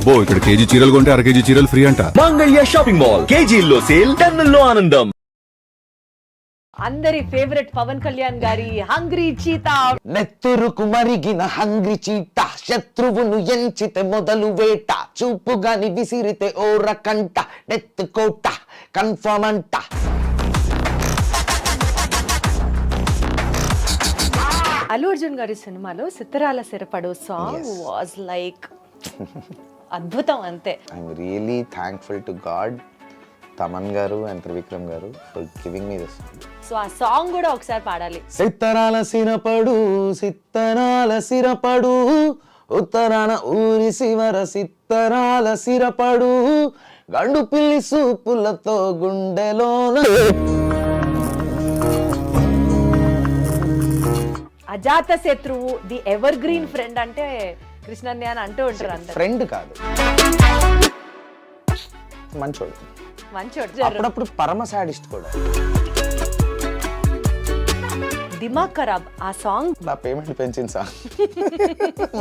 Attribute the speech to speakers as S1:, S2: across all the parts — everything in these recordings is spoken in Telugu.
S1: అబ్బో ఇక్కడ కేజీ చీరలు కొంటే అర కేజీ చీరలు ఫ్రీ అంట.
S2: మంగళ్య షాపింగ్ మాల్ కేజీల్లో సేల్, టన్నుల్లో ఆనందం.
S3: అందరి ఫేవరెట్ పవన్ కళ్యాణ్ గారి హంగ్రీ చీతా.
S4: నెత్తురుకు మరిగిన హంగ్రీ చీట, శత్రువును ఎంచితే మొదలు వేట, చూపుగాని విసిరితే ఓర కంట, నెత్తు కోట కన్ఫర్మ్ అంట.
S3: అల్లు అర్జున్ గారి సినిమాలో Sittharala Sirapadu song was like అద్భుతం అంతే.
S4: I'm really thankful to God, Thaman గారు అండ్ త్రివిక్రమ్ గారు for giving me this.
S3: So ఆ సాంగ్ కూడా ఒకసారి పాడాలి.
S4: సిత్తరాల సిరపడు, సిత్తరాల సిరపడు, ఉత్తరాన ఊరి శివర సిత్తరాల సిరపడు, గండు పిల్లి సూపులతో గుండెలోన.
S3: అజాత శత్రువు, ది ఎవర్ గ్రీన్ ఫ్రెండ్ అంటే కృష్ణన్య అని అంటూ ఉంటారు అందరు.
S4: ఫ్రెండ్ కాదు, మంచోడు,
S3: మంచోడు,
S4: అప్పుడప్పుడు పరమ సాడిస్ట్ కూడా.
S3: దిమాగ్ ఖరాబ్ ఆ సాంగ్.
S4: నా పేమెంట్ పెంచింది సార్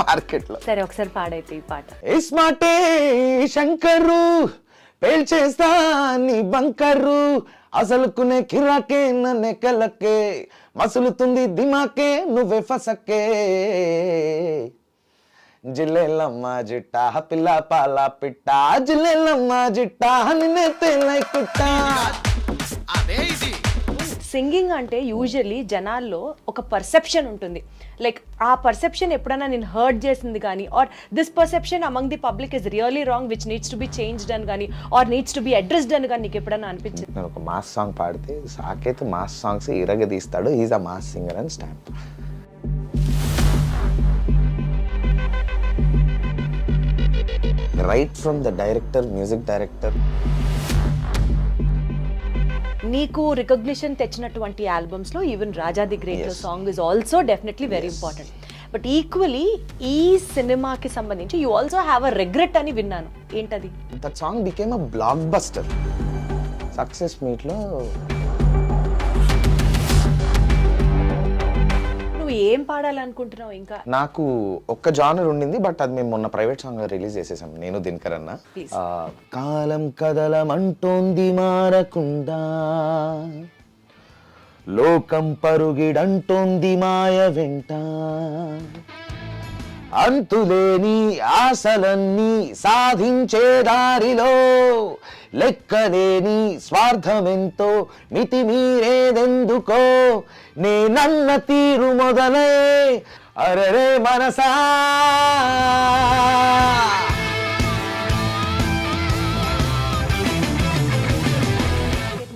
S4: మార్కెట్ లో.
S3: సరే ఒకసారి పాడైతే ఈ పాట.
S4: ఇస్మాటే శంకరు పేల్చేస్తా నీ బంకరు, అసలుకునే కిరాకే నెక్కలకే, మసులుతుంది దిమాకే నువ్వే ఫసకే. జిల్లెలమ్మ జిట్ట పిల్ల పాల పిట్ట, జిల్లెలమ్మ జిట్ట నిన్నే తెలైకుట్ట.
S3: సింగింగ్ అంటే యూజువల్లీ జనాల్లో ఒక పర్సెప్షన్ ఉంటుంది. లైక్ ఆ పర్సెప్షన్ ఎప్పుడైనా నేను హర్ట్ చేసింది కానీ, or this perception among the public is really wrong which needs to be changed అని కానీ, or needs to be addressed అని కానీ నీకు ఎప్పుడైనా అనిపించింది?
S4: నేను ఒక మాస్ సాంగ్ పాడితే సాకేత్ మాస్ సాంగ్స్ ఇరగదీస్తాడు, ఈజ్ అ మాస్ సింగర్ అని stamp. Right from the director, music director.
S3: నీకు రికగ్నిషన్ తెచ్చినటువంటి ఆల్బమ్స్ లో even Raja the great song is also definitely very important. But equally ఈ సినిమాకి సంబంధించి you also have a regret అని విన్నాను, ఏంటది?
S4: That song became a blockbuster. Success meet లో
S3: నువ్వు ఏం పాడాలనుకుంటున్నావు? ఇంకా
S4: నాకు ఒక్క జానర్ ఉండింది, బట్ అది మేము మొన్న ప్రైవేట్ సాంగ్ రిలీజ్ చేసేసాం, నేను దినకర్ అన్న. కాలం కదలమంటోంది మారకుండా, లోకం పరుగిడంటోంది మాయ వెంట, అంతులేని ఆశలన్నీ సాధించే దారిలో, లెక్కలేని స్వార్థమెంతో మితిమీరేదెందుకో, నేనన్న తీరు మొదలే అరరే మనసా.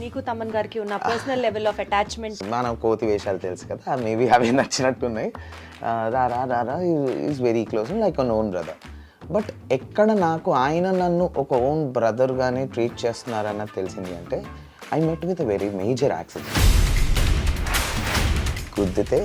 S3: నీకు తమన్ గారికి ఉన్న పర్సనల్ లెవెల్ ఆఫ్ అటాచ్మెంట్?
S4: మనం కోతి వేషాలు తెలుసు కదా, మేబీ అవి నచ్చినట్టున్నాయి. రారా రారా is very close, like an own brother. But ఎక్కడ నాకు ఆయన నన్ను ఒక ఓన్ బ్రదర్గానే ట్రీట్ చేస్తున్నారన్నది తెలిసింది అంటే, I met with a very major accident. గుద్దితే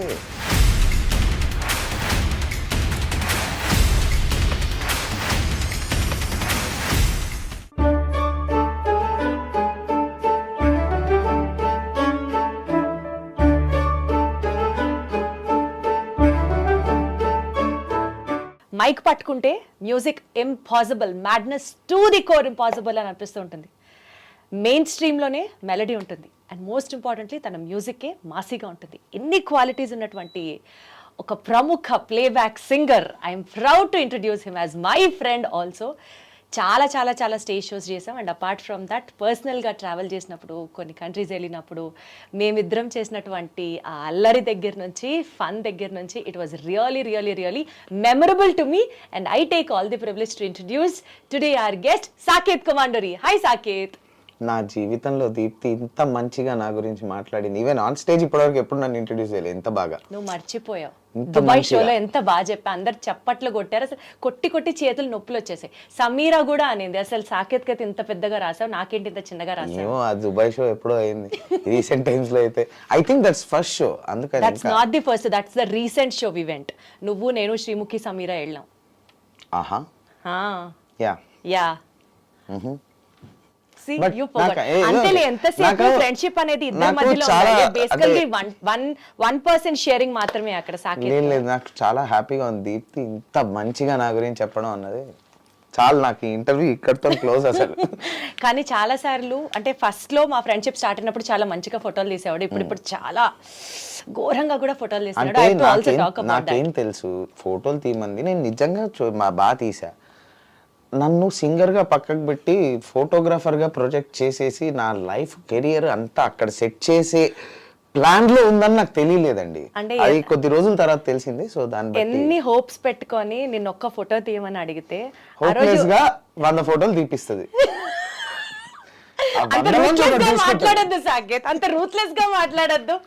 S3: మైక్ పట్టుకుంటే music impossible, madness to the core impossible అని అనిపిస్తూ ఉంటుంది. మెయిన్ స్ట్రీమ్లోనే మెలడీ ఉంటుంది, అండ్ మోస్ట్ ఇంపార్టెంట్లీ తన మ్యూజిక్కే మాసీగా ఉంటుంది. ఎన్ని క్వాలిటీస్ ఉన్నటువంటి ఒక ప్రముఖ playback singer. I'm proud to introduce him as my friend also. చాలా చాలా చాలా స్టేజ్ షోస్ చేసాం, అండ్ అపార్ట్ ఫ్రమ్ దట్ పర్సనల్గా ట్రావెల్ చేసినప్పుడు, కొన్ని కంట్రీస్ వెళ్ళినప్పుడు మేమిద్దరం చేసినటువంటి ఆ అల్లరి దగ్గర నుంచి, ఫన్ దగ్గర నుంచి, it was really really really memorable to me, and I take all the privilege to introduce today our guest Saketh Komanduri. Hi Saketh.
S4: నా జీవితంలో దీప్తి ఇంత మంచిగా నా గురించి మాట్లాడింది, ఈవెన్ ఆన్ స్టేజ్ ఇప్పటివరకు ఎప్పుడు నన్ను ఇంట్రడ్యూస్ చేయలేదు. ఎంత బాగా
S3: నువ్వు మర్చిపోయావు. దుబాయ్ షోలో ఎంత బాగా చెప్పా, అందరు చప్పట్లు కొట్టారు, అసలు కొట్టి కొట్టి చేతులు నొప్పులు వచ్చేసాయి. సమీరా కూడా అనింది, అసలు సాకేత్ కైతే ఇంత పెద్దగా రాసావు, నాకేంటి ఇంత చిన్నగా రాసావు.
S4: ఆ దుబాయ్ షో ఎప్పుడో అయింది, రీసెంట్ టైమ్స్ లో అయితే. I think that's first show, అందుకని.
S3: That's not the first, that's the recent show we went. నువ్వు, నేను, శ్రీముఖి, సమీరా వెళ్ళాం.
S4: ఆహా, యా
S3: యా. అంతేలే, ఎంతసేపు ఫ్రెండ్షిప్ అనేది ఇద్దరి మధ్యలో బేసికల్లీ 1% షేరింగ్ మాత్రమే అక్కడ. సాకేత్
S4: లేదు, నాకు చాలా హ్యాపీగా ఉంది దీప్తి ఇంత మంచిగా నా గురించి చెప్పడం అన్నది. చాలు నాకు ఈ ఇంటర్వ్యూ ఇక్కడితో క్లోజ్ అసలు.
S3: కానీ చాలా సార్లు అంటే ఫస్ట్ లో మా ఫ్రెండ్షిప్ స్టార్ట్ అయినప్పుడు చాలా మంచిగా ఫోటోలు తీసేవాడు, ఇప్పుడు చాలా ఘోరంగా కూడా ఫోటోలు తీసేవాడు.
S4: అంటే
S3: I have to also talk about that.
S4: నాకేం తెలుసు ఫోటోలు తీయమంది, నేను నిజంగా బాగా తీసా. నన్ను సింగర్గా పక్కకు పెట్టి ఫోటోగ్రాఫర్గా ప్రొజెక్ట్ చేసేసి నా లైఫ్ కెరియర్ అంతా అక్కడ సెట్ చేసే ప్లాన్లో ఉందని నాకు తెలియలేదండి.
S3: అంటే
S4: అది కొద్ది రోజుల తర్వాత తెలిసింది. సో దాన్ని బట్టి
S3: ఎన్ని హోప్స్ పెట్టుకొని నిన్న ఒక్క ఫోటో తీయమని అడిగితే ఆ
S4: హోప్లెస్
S3: రోజు
S4: గా 100 ఫోటోలు తీపిస్తుంది.
S3: అంత రూత్లెస్ గా మాట్లాడొద్దు సాకేత్, అంత రూత్లెస్ గా మాట్లాడొద్దు.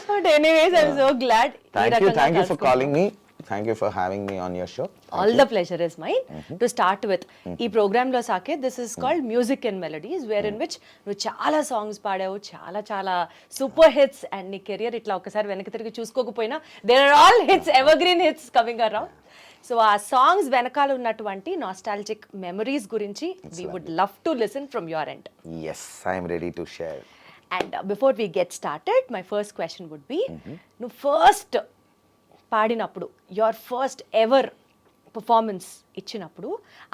S3: But anyways I am so glad.
S4: Thank you for calling me, thank you for having me on your show.
S3: All the pleasure is mine. To start with ఈ ప్రోగ్రామ్ లో Saketh, this is called music and melodies, where in which నువ్వు చాలా సాంగ్స్ పాడావు, చాలా చాలా సూపర్ హిట్స్. అండ్ నీ కెరియర్ ఇట్లా ఒకసారి వెనక్కి తిరిగి చూసుకోకపోయినా there are all hits, evergreen hits coming around. So ఆ సాంగ్స్ వెనకాల ఉన్నటువంటి నాస్టాలజిక్ మెమరీస్ గురించి we would love to listen from your end.
S4: Yes, I am ready to share.
S3: And before we get started, my first question would be, నువ్వు ఫస్ట్ పాడినప్పుడు, యువర్ ఫస్ట్ ఎవర్ పర్ఫార్మెన్స్ ఇచ్చినప్పుడు,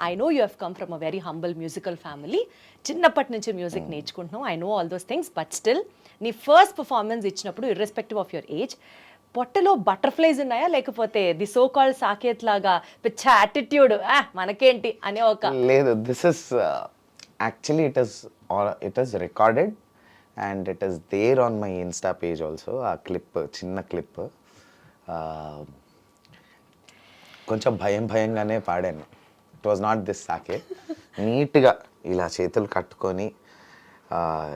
S3: I know you have come from a very humble musical family, చిన్నప్పటి నుంచి మ్యూజిక్ నేర్చుకుంటున్నావు, I know all those things, but still నీ ఫస్ట్ పర్ఫార్మెన్స్ ఇచ్చినప్పుడు ఇర్రెస్పెక్టివ్ ఆఫ్ యువర్ ఏజ్, పొట్టలో బటర్ఫ్లైస్ ఉన్నాయా, లేకపోతే ది సో కాల్డ్ సాకేత్ లాగా పిచ్చ యాటిట్యూడ్ మనకేంటి అనే ఒక?
S4: లేదు, this is actually it is recorded and it is there on my insta page also. ఆ క్లిప్, చిన్న క్లిప్, కొంచెం భయంగానే పాడాను. It was not this Saketh. నీట్గా ఇలా చేతులు కట్టుకొని,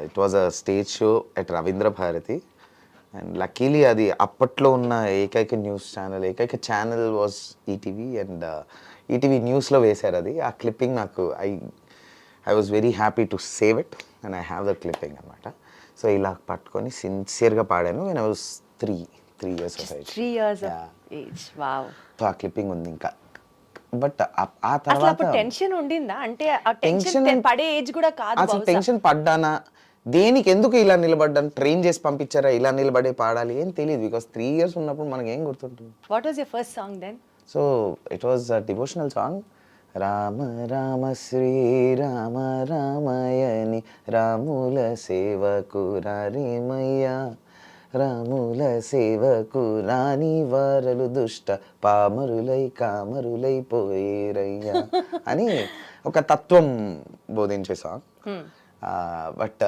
S4: it was a stage show at Ravindra Bharathi. And luckily అది అప్పట్లో ఉన్న ఏకైక న్యూస్ ఛానల్, ఏకైక channel was ETV. And ETV న్యూస్లో వేశారు అది. ఆ క్లిప్పింగ్ నాకు I was very happy to save it and I have the clipping అనమాట. సో ఇలా పట్టుకొని సిన్సియర్గా పాడాను. నేను I was three years of age.
S3: 3 years of age. Wow.
S4: So ఆ క్లిప్పింగ్ ఉంది ఇంకా. బట్ ఆ
S3: అసలు
S4: తర్వాత
S3: అప్పుడు టెన్షన్ ఉండిందా? అంటే ఆ టెన్షన్ పడే ఏజ్ కూడా కాదు
S4: అసలు
S3: బహుశా.
S4: టెన్షన్ పడ్డానా, దేనికి ఎందుకు ఇలా నిలబడ్డాను, ట్రైన్ చేసి పంపించారా ఇలా నిలబడే పాడాలి ఏం తెలియదు. బికాస్ 3 years ఉన్నప్పుడు మనకి ఏం గుర్తుంటుంది.
S3: What was your first song then?
S4: So it was a devotional song. Rama Rama Sri Rama రామయని రాముల సేవకు రారేమయ్యా, రాముల సేవకు రాని వారలు దుష్ట పామరులై కామరులై పోయేరయ్యా అని ఒక తత్వం బోధించే సాంగ్. బట్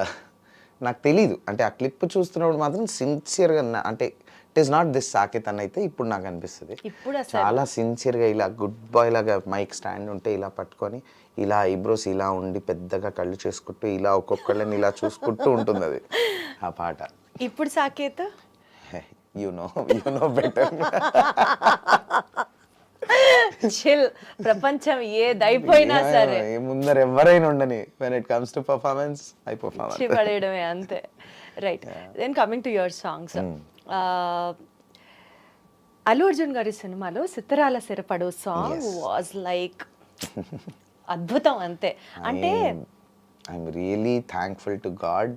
S4: నాకు తెలీదు, అంటే ఆ క్లిప్ చూస్తున్నప్పుడు మాత్రం సిన్సియర్గా అంటే it is not this Saketh అని అయితే ఇప్పుడు నాకు అనిపిస్తుంది.
S3: ఇప్పుడు అసలు
S4: చాలా సిన్సియర్గా ఇలా గుడ్ బాయ్ లాగా మైక్ స్టాండ్ ఉంటే ఇలా పట్టుకొని ఇలా ఐబ్రోస్ ఇలా ఉండి పెద్దగా కళ్ళు చేసుకుంటూ ఇలా ఒక్కొక్కళ్ళని ఇలా చూసుకుంటూ ఉంటుంది అది ఆ పాట.
S3: ఇప్పుడు Saketh
S4: you know better.
S3: Chill, ప్రపంచం ఏదైపోయినా సరే
S4: ముందర ఎవరైనా ఉండని, when it comes to performance I perform.
S3: పడేయడమే అంతే. Right, then coming to your songs, Allu Arjun గారి సినిమాలో Sittharala Sirapadu song was like అద్భుతం అంతే. అంటే
S4: I'm really thankful to God,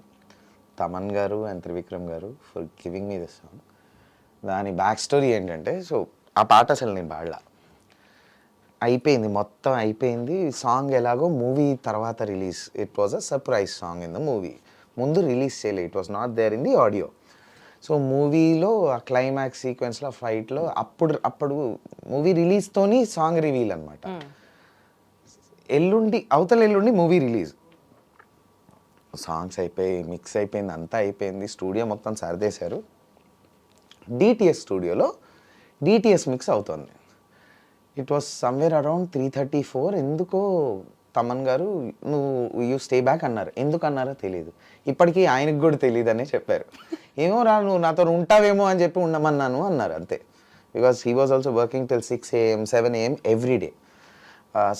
S4: Thaman గారు అండ్ త్రివిక్రమ్ గారు for giving me this song. దాని బ్యాక్ స్టోరీ ఏంటంటే, సో ఆ పాట అసలు నేను పాడలా, అయిపోయింది మొత్తం అయిపోయింది. సాంగ్ ఎలాగో మూవీ తర్వాత release, it was a surprise song in the movie. ముందు రిలీజ్ చేయలేదు, it was not there in the audio. So మూవీలో ఆ క్లైమాక్స్ సీక్వెన్స్లో ఫైట్లో అప్పుడు మూవీ రిలీజ్తోని సాంగ్ రివీల్ అనమాట. అవతల ఎల్లుండి మూవీ రిలీజ్, సాంగ్స్ అయిపోయి మిక్స్ అయిపోయింది, అంతా అయిపోయింది, స్టూడియో మొత్తం సర్దేశారు. డిటిఎస్ స్టూడియోలో డిటిఎస్ మిక్స్ అవుతుంది. It was somewhere around 3:34. ఎందుకో తమన్ గారు యూ స్టే బ్యాక్ అన్నారు. ఎందుకు అన్నారో తెలియదు, ఇప్పటికీ ఆయనకు కూడా తెలియదు అనే చెప్పారు. ఏమో రా, నువ్వు నాతో ఉంటావేమో అని చెప్పి ఉండమన్నాను అన్నారు అంతే. Because he was also working till 6 AM 7 AM every day.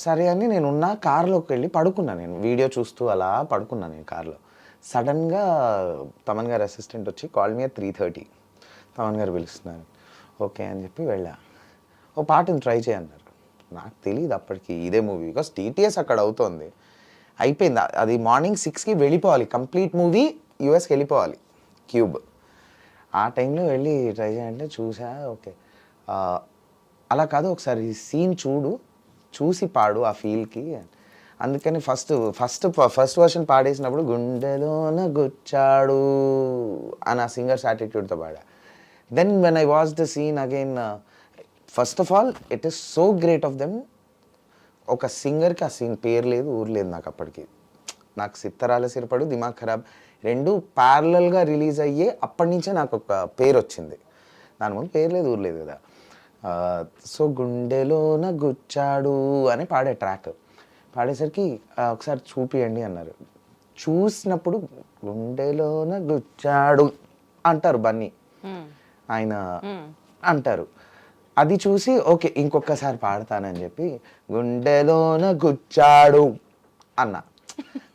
S4: సరే అని నేను ఉన్న కార్లోకి వెళ్ళి పడుకున్నాను, నేను వీడియో చూస్తూ అలా పడుకున్నాను నేను కార్లో. సడన్గా తమన్ గారు అసిస్టెంట్ వచ్చి కాల్ మీ 3:30, తమన్ గారు పిలుస్తున్నారు. ఓకే అని చెప్పి వెళ్ళా. ఓ పాటను ట్రై చేయన్నారు. నాకు తెలియదు అప్పటికి ఇదే మూవీ, బికాస్ టీటీఎస్ అక్కడ అవుతుంది. అయిపోయింది అది, మార్నింగ్ 6కి వెళ్ళిపోవాలి, కంప్లీట్ మూవీ యూఎస్కి వెళ్ళిపోవాలి, క్యూబ్. ఆ టైంలో వెళ్ళి ట్రై చేయాలంటే చూసా. ఓకే అలా కాదు, ఒకసారి సీన్ చూడు, చూసి పాడు ఆ ఫీల్కి. అందుకని ఫస్ట్ వర్షన్ పాడేసినప్పుడు గుండెలోన గుచ్చాడు అని ఆ సింగర్స్ యాటిట్యూడ్తో పాడా. Then when I watch the scene again, first of all it is so great of them. ఒక సింగర్కి ఆ సీన్ పేరు లేదు ఊరు లేదు నాకు అప్పటికి. నాకు సిత్తరాల సిరపడు, దిమాగ్ ఖరాబ్ రెండు ప్యారలల్గా రిలీజ్ అయ్యే అప్పటి నుంచే నాకు ఒక పేరు వచ్చింది. దాని ముందు పేరు లేదు ఊరు లేదు కదా. సో గుండెలోన గుచ్చాడు అని పాడే ట్రాక్ పాడేసరికి ఒకసారి చూపియండి అన్నారు. చూసినప్పుడు గుండెలోన గుచ్చాడు అంటారు బన్నీ, ఆయన అంటారు. అది చూసి ఓకే ఇంకొకసారి పాడతానని చెప్పి గుండెలోన గుచ్చాడు అన్నా.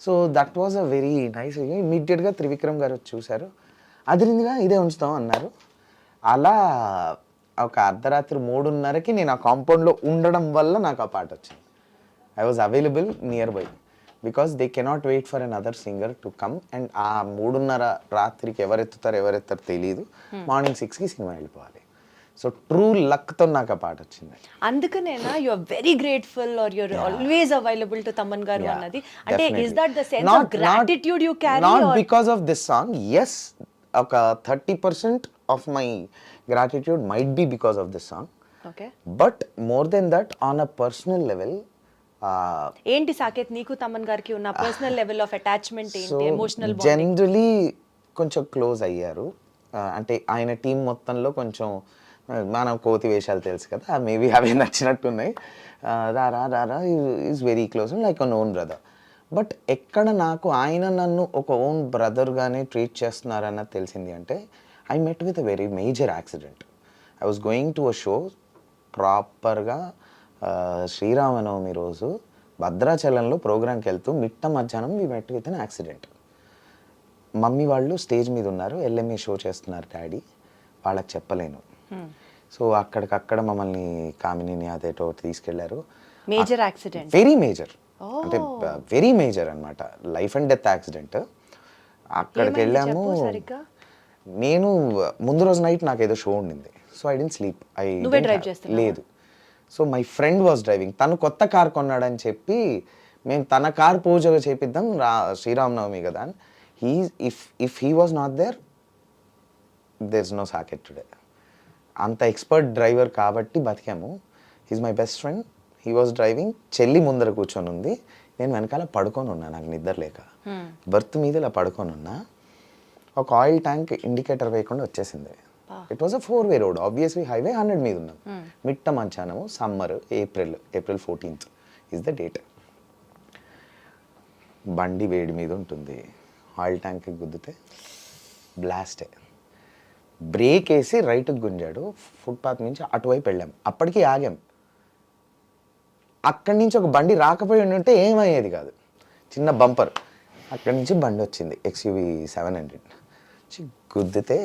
S4: So that was a very nice. ఇమ్మీడియట్గా త్రివిక్రమ్ గారు చూశారు, అదిరిందిగా ఇదే ఉంచుతాం అన్నారు. అలా ఒక అర్ధరాత్రి 3:30కి నేను ఆ కాంపౌండ్లో ఉండడం వల్ల నాకు ఆ పాట వచ్చింది. I was available nearby because they cannot wait for another singer to come. And ఆ 3:30 రాత్రికి ఎవరెత్తారో తెలియదు. మార్నింగ్ 6కి సినిమా వెళ్ళిపోవాలి. సో ట్రూ లక్తో నాకు ఆ పాట వచ్చింది.
S3: అందుకనేనా you are very grateful or you are always available to Thaman గారు అన్నది? అంటే is that the sense of gratitude you carry?
S4: Not because of this song. yes, ఒక 30% of my gratitude might be because of this song.
S3: Okay,
S4: but more than that on a personal level.
S3: ఏంటి సాకేత్ నీకు తమన్ గారికి ఉన్న పర్సనల్ లెవెల్ ఆఫ్ అటాచ్మెంట్ ఏంటి, ఎమోషనల్ బాండింగ్?
S4: జనరలీ కొంచెం క్లోజ్ అయ్యారు. అంటే ఆయన టీం మొత్తంలో కొంచెం మనం కోతి వేషాలు తెలుసు కదా, మేబీ అవి నచ్చినట్టున్నాయి. రారా is very close like an own brother. But ఎక్కడ నాకు ఆయన నన్ను ఒక ఓన్ బ్రదర్గానే ట్రీట్ చేస్తున్నారన్నది తెలిసింది అంటే I met with a very major accident. I was going to a show ప్రాపర్గా శ్రీరామనవమి రోజు భద్రాచలంలో ప్రోగ్రామ్కి వెళ్తూ మిట్ట మధ్యాహ్నం we met with an accident. Mummy వాళ్ళు స్టేజ్ మీద ఉన్నారు, ఎల్ఎంఏ షో చేస్తున్నారు డాడీ, వాళ్ళకి చెప్పలేను. సో అక్కడికక్కడ మమ్మల్ని కామినిని అదేటో తీసుకెళ్లారు.
S3: మేజర్ యాక్సిడెంట్,
S4: వెరీ మేజర్, అంటే వెరీ మేజర్ అనమాట, లైఫ్ అండ్ డెత్ యాక్సిడెంట్. అక్కడికి వెళ్ళాము. నేను ముందు రోజు నైట్ నాకు ఏదో షో ఉండింది, సో ఐ డెంట్ స్లీప్. లేదు, so my friend was driving. తను కొత్త కార్ కొన్నాడని చెప్పి మేము తన కార్ పూజ చేపిద్దాం శ్రీరామనవమి కదా అని. If he was not there is no Saketh today. అంత ఎక్స్పర్ట్ డ్రైవర్ కాబట్టి బతికాము. He's my best friend, he was driving. చెల్లి ముందర కూర్చొని ఉంది, నేను వెనకాల పడుకొని ఉన్నా, నాకు నిద్ర లేక బర్త్ మీద ఇలా పడుకొని ఉన్నా. ఒక ఆయిల్ ట్యాంక్ ఇండికేటర్ వేయకుండా వచ్చేసింది. It was a 4-way road, obviously highway 100 మీద ఉన్నాం. మిట్ట మధ్యాహ్నము, summer, April 14th is the date. బండి వేడి మీద ఉంటుంది, ఆయిల్ ట్యాంక్కి గుద్దితే బ్లాస్టే. బ్రేక్ వేసి రైట్కి గుంజాడు, ఫుట్పాత్ నుంచి అటువైపు వెళ్ళాం. అప్పటికి ఆగాం. అక్కడి నుంచి ఒక బండి రాకపోయి ఉంటే ఏమయ్యేది కాదు, చిన్న బంపర్. అక్కడి నుంచి బండి వచ్చింది, XUV 700 గుద్దితే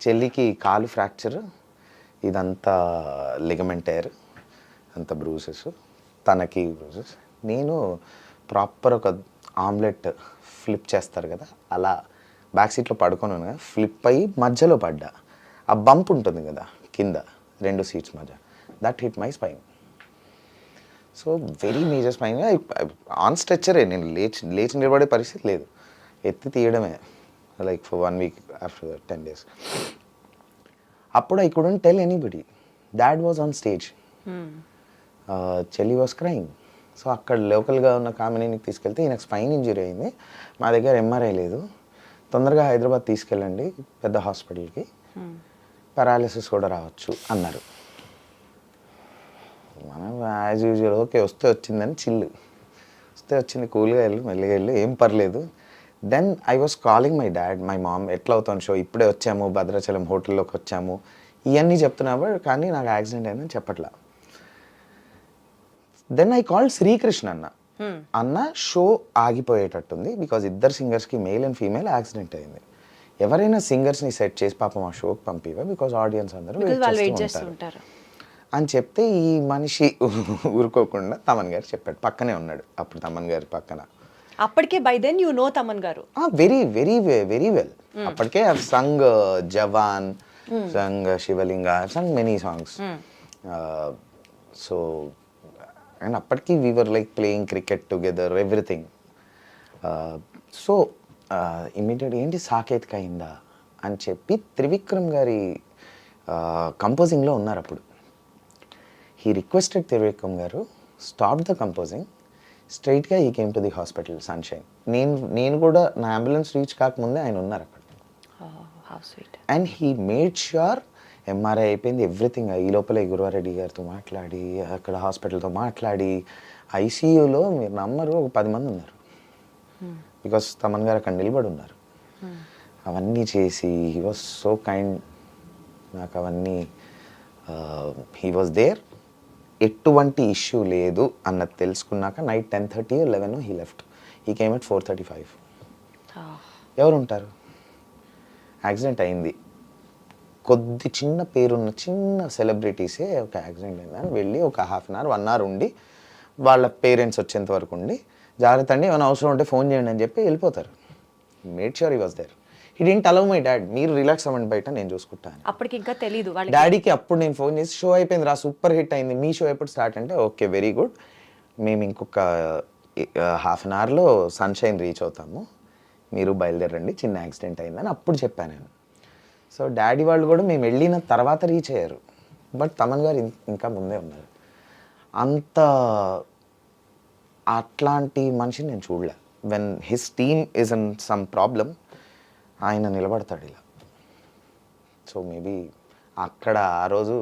S4: చెల్లికి కాలు ఫ్రాక్చర్, ఇదంతా లిగమెంట్ టైర్, అంత బ్రూసెస్, తనకి బ్రూసెస్. నేను ప్రాపర్ ఒక ఆమ్లెట్ ఫ్లిప్ చేస్తారు కదా, అలా బ్యాక్ సీట్లో పడుకొని ఉన్నా, ఫ్లిప్ అయ్యి మధ్యలో పడ్డా. ఆ బంప్ ఉంటుంది కదా కింద 2 సీట్స్ మధ్య, that hit my spine. So very major spine. On స్ట్రెచ్చరే, నేను లేచి నిలబడే పరిస్థితి లేదు, ఎత్తి తీయడమే, like for 1 week after 10 days. అప్పుడు I couldn't tell anybody. Dad was on stage, చెల్లి వాజ్ క్రైయింగ్. సో అక్కడ లోకల్గా ఉన్న కామినీకి తీసుకెళ్తే ఈయనకు స్పైన్ ఇంజరీ అయింది, మా దగ్గర MRI లేదు, తొందరగా హైదరాబాద్ తీసుకెళ్ళండి పెద్ద హాస్పిటల్కి, పారాలిసిస్ కూడా రావచ్చు అన్నారు. మనం యాజ్ యూజువల్ ఓకే వస్తే వచ్చిందని చిల్లు, వస్తే వచ్చింది, కూల్గా వెళ్ళు, మెల్లిగా వెళ్ళు, ఏం పర్లేదు. Then I was calling my dad, my mom, ఎట్లా అవుతాను షో, ఇప్పుడే వచ్చాము, భద్రాచలం హోటల్లోకి వచ్చాము, ఇవన్నీ చెప్తున్నావు కానీ నాకు యాక్సిడెంట్ అయిందని చెప్పట్లా. దెన్ ఐ కాల్ శ్రీకృష్ణ అన్న షో ఆగిపోయేటట్టుంది బికాజ్ ఇద్దరు సింగర్స్కి మేల్ అండ్ ఫీమేల్ యాక్సిడెంట్ అయింది, ఎవరైనా సింగర్స్ని సెట్ చేసి పాపం ఆ షోకి పంపివా బికాజ్ ఆడియన్స్ అందరూ వెయిట్ చేస్తుంటారు అని చెప్తే ఈ మనిషి ఊరుకోకుండా తమన్ గారు చెప్పాడు, పక్కనే ఉన్నాడు అప్పుడు తమన్ గారి పక్కన.
S3: అప్పటికే by then you know Thaman గారు
S4: వెరీ వెరీ వెరీ వెల్. అప్పటికే I sung Jawan, sung Shivalinga, sung many songs. So and అప్పటికి we were like playing cricket together everything. So immediate ఏంటి సాకేత్కి అయిందా అని చెప్పి త్రివిక్రమ్ గారి కంపోజింగ్లో ఉన్నారు అప్పుడు. హీ రిక్వెస్టెడ్ త్రివిక్రమ్ గారు స్టాప్ ద కంపోజింగ్, స్ట్రైట్గా ఈ came to the hospital sunshine. నేను కూడా నా అంబులెన్స్ రీచ్ కాకముందే ఆయన ఉన్నారు అక్కడ. And he made sure MRI అయిపోయింది ఎవ్రీథింగ్. ఈ లోపల గురువారెడ్డి గారితో మాట్లాడి అక్కడ హాస్పిటల్తో మాట్లాడి ఐసీయూలో మీరు నమ్మరు ఒక 10 మంది ఉన్నారు. బికాస్ తమన్ గారు అక్కడ నిలబడి ఉన్నారు. అవన్నీ చేసి హీ వాజ్ సో కైండ్. నాకు అవన్నీ హీ వాజ్ దేర్. ఎటువంటి ఇష్యూ లేదు అన్నది తెలుసుకున్నాక night 10:30 or 11 he left. He came at 4:35. ఎవరు ఉంటారు? యాక్సిడెంట్ అయింది. కొద్ది చిన్న పేరున్న చిన్న సెలబ్రిటీసే ఒక యాక్సిడెంట్ అయిందని వెళ్ళి ఒక 1/2 hour 1 hour ఉండి వాళ్ళ పేరెంట్స్ వచ్చేంత వరకు ఉండి జాగ్రత్త అండి ఏమైనా అవసరం ఉంటే ఫోన్ చేయండి అని చెప్పి వెళ్ళిపోతారు. Made sure he was there. He didn't allow my dad, మీరు రిలాక్స్ అవ్వండి బయట నేను చూసుకుంటాను.
S3: అప్పటికి ఇంకా తెలియదు
S4: డాడీకి. అప్పుడు నేను ఫోన్ చేసి షో అయిపోయింది రా, సూపర్ హిట్ అయింది, మీ షో ఎప్పుడు స్టార్ట్ అంటే ఓకే వెరీ గుడ్, మేము ఇంకొక 1/2 hourలో సన్షైన్ రీచ్ అవుతాము, మీరు బయలుదేరండి, చిన్న యాక్సిడెంట్ అయిందని అప్పుడు చెప్పాను నేను. సో డాడీ వాళ్ళు కూడా మేము వెళ్ళిన తర్వాత రీచ్ అయ్యారు. బట్ తమన్ గారు ఇంకా ముందే ఉన్నారు. అంత అట్లాంటి మనిషిని నేను చూడలే. When his team is in some problem ఆయన నిలబడతాడు ఇలా. సో మేబీ అక్కడ ఆ రోజు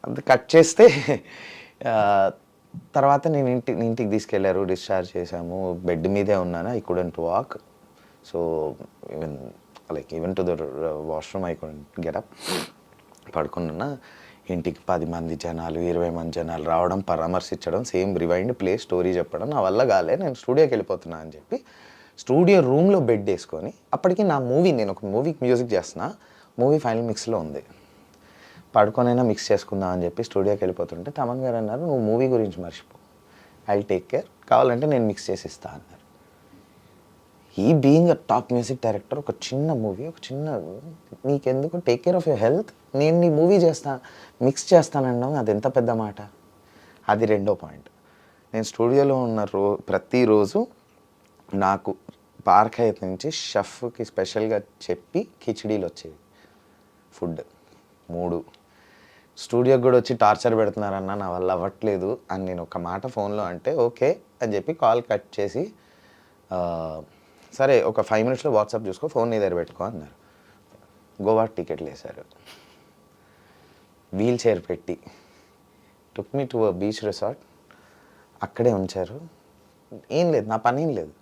S4: అంత కట్ చేస్తే తర్వాత నేను ఇంటికి తీసుకెళ్లారు, డిశ్చార్జ్ చేశాము, బెడ్ మీదే ఉన్నాను. I couldn't walk. So even to the washroom I couldn't get up. పడుకున్నా. ఇంటికి 10 మంది జనాలు 20 మంది జనాలు రావడం, పరామర్శించడం, సేమ్ రివైండ్ ప్లే స్టోరీ చెప్పడం నా వల్ల కాలే, నేను స్టూడియోకి వెళ్ళిపోతున్నా అని చెప్పి స్టూడియో రూమ్లో బెడ్ వేసుకొని, అప్పటికి నా మూవీ, నేను ఒక మూవీకి మ్యూజిక్ చేస్తున్నా, మూవీ ఫైనల్ మిక్స్లో ఉంది, పడుకొనైనా మిక్స్ చేసుకుందాం అని చెప్పి స్టూడియోకి వెళ్ళిపోతుంటే తమన్ గారు అన్నారు నువ్వు మూవీ గురించి మర్చిపో, ఐ టేక్ కేర్, కావాలంటే నేను మిక్స్ చేసి ఇస్తా అన్నారు. ఈ being a top music director, ఒక చిన్న మూవీ, ఒక చిన్న నీకెందుకు, take care of your health, నేను నీ మూవీ చేస్తా మిక్స్ చేస్తానన్నావు, అది ఎంత పెద్ద మాట. అది రెండో పాయింట్. నేను స్టూడియోలో ఉన్న ప్రతిరోజు నాకు పార్క్ హైత్ నుంచి షెఫ్కి స్పెషల్గా చెప్పి కిచిడీలు వచ్చేవి, ఫుడ్ 3. స్టూడియోకి కూడా వచ్చి టార్చర్ పెడుతున్నారన్న, నా వల్ల అవ్వట్లేదు అని నేను ఒక మాట ఫోన్లో అంటే ఓకే అని చెప్పి కాల్ కట్ చేసి సరే ఒక 5 minutesలో వాట్సాప్ చూసుకో, ఫోన్ నీ దగ్గర పెట్టుకో అన్నారు. గోవా టికెట్లు వేశారు, వీల్ చైర్ పెట్టి took me to a beach resort, అక్కడే ఉంచారు. ఏం లేదు, నా పని ఏం లేదు,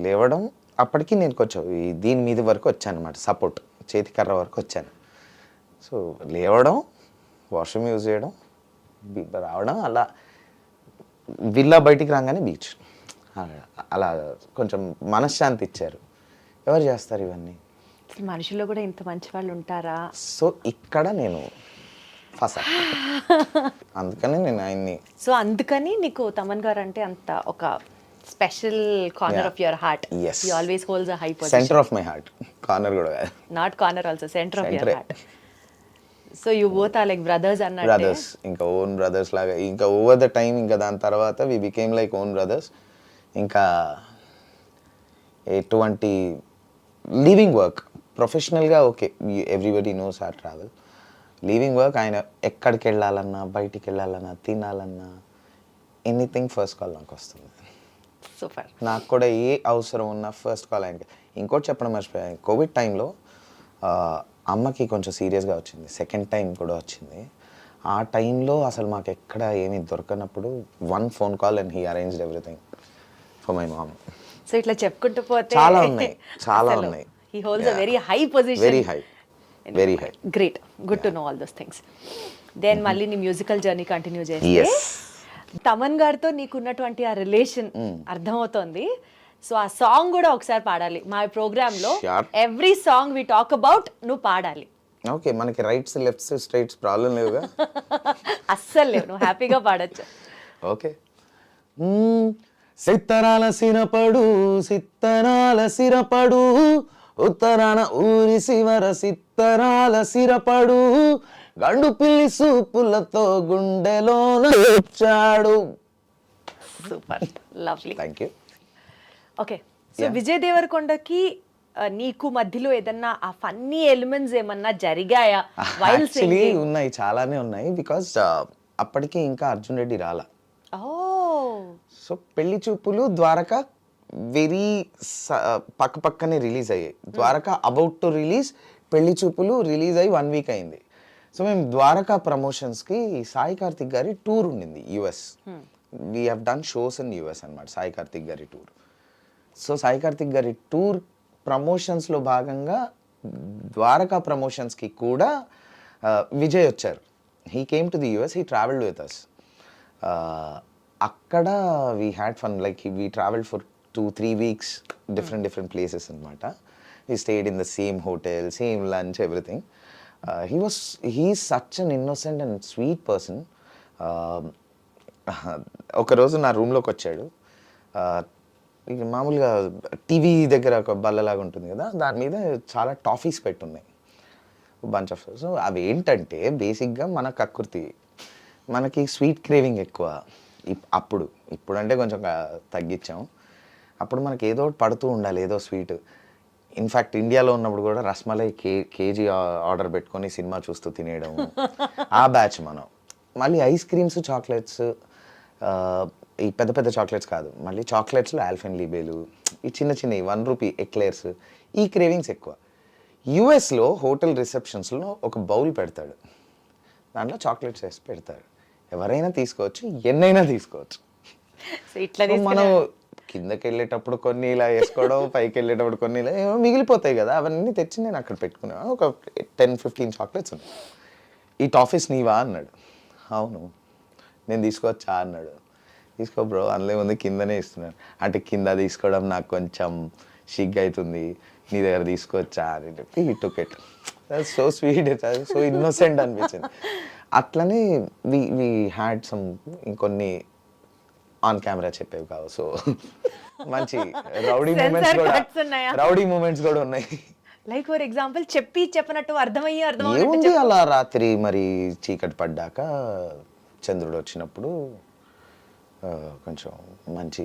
S4: లేవడం. అప్పటికి నేను కొంచెం దీని మీద వరకు వచ్చాను అనమాట, సపోర్ట్ చేతి కర్ర వరకు వచ్చాను. సో లేవడం, వాష్రూమ్ యూజ్ చేయడం, రావడం, అలా విల్లా బయటికి రాగానే బీచ్, అలా కొంచెం మనశ్శాంతి ఇచ్చారు. ఎవరు చేస్తారు ఇవన్నీ?
S3: మనుషుల్లో కూడా ఇంత మంచి వాళ్ళు ఉంటారా?
S4: సో ఇక్కడ నేను ఫసా, అందుకని నేను ఆయన్ని.
S3: సో అందుకని నీకు తమన్ గారు అంటే అంత ఒక special corner of your heart. You always holds a high position.
S4: Centre of my heart, corner కూడా కాదు,
S3: not corner also, centre of your heart. So you both are like brothers అన్నట్టు.
S4: బ్రదర్స్, ఇంకా ఓన్ బ్రదర్స్ లాగా. ఇంకా ఓవర్ ద టైం, ఇంకా దాని తర్వాత we became like own brothers. ఇంకా ఎటువంటి లీవింగ్ వర్క్ ప్రొఫెషనల్గా okay, everybody knows our travel. Leaving work ఆయన ఎక్కడికి వెళ్ళాలన్నా, బయటికి వెళ్ళాలన్నా, తినాలన్నా, ఎనీథింగ్ ఫస్ట్ కాల్ నాకు వస్తుంది.
S3: సూపర్.
S4: నాకు కూడా ఏ అవసరం ఉన్నా ఫస్ట్ కాల్ ఆయనకి. ఇంకోటి చెప్పడం మర్చిపోయాను, కోవిడ్ టైంలో అమ్మకి కొంచెం సీరియస్గా వచ్చింది, సెకండ్ టైం కూడా వచ్చింది. ఆ టైంలో అసలు మాకు ఎక్కడ ఏమీ దొరకనప్పుడు 1 phone call and he arranged everything for my mom.
S3: So ఇట్లా చెప్పుకుంటూ పోతే
S4: చాలా ఉన్నాయి, చాలా ఉన్నాయి.
S3: He holds a very high position.
S4: Very high, very high.
S3: Great, good to know all those things. Then మళ్ళీ నీ మ్యూజికల్ జర్నీ కంటిన్యూ చేస్తే తమన్ గారితో నీకున్నటువంటి ఆ రిలేషన్ అర్థమవుతోంది. సో ఆ సాంగ్ కూడా ఒకసారి పాడాలి మా ప్రోగ్రామ్ లో. Every song we talk about నువ్వు పాడాలి.
S4: ఓకే, మనకి రైట్స్ లెఫ్ట్స్ స్ట్రైట్స్ ప్రాబ్లం లేవుగా?
S3: అస్సలు లేవు, నువ్వు హ్యాపీగా పాడచ్చు.
S4: ఓకే. సిత్తరాల సిరపడు, సిత్తరాల సిరపడు, ఉత్తరాన ఊరి శివర సిత్తరాల సిరపడు, గండు పిల్లి సూపులతో గుండెలోన వచ్చాడు.
S3: Super lovely.
S4: Thank you.
S3: Okay, so Vijay దేవరకొండకి నీకు మధ్యలో ఏదన్నా ఆ ఫన్నీ ఎలిమెంట్స్ ఏమన్నా జరిగాయా వైల్
S4: యాక్చువల్లీ ఉన్నాయి, చాలానే ఉన్నాయి. బికాస్ అప్పటికి ఇంకా అర్జున్ రెడ్డి రాలా.
S3: ఓ
S4: సో పెళ్లి చూపులు ద్వారక వెరీ పక్కనే రిలీజ్ అయ్యాయి. ద్వారక అబౌట్ టు రిలీజ్, పెళ్లి చూపులు రిలీజ్ అయ్యి 1 వీక్ అయింది. సో మేము ద్వారకా ప్రమోషన్స్కి సాయి కార్తిక్ గారి టూర్ ఉండింది US. We have done shows in US అనమాట, సాయి కార్తిక్ గారి టూర్. సో సాయి కార్తిక్ గారి టూర్ ప్రమోషన్స్లో భాగంగా ద్వారకా ప్రమోషన్స్కి కూడా విజయ్ వచ్చారు. He came to the US, he travelled with us. అక్కడ we had fun, like we travelled for 2-3 weeks different places అనమాట. He stayed in the same hotel, same lunch, everything. He's such an innocent and sweet person. ఒకరోజు నా రూమ్లోకి వచ్చాడు. ఇక మామూలుగా టీవీ దగ్గర ఒక బల్లలాగా ఉంటుంది కదా, దాని మీద చాలా టాఫీస్ పెట్టున్నాయి, బంచ్ ఆఫ్. సో అవి ఏంటంటే బేసిక్గా మన కకృతి, మనకి స్వీట్ క్రేవింగ్ ఎక్కువ. ఇప్పుడు అంటే కొంచెం తగ్గించాం. అప్పుడు మనకి ఏదో ఒకటి పడుతూ ఉండాలి, ఏదో స్వీట్. ఇన్ఫ్యాక్ట్ ఇండియాలో ఉన్నప్పుడు కూడా రస్మలై కేజీ ఆర్డర్ పెట్టుకొని సినిమా చూస్తూ తినేయడం, ఆ బ్యాచ్ మనం. మళ్ళీ ఐస్ క్రీమ్స్, చాక్లెట్స్, ఈ పెద్ద చాక్లెట్స్ కాదు, మళ్ళీ చాక్లెట్స్లో ఆల్ఫెన్లీబేలు, ఈ చిన్నవి 1 రూపీ ఎక్లేర్స్, ఈ క్రేవింగ్స్ ఎక్కువ. యుఎస్లో హోటల్ రిసెప్షన్స్లో ఒక బౌల్ పెడతాడు, దాంట్లో చాక్లెట్స్ వేసి పెడతారు. ఎవరైనా తీసుకోవచ్చు, ఎన్నైనా తీసుకోవచ్చు. మనం కిందకి వెళ్ళేటప్పుడు కొన్ని ఇలా వేసుకోవడం, పైకి వెళ్ళేటప్పుడు కొన్ని ఇలా ఏమో మిగిలిపోతాయి కదా, అవన్నీ తెచ్చి నేను అక్కడ పెట్టుకున్నాను. ఒక 10-15 చాక్లెట్స్ ఉన్నాయి. ఈ టాఫీస్ నీవా అన్నాడు. అవును. నేను తీసుకోవచ్చా అన్నాడు. తీసుకో బ్రో, అందులో ఉంది, కిందనే ఇస్తున్నాను. అంటే కింద తీసుకోవడం నాకు కొంచెం సిగ్గు అవుతుంది, నీ దగ్గర తీసుకోవచ్చా అని చెప్పి he took it. So sweet, so innocent అనిపించింది. అట్లనే వి హ్యాడ్ సమ్ ఇంకొన్ని ఆన్ కెమెరా చెప్పేవి కావు. సో మంచి రౌడీ మూమెంట్స్ కూడా ఉన్నాయి.
S3: లైక్ ఫర్ ఎగ్జాంపుల్ చెప్పనట్టు
S4: ఏముంది, అలా రాత్రి మరి చీకటి పడ్డాక చంద్రుడు వచ్చినప్పుడు కొంచెం మంచి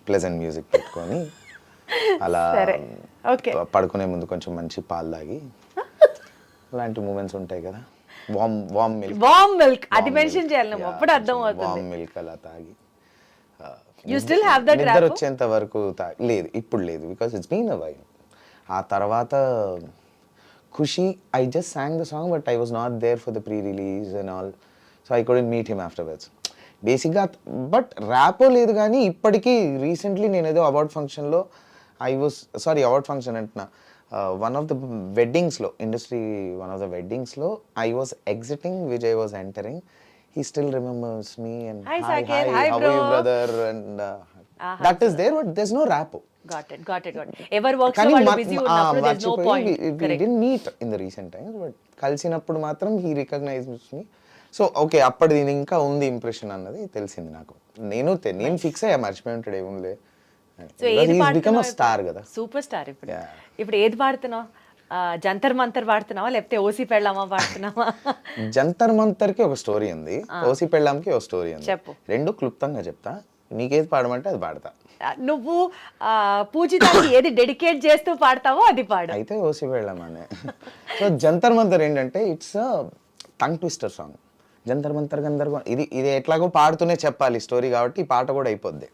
S4: ప్లెజెంట్ మ్యూజిక్ పెట్టుకొని అలా పడుకునే ముందు కొంచెం మంచి పాలు తాగి, అలాంటి మూమెంట్స్ ఉంటాయి కదా. వామ్
S3: మిల్క్ అది మెన్షన్ చేయాలి, అప్పుడు అర్థం అవుతుంది.
S4: వామ్ మిల్క్ అలా తాగి
S3: యు స్టిల్ హావ్ దట్
S4: నిద్ర వచ్చేంత వరకు లేదు, ఇప్పుడు లేదు, because it's been a while. ఆ తర్వాత Kushi, I just sang the song but I was not there for the pre release and all, so I couldn't meet him afterwards బేసిక్గా. బట్ ర్యాపో లేదు, కానీ ఇప్పటికీ రీసెంట్లీ నేను ఏదో అవార్డ్ ఫంక్షన్లో అవార్డ్ ఫంక్షన్ అంటున్నా, వన్ ఆఫ్ ద వెడ్డింగ్స్లో, వన్ ఆఫ్ ద వెడ్డింగ్స్లో I was exiting, Vijay was entering. He still remembers me and
S3: hi,
S4: hi,
S3: hi
S4: how
S3: bro.
S4: are you brother, and that is there, but there's no rapport.
S3: Got it. Ever works so వాళ్ళు busy ఉన్నప్పుడు there's no point.
S4: We didn't meet in the recent times, but కలిసినప్పుడు మాత్రం he recognized me. So okay, అప్పటిది ఇంకా ఉంది ఇంప్రెషన్ అన్నది తెలిసింది నాకు. నేను ఫిక్స్ అయ్యా, మర్చిపోయి ఉంటాడు ఏముంది.
S3: సో ఏది
S4: పాడుతున్నావు? స్టార్ కదా,
S3: సూపర్ స్టార్. ఇప్పుడు ఏది పాడుతున్నావు? జంతర్ మంతర్ పాడుతున్నావా, లేకపోతే ఓసి పెళ్ళామా పాడుతున్నావా?
S4: జంతర్ మంతర్కి ఒక స్టోరీ ఉంది, ఓసి పెళ్ళాంకి ఒక స్టోరీ ఉంది.
S3: చెప్పు.
S4: రెండు క్లుప్తంగా చెప్తా, నీకేది పాడమంటే అది పాడతా.
S3: నువ్వు పూజితాకి ఏది డెడికేట్ చేస్తూ పాడతావో అది పాడు.
S4: అయితే ఓసి పెళ్ళాం అనే. సో జంతర్ మంతర్ ఏంటంటే it's tongue twister song. Jantar Mantar గందరగోళం, ఇది ఎట్లాగో పాడుతూనే చెప్పాలి స్టోరీ, కాబట్టి ఈ పాట కూడా అయిపోద్ది.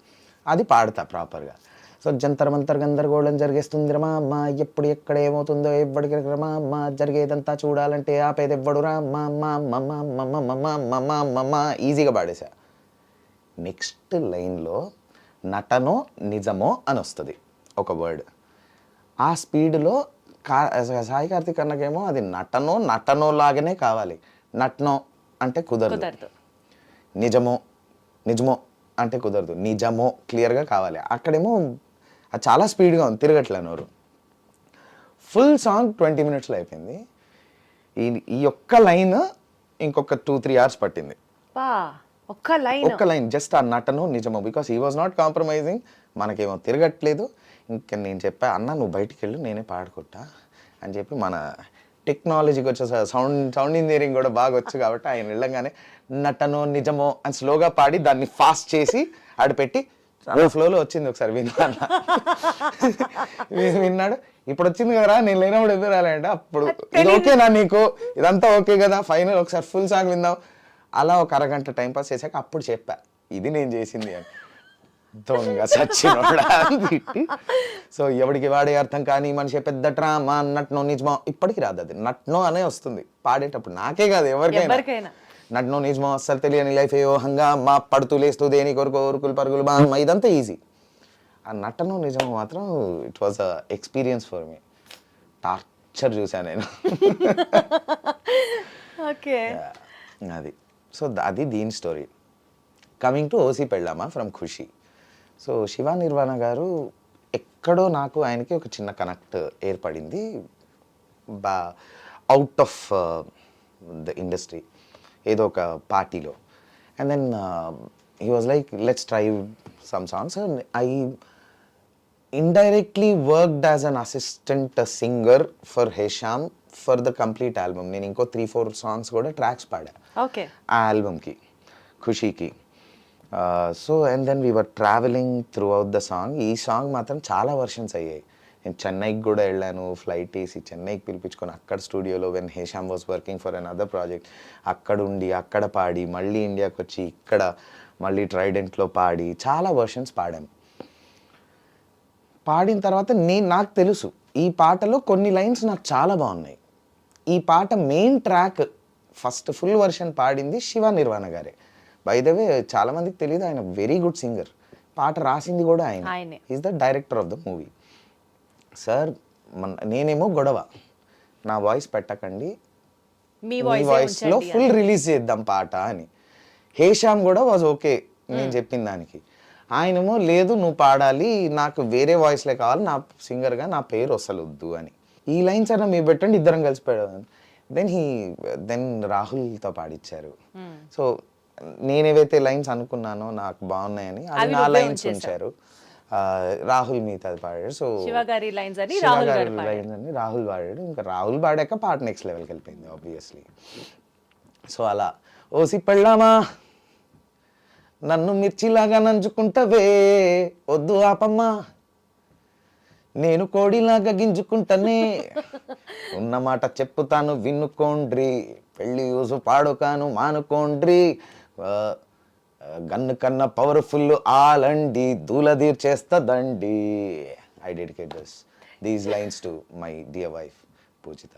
S4: అది పాడతా ప్రాపర్గా. సో జంతర్ మంతర్ గందరగోళం జరిగేస్తుంది రమా అమ్మ, ఎప్పుడు ఎక్కడ ఏమవుతుందో ఎవ్వడికి రమా అమ్మ, జరిగేదంతా చూడాలంటే ఆపేది ఎవ్వడు రా మమ్మ. ఈజీగా పాడేసా. నెక్స్ట్ లైన్లో నటనో నిజమో అని వస్తుంది ఒక వర్డ్. ఆ స్పీడ్లో సాయి కార్తిక్ అన్నకేమో అది నటనో లాగానే కావాలి. నటనో అంటే కుదరదు, నిజమో అంటే కుదరదు, నిజమో క్లియర్గా కావాలి. అక్కడేమో అది చాలా స్పీడ్గా ఉంది, తిరగట్లే నోరు. ఫుల్ సాంగ్ 20 minutesలో అయిపోయింది. ఈ ఒక్క లైన్ ఇంకొక 2-3 hours పట్టింది. ఒక్క లైన్ జస్ట్ ఆ నటనో నిజమో, because he was not compromising. మనకేమో తిరగట్లేదు. ఇంకా నేను చెప్పా, అన్న నువ్వు బయటికి వెళ్ళు, నేనే పాడుకుంటా అని చెప్పి, మన టెక్నాలజీకి వచ్చే సౌండ్ ఇంజనీరింగ్ కూడా బాగా వచ్చు కాబట్టి ఆయన వెళ్ళంగానే నటనో నిజమో అని స్లోగా పాడి దాన్ని ఫాస్ట్ చేసి ఆడు పెట్టి ఓ ఫ్లోలో వచ్చింది ఒకసారి విన్నా విన్నాడు. ఇప్పుడు వచ్చింది కదరా నేను లేనప్పుడు ఎదురు రాలంటే అప్పుడు ఇది ఓకేనా నీకు, ఇదంతా ఓకే కదా, ఫైనల్ ఒకసారి ఫుల్ సాంగ్ విందాం. అలా ఒక అరగంట టైం పాస్ చేశాక అప్పుడు చెప్పా ఇది నేను చేసింది అని. దొంగ సచ్చినోడా అని తిట్టి. సో ఎవడికి వాడే అర్థం కానీ మనిషి పెద్ద డ్రామా నట్నో నిజమో ఇప్పటికి రాదు, అది నట్నో అనే వస్తుంది పాడేటప్పుడు, నాకే కాదు ఎవరికైనా. నట్నో నిజమో అస్సలు తెలియని లైఫ్ ఏయో హంగామా పడుతూ లేస్తూ దేని కొరకు ఉరుకులు పరుగులు బామ్మ ఇదంతా ఈజీ. ఆ నటనో నిజమో మాత్రం it was a experience for me. Torture చూసాను నేను.
S3: ఓకే
S4: అది. సో అది దీని story. Coming to Osi Pellama from Kushi. So Shiva Nirvana గారు ఎక్కడో నాకు ఆయనకి ఒక చిన్న కనెక్ట్ ఏర్పడింది అవుట్ ఆఫ్ ద ఇండస్ట్రీ, ఏదో ఒక పార్టీలో. And then he was like let's try some songs. I indirectly worked as an assistant singer for Hesham for the complete album. నేను ఇంకో 3-4 సాంగ్స్ కూడా ట్రాక్స్ పాడా
S3: ఓకే
S4: ఆ ఆల్బమ్కి, ఖుషీకి. So and then we were travelling throughout the song. ఈ సాంగ్ మాత్రం చాలా వర్షన్స్ అయ్యాయి. నేను చెన్నైకి కూడా వెళ్ళాను, ఫ్లైట్ వేసి చెన్నైకి పిలిపించుకొని అక్కడ స్టూడియోలో when Hesham was working for an other project అక్కడ ఉండి అక్కడ పాడి మళ్ళీ ఇండియాకి వచ్చి ఇక్కడ మళ్ళీ ట్రైడెంట్లో పాడి చాలా వర్షన్స్ పాడాము. పాడిన తర్వాత నాకు తెలుసు ఈ పాటలో కొన్ని లైన్స్ నాకు చాలా బాగున్నాయి. ఈ పాట main track first full version పాడింది శివ నిర్వాణ గారే. బై ద వే చాలా మందికి తెలియదు ఆయన వెరీ గుడ్ సింగర్. పాట రాసింది కూడా ఆయన. Is the director of the movie. Sir నేనేమో గొడవ, నా వాయిస్ పెట్టకండి, మీ వాయిస్లో ఫుల్ రిలీజ్ చేద్దాం పాట అని. హేషామ్ కూడా వాజ్ ఓకే నేను చెప్పిన దానికి. ఆయనేమో లేదు నువ్వు పాడాలి, నాకు వేరే వాయిస్లే కావాలి, నా సింగర్గా నా పేరు అసలు వద్దు అని. ఈ లైన్స్ అయినా మీరు పెట్టండి ఇద్దరం కలిసి పాడాను. దెన్ రాహుల్తో పాడిచ్చారు. సో నేనేవైతే లైన్స్ అనుకున్నానో నాకు బాగున్నాయని అది నా లైన్స్ ఉంచారు. రాహుల్ మిగతా పాడాడు. సో
S3: శివగారి లైన్స్ అని
S4: రాహుల్ పాడాడు. ఇంకా రాహుల్ పాడాక పాట నెక్స్ట్ లెవెల్కి వెళ్ళిపోయింది ఆబ్వియస్లీ. సో అలా ఓసి పెళ్ళామా నన్ను మిర్చిలాగా నంచుకుంటవే వద్దు ఆపమ్మా నేను కోడిలాగా గింజుకుంటానే ఉన్నమాట చెప్పుతాను వినుకోండ్రి పెళ్ళి యూసు పాడుకాను మానుకోండ్రి గన్ను కన్నా పవర్ఫుల్ ఆలండి దూలదీర్ చేస్తదండి. I dedicate these lines to my dear wife Poojitha.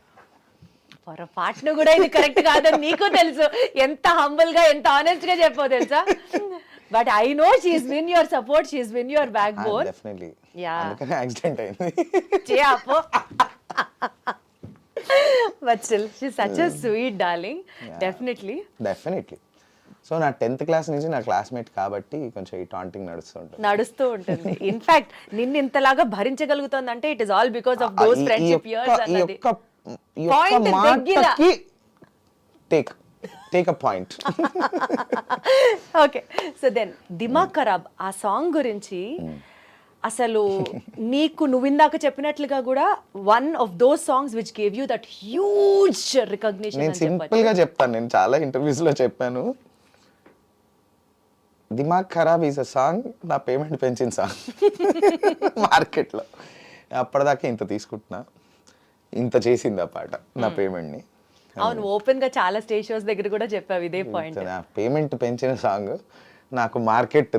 S3: పొరపాటును కూడా ఇది కరెక్ట్ కాదని నీకు తెలుసు, ఎంత హంబుల్ గా ఎంత ఆనెస్ట్ గా చెప్పావు తెలుసా. But I know she's been your support, she's been your backbone.
S4: Definitely
S3: yeah
S4: అందుకనే యాక్సిడెంట్ అయింది.
S3: చేయపో. But still she such a sweet darling. Definitely
S4: so నా 10th క్లాస్ నుంచి నా క్లాస్మేట్ కాబట్టి కొంచెం ఈ టాంటింగ్ నడుస్తూ ఉంటుంది.
S3: ఇన్ఫాక్ట్ నిన్ను ఇంతలాగా భరించగలుగుతుంది అంటే it is all because of those friendship years అన్నది
S4: మాటకి take a point.
S3: Okay so then Dimaag Kharaab ఆ సాంగ్ గురించి అసలు నీకు నువ్వు ఇందాక చెప్పినట్లుగా కూడా one of those songs which gave you that huge recognition.
S4: నేను సింపుల్ గా చెప్తాను, నేను చాలా ఇంటర్వ్యూస్ లో చెప్పాను. దిమాగ్ ఖరాబ్ ఈజ్ అ సాంగ్ నా పేమెంట్ పెంచిన సాంగ్ మార్కెట్లో. అప్పటిదాకా ఇంత తీసుకుంటున్నా, ఇంత చేసింది ఆ పాట నా పేమెంట్ని.
S3: అవును, ఓపెన్ గా చాలా స్టేజ్ షోస్ దగ్గర కూడా చెప్పావు ఇదే పాయింట్.
S4: నా పేమెంట్ పెంచిన సాంగ్ నాకు మార్కెట్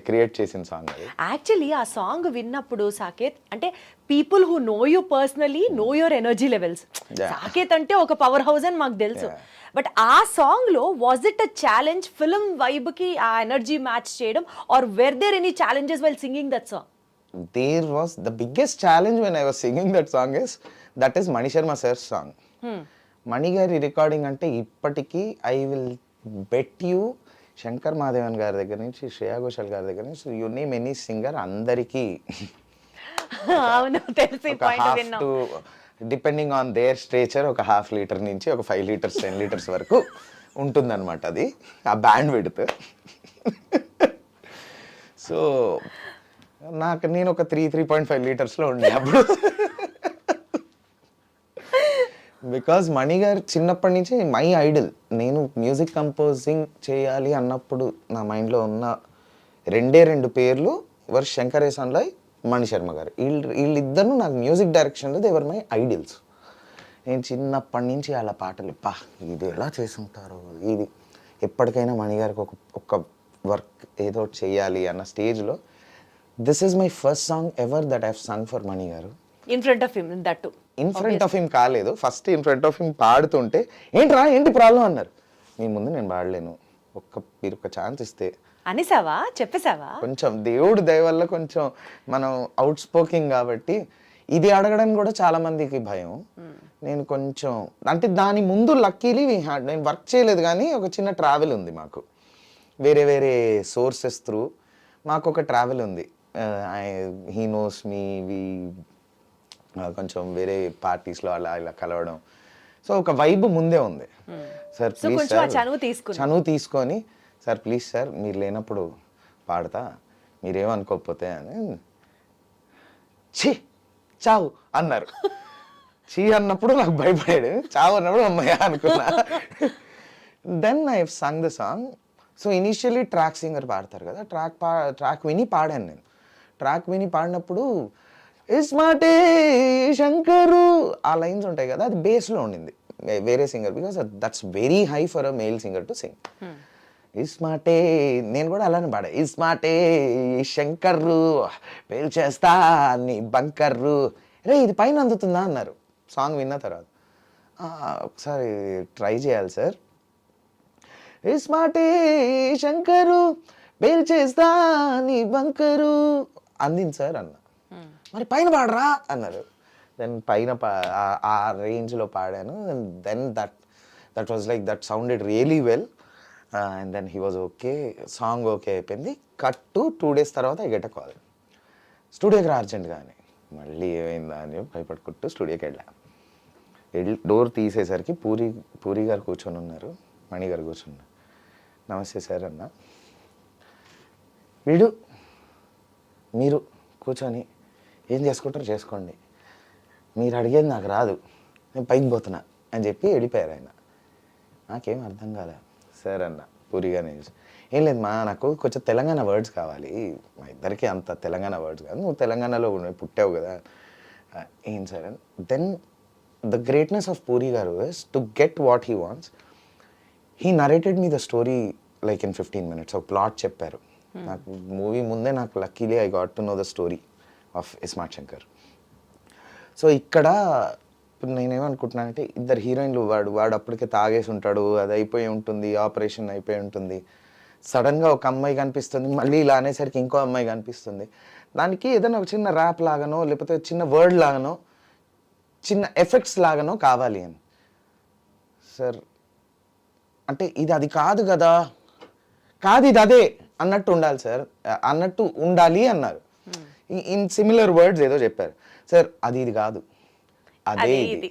S4: క్రియేట్ చేసిన సాంగ్.
S3: యాక్చువల్లీ ఆ సాంగ్ విన్నప్పుడు సాకేత్ అంటే people who know you personally know your energy levels. Saketh అంటే ఒక పవర్ హౌస్ అని మాకు తెలుసు. బట్ ఆ సాంగ్ లో was it a challenge film vibe కి ఆ ఎనర్జీ మ్యాచ్ చేయడం, or were there any challenges while singing that song?
S4: There was the biggest challenge when I was singing that song is Mani Sharma sir's song. Mani గారి రికార్డింగ్ అంటే ఇప్పటికీ I will bet you Shankar Mahadevan గారి దగ్గర నుంచి శ్రేయా ఘోషాల్ గారి దగ్గర నుంచి యు నేమ్ ఎనీ సింగర్ అందరికీ డిపెండింగ్ ఆన్ దేర్ స్ట్రేచర్ ఒక 1/2 లీటర్ నుంచి ఒక 5 లీటర్స్ 10 లీటర్స్ వరకు ఉంటుందన్నమాట అది ఆ బ్యాండ్ విడ్త్. సో నేను ఒక 3.5 లీటర్స్లో ఉండే అప్పుడు. బికాజ్ మణి గారు చిన్నప్పటి నుంచి మై ఐడల్. నేను మ్యూజిక్ కంపోజింగ్ చేయాలి అన్నప్పుడు నా మైండ్లో ఉన్న రెండు పేర్లు వర్ శంకర్ ఎహసాన్లాయ్, మణిశర్మ గారు. వీళ్ళిద్దరు నాకు మ్యూజిక్ డైరెక్షన్లో దేవర్ మై ఐడియల్స్. నేను చిన్నప్పటి నుంచి వాళ్ళ పాటలు ఇది ఎలా చేసుంటారో, ఇది ఎప్పటికైనా మణిగారికి ఒక వర్క్ ఏదో చేయాలి అన్న స్టేజ్లో this is my first song ever that I have sung for Mani గారు.
S3: In front of him that too.
S4: In front of him కాలేదు, first in front of him పాడుతుంటే ఏంటి ప్రాబ్లం అన్నారు. మీ ముందు నేను పాడలేను, మీరు ఒక ఛాన్స్ ఇస్తే
S3: అనేసావా, చెప్పేసావా?
S4: కొంచెం దేవుడు దయ వల్ల కొంచెం మనం అవుట్ స్పోకింగ్ కాబట్టి ఇది అడగడానికి కూడా చాలా మందికి భయం. నేను కొంచెం అంటే దాని ముందు లక్కీలీ నేను వర్క్ చేయలేదు, కానీ ఒక చిన్న ట్రావెల్ ఉంది మాకు, వేరే సోర్సెస్ త్రూ మాకు ఒక ట్రావెల్ ఉంది. హీ నోస్ మీ, కొంచెం వేరే పార్టీస్లో అలా కలవడం, సో ఒక వైబ్ ముందే ఉంది. సార్ ప్లీజ్ సార్, చనువు తీసుకొని సార్ ప్లీజ్ సార్ మీరు లేనప్పుడు పాడతా, మీరేమనుకోకపోతే అని. ఛీ చావు అన్నారు. చీ అన్నప్పుడు నాకు భయపడాడు, చావు అన్నప్పుడు అమ్మాయి అనుకున్నా. Then I have sung the song. So initially track singer పాడతారు కదా, ట్రాక్ విని పాడాను నేను. ట్రాక్ విని పాడినప్పుడు ఇస్మాటే శంకరు ఆ లైన్స్ ఉంటాయి కదా, అది బేస్లో ఉండింది వేరే singer, because that's very high for a male singer to sing. ఇస్మాటే నేను కూడా అలానే పాడా, ఇస్మాటే శంకర్రు పేల్చేస్తా నీ బంకర్రు, రే ఇది పైన అందుతుందా అన్నారు సాంగ్ విన్న తర్వాత. ఒకసారి ట్రై చేయాలి సార్. ఇస్మాటే శంకరు పేల్చేస్తా నీ బంకరు అందింది సార్ అన్న. మరి పైన పాడరా అన్నారు. దెన్ పైన ఆ రేంజ్లో పాడాను. Then that was like that sounded really well. And then he was okay, song okay అయిపోయింది. కట్ టు 2 days తర్వాత ఐ గెట్ అ కాల్, స్టూడియోకి రా అర్జెంట్గా అని. మళ్ళీ ఏమైందా అని భయపడుకుంటూ స్టూడియోకి వెళ్ళి డోర్ తీసేసరికి పూరి గారు కూర్చొని ఉన్నారు, మణి గారు కూర్చున్నారు. నమస్తే సార్ అన్న. మీరు కూర్చొని ఏం చేసుకుంటారో చేసుకోండి, మీరు అడిగేది నాకు రాదు, నేను పైకి పోతున్నా అని చెప్పి వెళ్ళిపోయారు ఆయన. నాకేం అర్థం కాలే. సార్ అన్న పూరిగానే ఏం లేదు నాకు కొంచెం తెలంగాణ వర్డ్స్ కావాలి, మా ఇద్దరికి అంత తెలంగాణ వర్డ్స్ కాదు, నువ్వు తెలంగాణలో పుట్టావు కదా. ఏం సార్ అని. Then the greatness of Puri గారు is to get what he wants. He narrated me the story like in 15 minutes. ఒక ప్లాట్ చెప్పారు నాకు. మూవీ ముందే నాకు luckily I got to know the story of iSmart Shankar. So ఇక్కడ ఇప్పుడు నేనేమనుకుంటున్నానంటే, ఇద్దరు హీరోయిన్లు, వాడు అప్పటికే తాగేసి ఉంటాడు, అది అయిపోయి ఉంటుంది, ఆపరేషన్ అయిపోయి ఉంటుంది, సడన్గా ఒక అమ్మాయి కనిపిస్తుంది, మళ్ళీ ఇలా అనేసరికి ఇంకో అమ్మాయి కనిపిస్తుంది. దానికి ఏదైనా ఒక చిన్న ర్యాప్ లాగానో లేకపోతే చిన్న వర్డ్ లాగానో చిన్న ఎఫెక్ట్స్ లాగానో కావాలి అని. సార్ అంటే ఇది అది కాదు కదా, కాదు ఇది అదే అన్నట్టు ఉండాలి సార్, అన్నట్టు ఉండాలి అన్నారు. ఇన్ సిమిలర్ వర్డ్స్ ఏదో చెప్పారు. సార్ అది ఇది కాదు, అదే ఇది,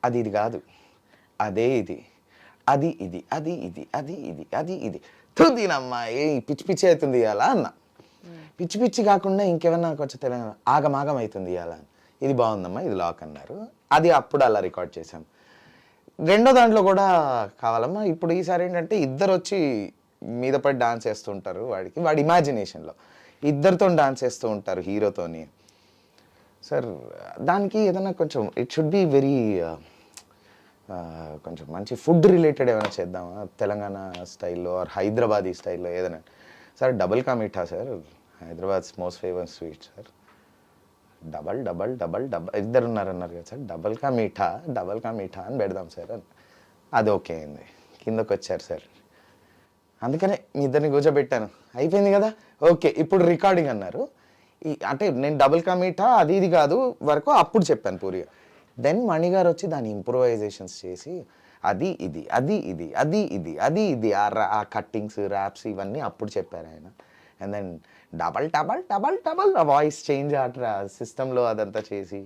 S4: అది ఇది కాదు, అదే ఇది, అది ఇది, అది ఇది, అది ఇది, అది ఇది, తుందినమ్మా ఏ పిచ్చి పిచ్చి అవుతుంది ఇవాళ అన్న. పిచ్చి పిచ్చి కాకుండా ఇంకేమన్నా కొంచెం తెలంగాణ ఆగమాగం అవుతుంది ఇవాళ, ఇది బాగుందమ్మా ఇది లాక్ అన్నారు. అది అప్పుడు అలా రికార్డ్ చేశాం. రెండో దాంట్లో కూడా కావాలమ్మా. ఇప్పుడు ఈసారి ఏంటంటే ఇద్దరు వచ్చి మీద పడి డాన్స్ చేస్తుంటారు, వాడి ఇమాజినేషన్లో ఇద్దరితో డాన్స్ చేస్తూ ఉంటారు హీరోతోని. సార్ దానికి ఏదైనా కొంచెం ఇట్ షుడ్ బి వెరీ కొంచెం మంచి ఫుడ్ రిలేటెడ్ ఏమైనా చేద్దామా, తెలంగాణ స్టైల్లో ఆర్ హైదరాబాదీ స్టైల్లో ఏదైనా. Sir double ka meetha sir, Hyderabad's most famous sweet sir. Double double double double ఇద్దరు ఉన్నారన్నారు కదా సార్, డబల్ కా మీఠా అని పెడదాం సార్ అని. అది ఓకే అయింది. కిందకు వచ్చారు సార్, అందుకనే మీ ఇద్దరిని కూర్చోబెట్టాను. అయిపోయింది కదా, ఓకే ఇప్పుడు రికార్డింగ్ అన్నారు. అంటే నేను డబుల్ కా మీఠా అది ఇది కాదు వరకు అప్పుడు చెప్పాను పూరిగా. దెన్ మణి గారు వచ్చి దాని ఇంప్రూవైజేషన్స్ చేసి అది ఇది, అది ఇది, అది ఇది, అది ఇది, ఆ కట్టింగ్స్ ర్యాప్స్ ఇవన్నీ అప్పుడు చెప్పారు ఆయన. And then double double double double voice change ఆ సిస్టంలో అదంతా చేసి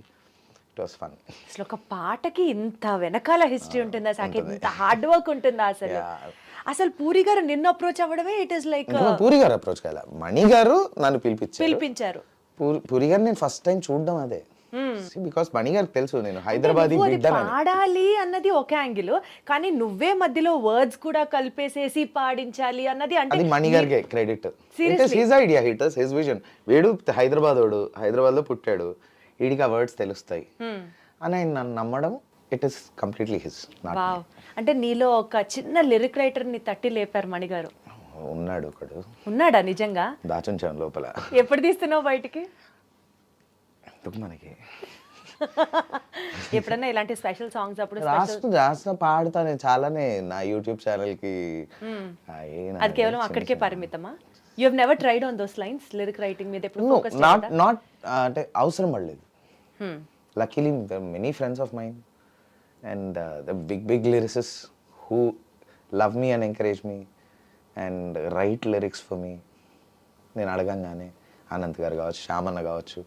S4: ఇట్ వాస్ ఫన్.
S3: అసలు ఒక పాటకి ఇంత వెనకాల హిస్టరీ ఉంటుందా సాకేత్, ఇంత హార్డ్ వర్క్ ఉంటుందా అసలు? అసలు పూరి గారు నిన్ను అప్రోచ్ అవ్వడమే ఇట్ ఇస్ లైక్.
S4: పూరి గారు అప్రోచ్ కాలే, మణి గారు నన్ను పిలిపించారు.
S3: పిలిపించారు.
S4: పూరి గారు నేను ఫస్ట్ టైం చూడడం అదే. బికాస్ మణి గారికి తెలుసు నేను హైదరాబాదీ
S3: నువ్వు అది
S4: బిడ్డనని.
S3: పాడాలి అన్నది ఒక యాంగిల్, కానీ నువ్వే మధ్యలో వర్డ్స్ కూడా కలిపేసేసి పాడించాలి అన్నది అంటే
S4: అది మణి గారికి credit. It is his idea, it is his vision. వీడు హైదరాబాద్ లో పుట్టాడు, వీడికి ఆ వర్డ్స్ తెలుస్తాయి అని ఆయన నన్ను నమ్మడం, it is completely his.
S3: Wow. అంటే నీలో ఒక చిన్న లిరిక్ రైటర్ ని తట్టి లేపారు మణి గారు.
S4: ఉన్నాడు ఒకడు,
S3: ఉన్నాడా నిజంగా?
S4: దాచుంచాను లోపల.
S3: ఎప్పుడు తీస్తున్నావు బయటికి?
S4: ఎందుకు మనకి
S3: ఎప్పుడన్నా ఇలాంటి స్పెషల్ సాంగ్స్ అప్పుడు
S4: రాస్తా పాడుతా నేను చాలానే నా యూట్యూబ్ ఛానల్ కి.
S3: అది కేవలం అక్కడికే పరిమితమా? You have never tried on those lines, lyric writing మీద ఎప్పుడు ఫోకస్ చేయలేదా?
S4: నాట్ అంటే అవసరం పడలేదు. Luckily many friends of mine and the big lyricist who love me and encourage me and write lyrics for me. నేను అడగంగానే అనంత్ గారు కావచ్చు, శ్యామన్న కావచ్చు.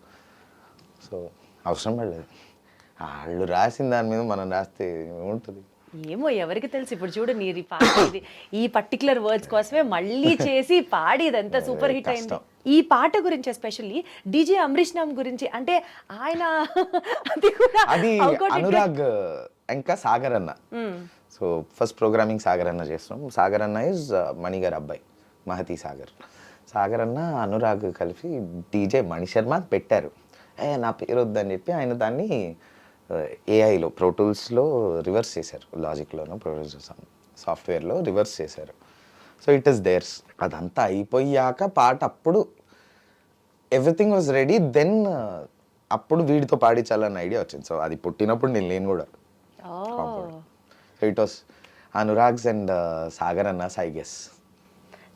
S4: సో అవసరం పడలేదు. వాళ్ళు రాసిన దాని మీద మనం రాస్తే ఏముంటుంది?
S3: ఏమో ఎవరికి తెలుసు. ఇప్పుడు చూడు నీ పాడేది ఈ పర్టికులర్ వర్డ్స్ కోసమే మళ్ళీ చేసి పాడి ఇదంతా సూపర్ హిట్ అయింది. ఈ పాట గురించి ఎస్పెషల్లీ డీజే అమరీష్ నామ్ గురించి అంటే ఆయన
S4: అది అనురాగ్ ఇంకా సాగర్ అన్న. సో ఫస్ట్ ప్రోగ్రామింగ్ సాగర్ అన్న చేస్తున్నాం. సాగర్ అన్న ఇస్ మణి గారి అబ్బాయి, మహతి సాగర్. సాగర్ అన్న అనురాగ్ కలిపి డీజే మణి శర్మ పెట్టారు. నా పేరు వద్దని చెప్పి ఆయన దాన్ని ఏఐలో ప్రోటూల్స్లో రివర్స్ చేశారు, లాజిక్లోనో ప్రొడ్యూసర్ సాఫ్ట్వేర్లో రివర్స్ చేశారు. So it is there's. అదంతా అయిపోయాక పాట అప్పుడు ఎవ్రీథింగ్ వాజ్ రెడీ. దెన్ అప్పుడు వీడితో పాడించాలన్న ఐడియా వచ్చింది. సో అది పుట్టినప్పుడు నేను లేను కూడా. So it was Anurag's and Sagar అన్న ఐ గెస్.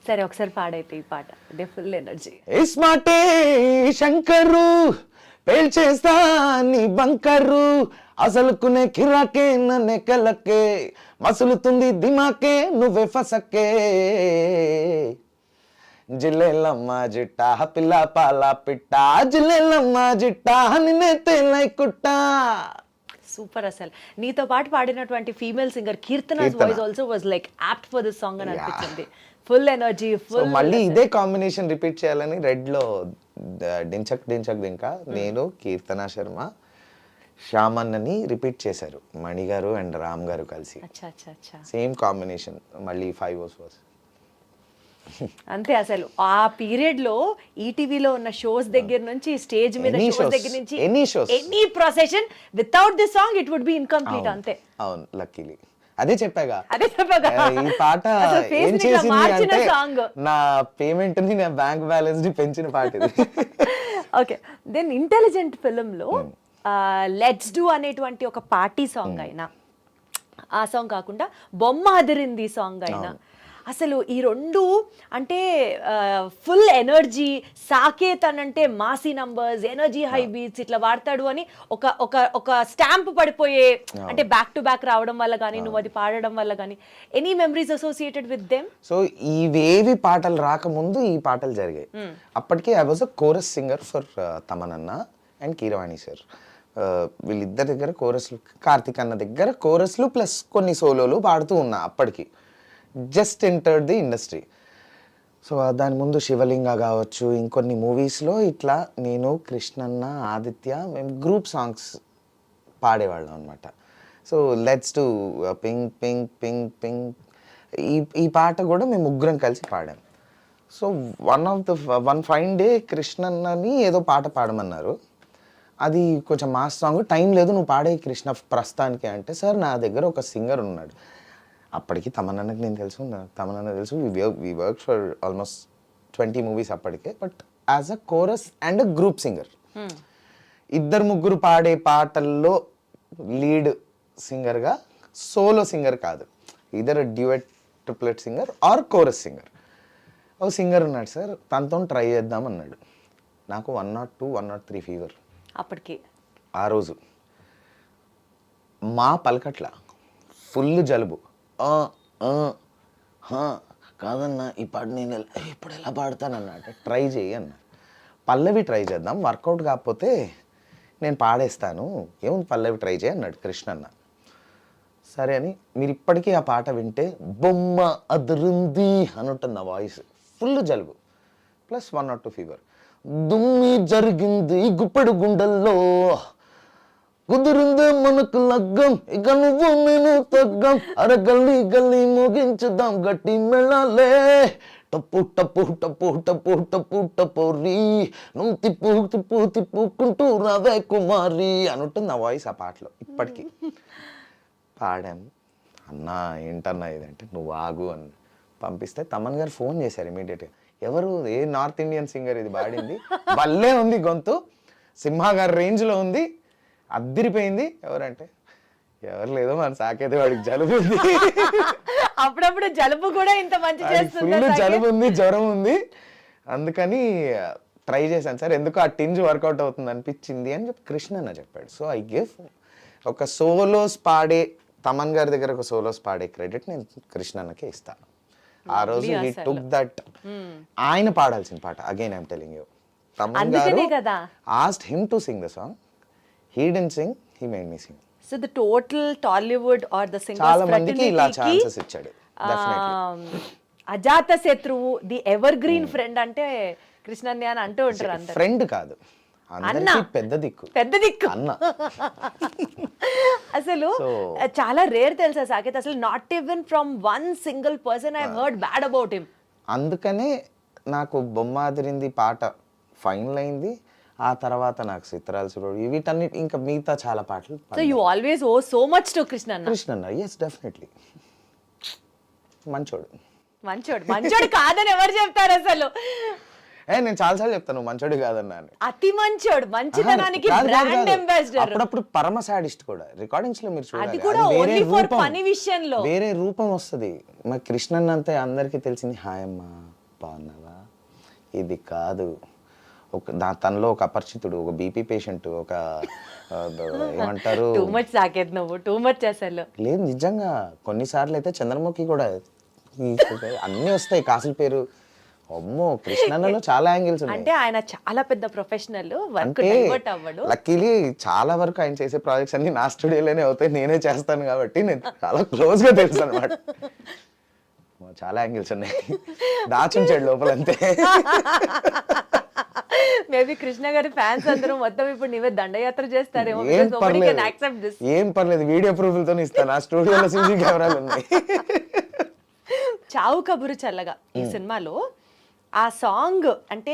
S3: సరే ఒకసారి పాడైతే ఈ పాట ఫుల్ ఎనర్జీ.
S4: ఇస్మాటే శంకరు పేల్చేస్తా నీ బంకరు, అసలుకునే కిరాకే నన్నే కలకే, మసులుతుంది దిమాకే నువ్వే ఫసకే, జిల్లెలమ్మ జిట్టా పిల్ల పాల పిట్ట, జిల్లెలమ్మ జిట్టా నిన్నే తేలై కుట్టా.
S3: సూపర్. అసలు నీతో పాటు పాడినటువంటి female singer Keerthana voice also was like apt for this song అని అనిపించింది. Full energy, full.
S4: మళ్ళీ ఇదే కాంబినేషన్ రిపీట్ చేయాలని రెడ్ లో డించక్ డింకా నేను, కీర్తన శర్మ, శ్యామన్నని రిపీట్ చేశారు మణి గారు అండ్ రామ్ గారు కలిసి. సేమ్ కాంబినేషన్ మళ్ళీ 5 hours.
S3: అంతే. అసలు ఆ పీరియడ్ లో ఈటీవీలో ఉన్న షోస్ దగ్గర నుంచి స్టేజ్ మీద షోస్ దగ్గర నుంచి any procession without this song it would be incomplete. అంతే.
S4: అవును, లక్కీలీ అదే చెప్పాగా ఈ పాట
S3: ఏం చేసింది అంటే
S4: నా పేమెంట్ ని, నా బ్యాంక్ బ్యాలెన్స్ ని పెంచిన పాట ఇది.
S3: ఓకే. దెన్ ఇంటెలిజెంట్ ఫిల్మ్ లో లెట్స్ డూ అనేటువంటి ఒక పార్టీ సాంగ్ అయినా, ఆ సాంగ్ కాకుండా బొమ్మ అదిరింది సాంగ్ అయినా, అసలు ఈ రెండు అంటే ఫుల్ ఎనర్జీ. సాకేత్ అని అంటే Masih numbers, energy high beats ఇట్లా వాడతాడు అని ఒక స్టాంప్ పడిపోయే, అంటే బ్యాక్ టు బ్యాక్ రావడం వల్ల కానీ, నువ్వు అది పాడడం వల్ల కానీ any memories associated with them?
S4: So ఇవేవి పాటలు రాకముందు ఈ పాటలు జరిగాయి. అప్పటికే I was a chorus singer for తమనన్న అండ్ కీరవాణి సార్. వీళ్ళిద్దరి దగ్గర కోరస్లు, కార్తిక్ అన్న దగ్గర కోరస్లు ప్లస్ కొన్ని సోలోలు పాడుతూ ఉన్నా. అప్పటికి just entered the industry. So దాని ముందు శివలింగ కావచ్చు, ఇంకొన్ని మూవీస్లో ఇట్లా నేను, కృష్ణన్న, ఆదిత్య మేము గ్రూప్ సాంగ్స్ పాడేవాళ్ళం అనమాట. So let's do ping ping ping ping, ఈ పాట కూడా మేము ముగ్గురం కలిసి పాడాం. సో వన్ ఫైన్ డే కృష్ణన్నని ఏదో పాట పాడమన్నారు. అది కొంచెం మాస్ సాంగ్, టైం లేదు నువ్వు పాడే కృష్ణ ప్రస్తుతానికి అంటే, సార్ నా దగ్గర ఒక సింగర్ ఉన్నాడు. అప్పటికి తమన్నకి నేను తెలుసు, తమన్న తెలుసు. We work for almost 20 movies అప్పటికే. But as a chorus and group singer, ఇద్దరు ముగ్గురు పాడే పాటల్లో లీడ్ సింగర్గా, సోలో సింగర్ కాదు, either duet, triplet singer or chorus singer. ఒక సింగర్ ఉన్నాడు సార్, తనతో ట్రై చేద్దాం అన్నాడు. నాకు 102, 103 ఫీవర్
S3: అప్పటికి.
S4: ఆ రోజు మా పలకట్ల ఫుల్ జలుబు. కాదన్నా ఈ పాట నేను ఇప్పుడు ఎలా పాడతానన్నా అంటే, ట్రై చేయి అన్న. పల్లవి ట్రై చేద్దాం, వర్కౌట్ కాకపోతే నేను పాడేస్తాను, ఏముంది పల్లవి ట్రై చేయి అన్నాడు కృష్ణన్న. సరే అని మీరు ఇప్పటికీ ఆ పాట వింటే బొమ్మ అదురుంది అని ఉంటుంది నా వాయిస్. ఫుల్ జలుబు ప్లస్ 102 ఫీవర్. దుమ్మి జరిగింది గుప్పెడు గుండెల్లో, కుదిరిందే మనకు లగ్గం, ఇక నువ్వు నేను తగ్గం, అర గల్లీ గల్లీ ముగించుదాం గట్టి మెళలే, టప్పు టప్పు టప్పు టప్పు టప్పు టపోరి, నువ్వు తిప్పు తిప్పు తిప్పుకుంటూ రావే కుమారి అని ఉంటుంది నా వాయిస్ ఆ పాటలో ఇప్పటికీ. పాడాం. అన్నా ఏంటన్నా ఇదంటే నువ్వు ఆగు అని పంపిస్తే తమన్ గారు ఫోన్ చేశారు ఇమీడియట్గా. ఎవరు, ఏ నార్త్ ఇండియన్ సింగర్ ఇది పాడింది, భలే ఉంది గొంతు, సింహ గారి రేంజ్లో ఉంది, అద్దిరిపోయింది. ఎవరంటే ఎవరు లేదో మన సాకేతే, వాడికి జలుబు ఉంది,
S3: అప్పుడప్పుడు జలుబు కూడా ఇంత మంచి చేస్తుంది,
S4: ఫుల్ జలుబు ఉంది, జ్వరం ఉంది, అందుకని ట్రై చేశాను సార్, ఎందుకు ఆ టింజ్ వర్కౌట్ అవుతుంది అనిపించింది అని చెప్పి కృష్ణన్న చెప్పాడు. సో ఐ గివ్ ఒక సోలోస్ పాడే, తమన్ గారి దగ్గర ఒక సోలోస్ పాడే క్రెడిట్ నేను కృష్ణన్నకే ఇస్తాను. ఆ రోజు హీ టుక్ దట్, ఆయన పాడాల్సిన పాట. Again I'm telling you, Thaman గారు asked him to sing the song, he didn't sing, he made me sing.
S3: So the total Tollywood or the singers
S4: చాలా మందికి ఇలా ఛాన్సెస్ ఇచ్చాడు.
S3: అజాత శత్రువు, ది ఎవర్ గ్రీన్ ఫ్రెండ్ అంటే కృష్ణన్య అని అంటూ ఉంటారు అందరు.
S4: ఫ్రెండ్ కాదు, అందరికీ పెద్ద దిక్కు,
S3: పెద్ద దిక్కు
S4: అన్న.
S3: అసలు చాలా రేర్ తెలుసా సాకేత్, అసలు not even from one single person I heard bad about him. అందుకనే
S4: నాకు బొమ్మాదిరింది పాట ఫైనల్ అయింది. ఆ తర్వాత నాకు చిత్రాలు చూడు, వీటన్నిటి ఇంకా మిగతా చాలా పాటలు.
S3: So you always owe so much to కృష్ణన్న.
S4: ఎస్ డెఫినెట్లీ, మంచోడు.
S3: మంచోడు కాదని ఎవరు చెప్తారు అసలు?
S4: నేను చాలాసార్లు చెప్తాను మంచోడు కాదన్నా అని.
S3: అతి మంచోడు, మంచితనానికి బ్రాండ్ అంబాసిడర్.
S4: అప్పుడప్పుడు పరమ సాడిస్ట్ కూడా. రికార్డింగ్స్ లో మీరు
S3: అది కూడా ఓన్లీ ఫర్ పని విషయంలో
S4: వేరే రూపం వస్తుంది. మరి కృష్ణన్ అంతే అందరికీ తెలిసింది హాయ్ అమ్మా బాగున్నావా, ఇది కాదు. తనలో ఒక అపరిచితుడు, ఒక బీపీ పేషెంట్, ఒక ఏమంటారు,
S3: టూ మచ్ సాకేత్, నువ్వు టూ మచ్ అసలు.
S4: లేదు నిజంగా, కొన్నిసార్లు అయితే చంద్రముఖి కూడా అన్నీ వస్తాయి, కాసుల పేరు. అమ్మో, కృష్ణన్నలో చాలా యాంగిల్స్ ఉన్నాయి.
S3: అంటే ఆయన చాలా పెద్ద ప్రొఫెషనల్, వర్క్ డైవర్ట్ అవ్వడు.
S4: లక్కీలీ చాలా వరకు ఆయన చేసే ప్రాజెక్ట్స్ అన్ని నా స్టూడియోలోనే అవుతాయి, నేనే చేస్తాను కాబట్టి నేను చాలా క్లోజ్ గా తెలుసు అనమాట. చాలా యాంగిల్స్ ఉన్నాయి, దాచుంచాడు లోపలంతే.
S3: మేబీ కృష్ణ గారి ఫ్యాన్స్ అందరూ మొత్తం ఇప్పుడు నీవే దండయాత్ర చేస్తారేమో.
S4: ఏం పర్లేదు, వీడియో ప్రూఫ్లతో ఇస్తాను, ఆ స్టూడియోలో సీసీ కెమెరాలు ఉన్నాయి.
S3: చావు కబురు చల్లగా ఈ సినిమాలో ఆ సాంగ్, అంటే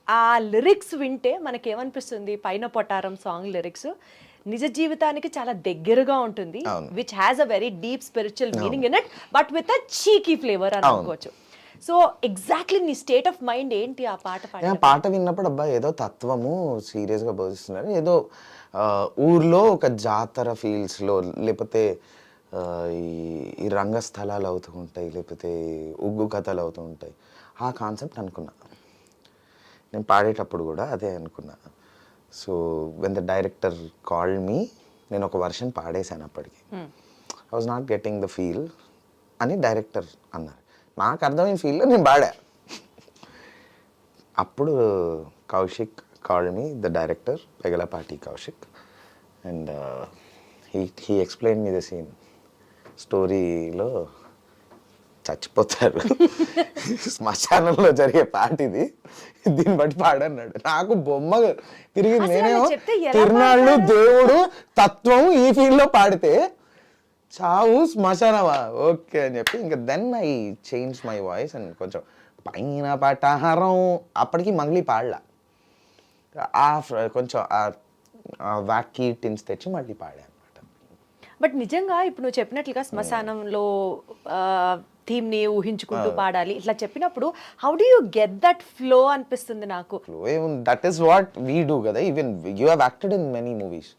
S3: ఆ లిరిక్స్ వింటే మనకేమనిపిస్తుంది, పైన పొటారం సాంగ్ లిరిక్స్ నిజ జీవితానికి చాలా దగ్గరగా ఉంటుంది, which has a very deep spiritual meaning in it, but with a cheeky flavour అని అనుకోవచ్చు. సో ఎగ్జాక్ట్లీ నీ స్టేట్ ఆఫ్ మైండ్ ఏంటి ఆ పాట
S4: విన్నప్పుడు? అబ్బా ఏదో తత్వము సీరియస్ గా బోధిస్తున్నారు, ఏదో ఊర్లో ఒక జాతర ఫీల్స్ లో, లేకపోతే ఈ రంగస్థలాలు అవుతూ ఉంటాయి, లేకపోతే ఉగ్గు కథలు అవుతూ ఉంటాయి, ఆ కాన్సెప్ట్ అనుకున్నా నేను పాడేటప్పుడు కూడా అదే అనుకున్నా. So when the director called me, నేను ఒక వర్షన్ పాడేశాను అప్పటికి, I was not getting the feel అని డైరెక్టర్ అన్నారు. నాకు అర్థమైన ఫీల్లో నేను పాడా. అప్పుడు Koushik called me, the director Pegallapati Koushik, and he explain me the scene. స్టోరీలో చచ్చిపోతారు, శ్మశానంలో జరిగే పాట ఇది, దీన్ని బట్టి పాడన్నాడు. నాకు బొమ్మ తిరిగి, నేనేమో తిరునాళ్ళు, దేవుడు, తత్వం ఈ ఫీల్డ్లో పాడితే చావు శ్మశానమా ఓకే అని చెప్పి ఇంకా then I change my voice and కొంచెం పైన పటాహారం అప్పటికి మంగ్లీ పాడలా, కొంచెం వాకీ టిన్స్ తెచ్చి మళ్ళీ పాడా.
S3: బట్ నిజంగా ఇప్పుడు నువ్వు చెప్పినట్లుగా శ్మశానంలో థీమ్ ని ఊహించుకుంటూ పాడాలి ఇట్లా చెప్పినప్పుడు how do you get that flow అనిపిస్తుంది నాకు.
S4: That is what we do కదా. Even you have acted in many movies,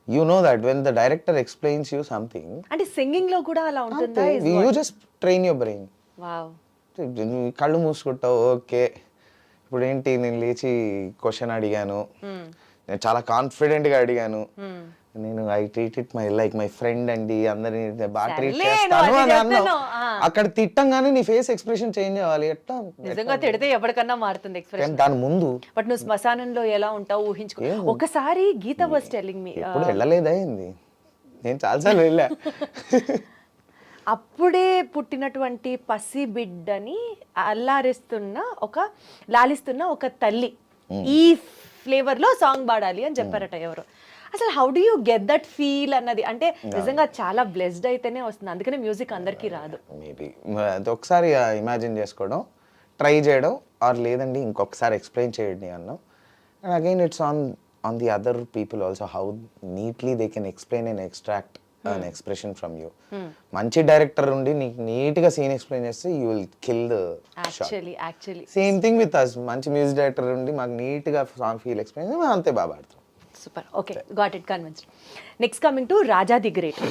S4: you know that when the director explains you something.
S3: అంటే సింగింగ్ లో కూడా అలా ఉంటుందా?
S4: You just train your brain.
S3: Wow.
S4: కళ్ళు మూసుకుంటావు, ఓకే ఇప్పుడు ఏంటి నేను లేచి క్వశ్చన్ అడిగాను, నేను చాలా కాన్ఫిడెంట్ గా అడిగాను, నేను I treat it like my friend అండి, అందరిని బాగా ట్రీట్ చేస్తాను అని అన్నావు. అక్కడ తిట్టంగానే నీ ఫేస్ ఎక్స్ప్రెషన్ చేంజ్ అవ్వాలి. ఎట్లా
S3: నిజంగా తిడితే ఎవరికన్నా మారుతుంది ఎక్స్ప్రెషన్
S4: దాని ముందు.
S3: బట్ నువ్వు శ్మశానంలో ఎలా ఉంటావు ఊహించుకో. ఒకసారి గీత వాస్ టెల్లింగ్ మీ,
S4: ఎప్పుడు వెళ్ళలేదా ఏంది, నేను చాలాసార్లు వెళ్ళా.
S3: అప్పుడే పుట్టినటువంటి పసి బిడ్డని లాలిస్తున్న ఒక తల్లి ఈ ఫ్లేవర్ లో సాంగ్ పాడాలి అని చెప్పారట ఎవరు. అసలు how do you get that feel అన్నది, అంటే నిజంగా చాలా బ్లెస్డ్ అయితేనే వస్తుంది, అందుకనే మ్యూజిక్ అందరికీ రాదు.
S4: మేబీ అది ఒకసారి ఇమాజిన్ చేసుకోవడం, ట్రై చేయడం, ఆర్ లేదండి ఇంకొకసారి ఎక్స్ప్లెయిన్ చేయండి అన్నాం. And again it's on the other people also how neatly they can explain and extract an expression from you. మంచి డైరెక్టర్ ఉండి నీకు నీట్గా సీన్ ఎక్స్ప్లెయిన్ చేస్తే you will kill the shot.
S3: Actually
S4: same thing with us. మంచి మ్యూజిక్ డైరెక్టర్ ఉండి మాకు నీట్గా సాంగ్ ఫీల్ ఎక్స్ప్లెయిన్ చేస్తే మేము అంతే బాగా ఆడతాం.
S3: Super, okay, got it, convinced. Next coming to Raja the great.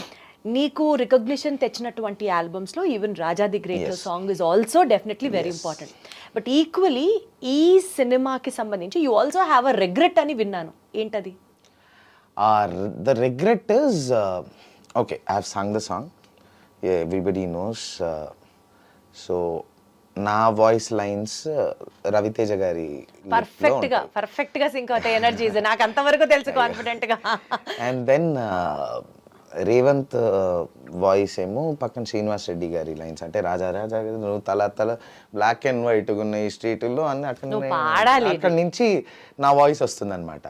S3: నీకు రికగ్నిషన్ తెచ్చినటువంటి ఆల్బమ్స్లో even Raja the great song is also definitely very important. But equally ఈ సినిమాకి సంబంధించి you also have a regret అని విన్నాను, ఏంటది?
S4: The regret is, okay, I have sung the song. Yeah, everybody knows. So, నా వాయిస్ లైన్స్ రవితేజ గారి
S3: పర్ఫెక్ట్ గా సింక్ అవుతాయి ఎనర్జీస్, నాకు అంతవరకు తెలుసు కాన్ఫిడెంట్ గా.
S4: అండ్ దెన్ రేవంత్ వాయిస్ ఏమో పక్కన శ్రీనివాస్ రెడ్డి గారి లైన్స్, అంటే రాజా రాజా నువ్వు తల బ్లాక్ అండ్ వైట్ ఉన్న ఈ స్ట్రీట్లో అన్ని అక్కడ నుంచి నా వాయిస్ వస్తుంది అనమాట.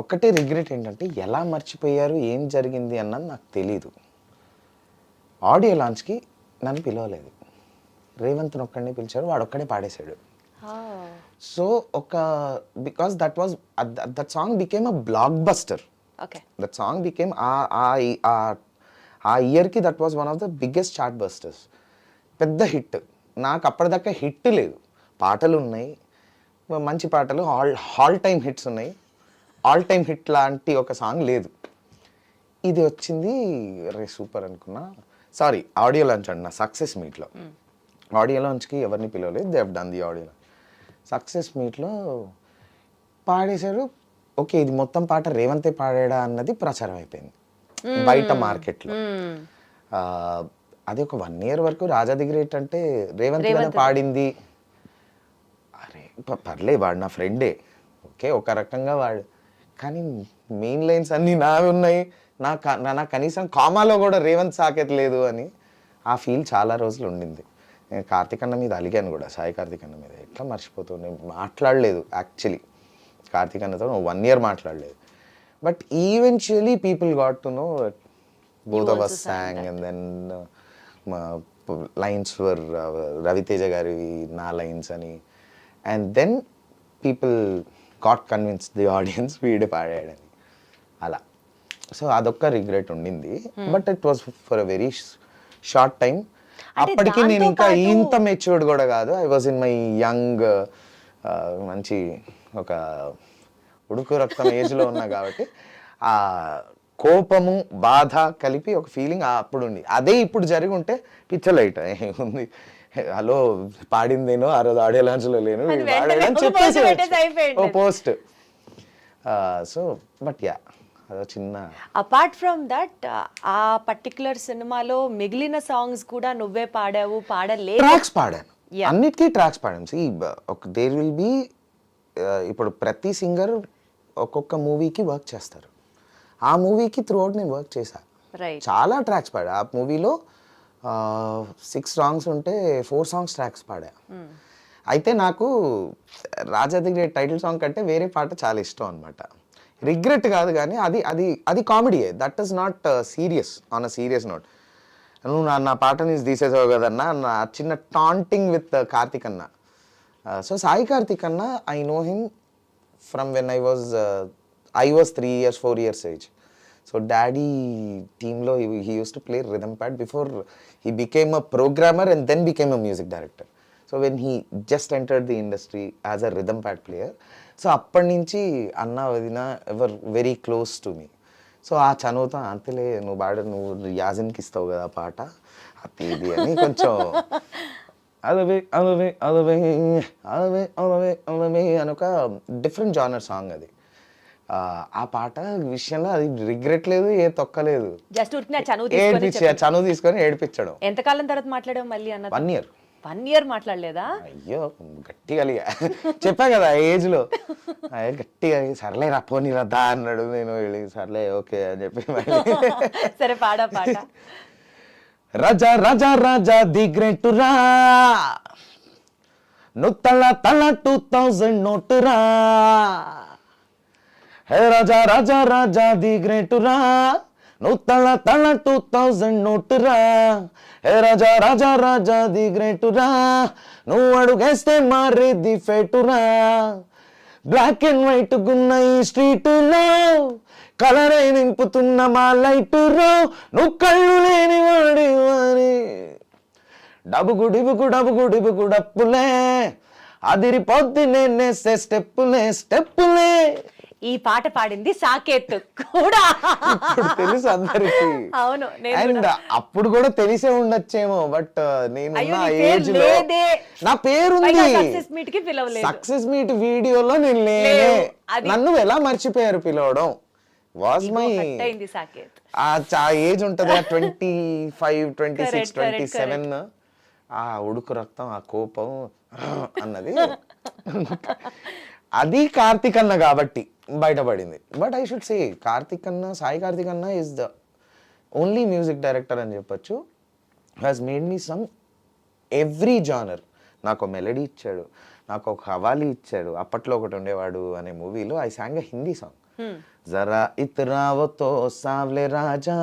S4: ఒక్కటే రిగ్రెట్ ఏంటంటే ఎలా మర్చిపోయారు, ఏం జరిగింది అన్నది నాకు తెలీదు. ఆడియో లాంచ్కి నన్ను పిలవలేదు, రేవంత్ని ఒక్కడిని పిలిచారు, వాడు ఒక్కడే పాడేశాడు. So because that song became a blockbuster. That song became ఆ ఇయర్కి that was one of the biggest chartbusters. పెద్ద హిట్. నాకు అప్పటిదాకా హిట్ లేదు, పాటలు ఉన్నాయి, మంచి పాటలు, ఆల్ టైమ్ హిట్స్ ఉన్నాయి, ఆల్ టైమ్ హిట్ లాంటి ఒక సాంగ్ లేదు. ఇది వచ్చింది, రే సూపర్ అనుకున్నా. సారీ, ఆడియో లాంచ్ అండి నా సక్సెస్ మీట్లో. ఆడియో లాంచ్కి ఎవరిని పిలవలేదు, they have done the audio launch. Success మీట్లో పాడేశారు. ఓకే, ఇది మొత్తం పాట రేవంతే పాడాడా అన్నది ప్రచారం అయిపోయింది బయట మార్కెట్లో. అది ఒక 1 year వరకు రాజా ది గ్రేట్ అంటే రేవంత్ కదా పాడింది. అరే పర్లే, వాడు నా ఫ్రెండే, ఓకే ఒక రకంగా వాడు, కానీ మెయిన్ లైన్స్ అన్నీ నావి ఉన్నాయి, నాకు కనీసం కామాలో కూడా రేవంత్ సాకేత్ లేదు అని ఆ ఫీల్ చాలా రోజులు ఉండింది. నేను కార్తీక్ అన్న మీద అలిగాను కూడా, సాయి కార్తీక్ అన్న మీద, ఎట్లా మర్చిపోతావు, నేను మాట్లాడలేదు యాక్చువల్లీ కార్తీక్ అన్నతో 1 year మాట్లాడలేదు. But eventually people got to know both of us sang, and then lines were Ravi Teja గారి నా లైన్స్ అని, and then people got convince the audience వీడే పాడాడని అలా. సో అదొక్క రిగ్రెట్ ఉండింది, but it was for a very short time. అప్పటికి నేను ఇంకా ఇంత మెచ్యూర్డ్ కూడా కాదు, I was in my young, మంచి ఒక ఉడుకు రక్తం ఏజ్లో ఉన్నా కాబట్టి ఆ కోపము బాధ కలిపి ఒక ఫీలింగ్ అప్పుడు ఉంది. అదే ఇప్పుడు జరిగి ఉంటే పిచ్చలైట్ ఉంది, హలో పాడిందేనో ఆ రోజు ఆడియో లాంచ్లో లేను చెప్పేసి పోస్ట్. సో బట్ యా, అదో చిన్న. అపార్ట్
S3: ఫ్రమ్ దట్, ఆ పర్టికులర్ సినిమాలో మిగిలిన సాంగ్స్ కూడా నువ్వే పాడావు, పాడలేదు?
S4: ట్రాక్స్ పాడాను, అన్నిటికీ ట్రాక్స్ పాడాను. దేర్ విల్ బి, ఇప్పుడు ప్రతి సింగర్ ఒక్కొక్క మూవీకి వర్క్ చేస్తారు, ఆ మూవీకి త్రూ అవుట్ నేను వర్క్ చేశా, చాలా ట్రాక్స్ పాడా. ఆ మూవీలో 6 songs ఉంటే 4 songs ట్రాక్స్ పాడా. అయితే నాకు రాజా ది గ్రేట్ టైటిల్ సాంగ్ కంటే వేరే పాట చాలా ఇష్టం అనమాట. రిగ్రెట్ కాదు, కానీ అది కామెడీయే, that is not serious, on a serious note. నువ్వు నా పాటని తీసేసావు కదన్నా, నా చిన్న టాంటింగ్ విత్ కార్తిక్ అన్న. సో సాయి కార్తిక్ అన్న, I know him from when I was 3 years 4 years age. So daddy teamlo he used to play rhythm pad before he became a programmer and then became a music director. So when he just entered the industry as a rhythm pad player, so అప్పటి నుంచి అన్న వదిన ever very close to me. So ఆ చనువుతో అంతలే నువ్వు యాజిన్కి ఇస్తావు కదా పాట అది ఇది అని కొంచెం అలవే అలవే అలవే అలవే అలవే అలవే అని ఒక డిఫరెంట్ జానర్ సాంగ్ అది. ఆ పాట విషయంలో అది రిగ్రెట్ లేదు, ఏ తొక్కలేదు,
S3: జస్ట్
S4: చనువు తీసుకొని ఏడిపించడం.
S3: ఎంతకాలం తర్వాత మాట్లాడావు మళ్ళీ అన్న?
S4: 1 year
S3: మాట్లాడలేదా?
S4: అయ్యో గట్టిగా చెప్పా కదా ఏజ్ లో, గట్టిగా సర్లే రా పోనీ రద్దా అన్నాడు, నేను సర్లే ఓకే అని చెప్పి
S3: సరే పాడా పాట.
S4: రాజా రాజా రాజా ది గ్రేట్ రా, నువ్వు తల 2000 నోటు రా, హే రాజా రాజా రాజా ది గ్రేటురా నువ్వు తళ తళ 2000 నోటురా. హే రాజా రాజా రాజా ది గ్రేటురా నువ్వు అడుగేస్తే మారేది ఫేటురా. బ్లాక్ అండ్ వైట్ గున్న ఈ స్ట్రీటులో కలరే నింపుతున్న మా లైటులో నువ్వు కళ్ళు లేని వాడి వారి డబుగు డిబుగు డబుగు డిబుగు డప్పులే అదిరిపోద్ది నేనేసే స్టెప్పులే స్టెప్పులే.
S3: ఈ పాట పాడింది సాకేత్ కూడా.
S4: ఇప్పుడు తెలుసు అందరికి.
S3: అవును, నేను
S4: అండ్
S3: కూడా.
S4: అప్పుడు కూడా తెలిసే ఉండొచ్చేమో, బట్ నేను
S3: అయ్యో,
S4: నా
S3: నీ పేరు
S4: ఏజ్ లో
S3: లేదే.
S4: నా పేరుంది.
S3: పైగా సక్సెస్ మీట్ కి పిలవలేదు.
S4: సక్సెస్ మీట్ వీడియోలో నేను లేనే.
S3: లేవు. అది-
S4: నన్ను ఎలా మర్చిపోయారు పిలవడం. వాజ్ మై
S3: హట్ అయింది సాకేత్.
S4: ఆ ఏజ్ ఉంటది 25, 26,
S3: Correct,
S4: 27. ఆ ఉడుకు రక్తం, ఆ కోపం అన్నది అది కార్తిక్ అన్న కాబట్టి బయటపడింది. But I should say Karthik అన్న, సాయి కార్తిక్ అన్న is the only music director అని చెప్పొచ్చు has made me some every genre. నాకు మెలడీ ఇచ్చాడు, నాకు ఒక హవాలీ ఇచ్చాడు. అప్పట్లో ఒకటి ఉండేవాడు అనే మూవీలో I sang a Hindi song. జరా ఇతరా వో తో సావ్లే రాజా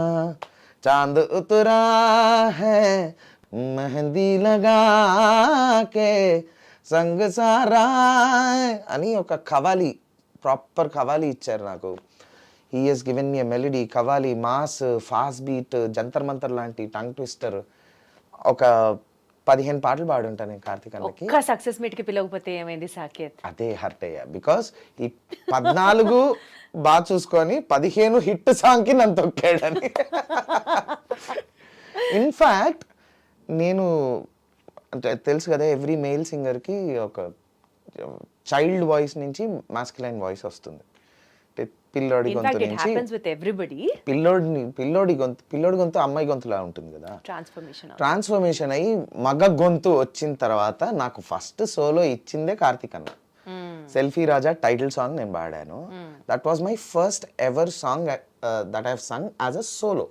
S4: చాంద్ ఉతరా హై మెహందీ లగా కే సంగ్ సారా అని ఒక ఖవాలి, ప్రాపర్ ఖవాలి ఇచ్చారు నాకు. He has given me a melody, qawwali, mass, fast beat, Jantar Mantar లాంటి టంగ్ ట్విస్టర్. ఒక 15 పాటలు పాడుంటాను నేను కార్తీక్ అన్నకి.
S3: ఒక్క సక్సెస్ మీట్ కి పిలవకపోతే ఏమైంది సాకేత్?
S4: అదే హర్ట్ అయ్యా. బికాస్ ఈ 14 బాగా చూసుకొని 15 హిట్ సాంగ్ కి నన్ను తొక్కాడని. ఇన్ఫాక్ట్ నేను అంటే తెలుసు కదా, ఎవ్రీ మేల్ సింగర్ కి ఒక చైల్డ్ వాయిస్ నుంచి మాస్కులైన్ వాయిస్ వస్తుంది. అంటే పిల్లోడి గొంతు నుంచి పిల్లోడి గొంతు అమ్మాయి గొంతులా ఉంటుంది కదా. ట్రాన్స్ఫర్మేషన్ అయ్యి మగ గొంతు వచ్చిన తర్వాత నాకు ఫస్ట్ సోలో ఇచ్చిందే కార్తిక్ అన్న. సెల్ఫీ రాజా టైటిల్ సాంగ్ నేను పాడాను. That was my first ever song that I have Sung as a solo.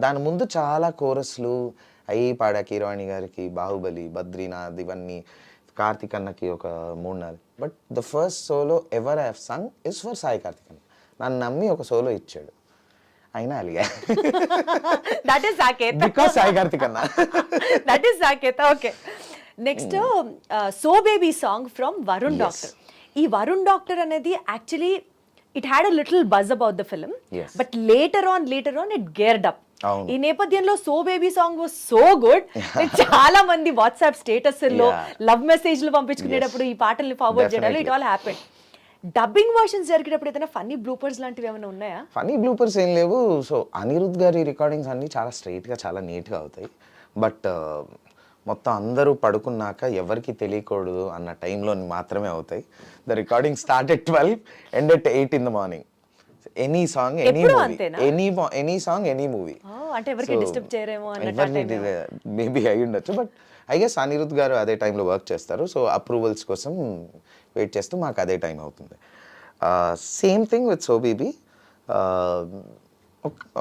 S4: దాని ముందు చాలా కోరస్లు అయ్యి పాడా, కీరవాణి గారికి, బాహుబలి, బద్రీనాథ్, ఇవన్నీ కార్తిక్ అన్నకి ఒక 3-4. But the first solo ever I have sung is for Sai Karthik అన్న. నన్ను నమ్మి ఒక సోలో ఇచ్చాడు, అయినా అలిగా.
S3: That is Saketh.
S4: Because Sai Karthik అన్న.
S3: That is Saketh. Okay, next so baby song from Varun doctor. ఈ వరుణ్ డాక్టర్ అనేది actually it had a little buzz about the film, but later on it geared up. ఈ నేపథ్యంలో so baby song was so good. చాలా మంది వాట్సాప్ స్టేటస్ లో లవ్ మెసేజ్లు పంపించుకునేటప్పుడు ఈ పాటల్ని ఫార్వర్డ్ చేయడం, it all happen. Dubbing versions జరిగేటప్పుడు ఏదైనా ఫన్నీ బ్లూపర్స్ లాంటివి ఏమైనా ఉన్నాయా?
S4: ఫన్నీ బ్లూపర్స్ ఏం లేవు. సో అనిరుద్ గారి రికార్డింగ్స్ అన్ని చాలా స్ట్రైట్ గా, చాలా నీట్ గా అవుతాయి. బట్ మొత్తం అందరూ పడుకున్నాక ఎవరికి తెలియకూడదు అన్న టైంలో మాత్రమే అవుతాయి. The recording start at 12, end at 8 in the morning. Any song, any movie, any song, any movie.
S3: అంటే ఎవరికి డిస్టర్బ్ చేయరేమో
S4: మేబీ అయి ఉండొచ్చు. బట్ ఐ గెస్ అనిరుద్ గారు అదే టైంలో వర్క్ చేస్తారు. సో అప్రూవల్స్ కోసం వెయిట్ చేస్తూ మాకు అదే టైం అవుతుంది. Same thing with so baby.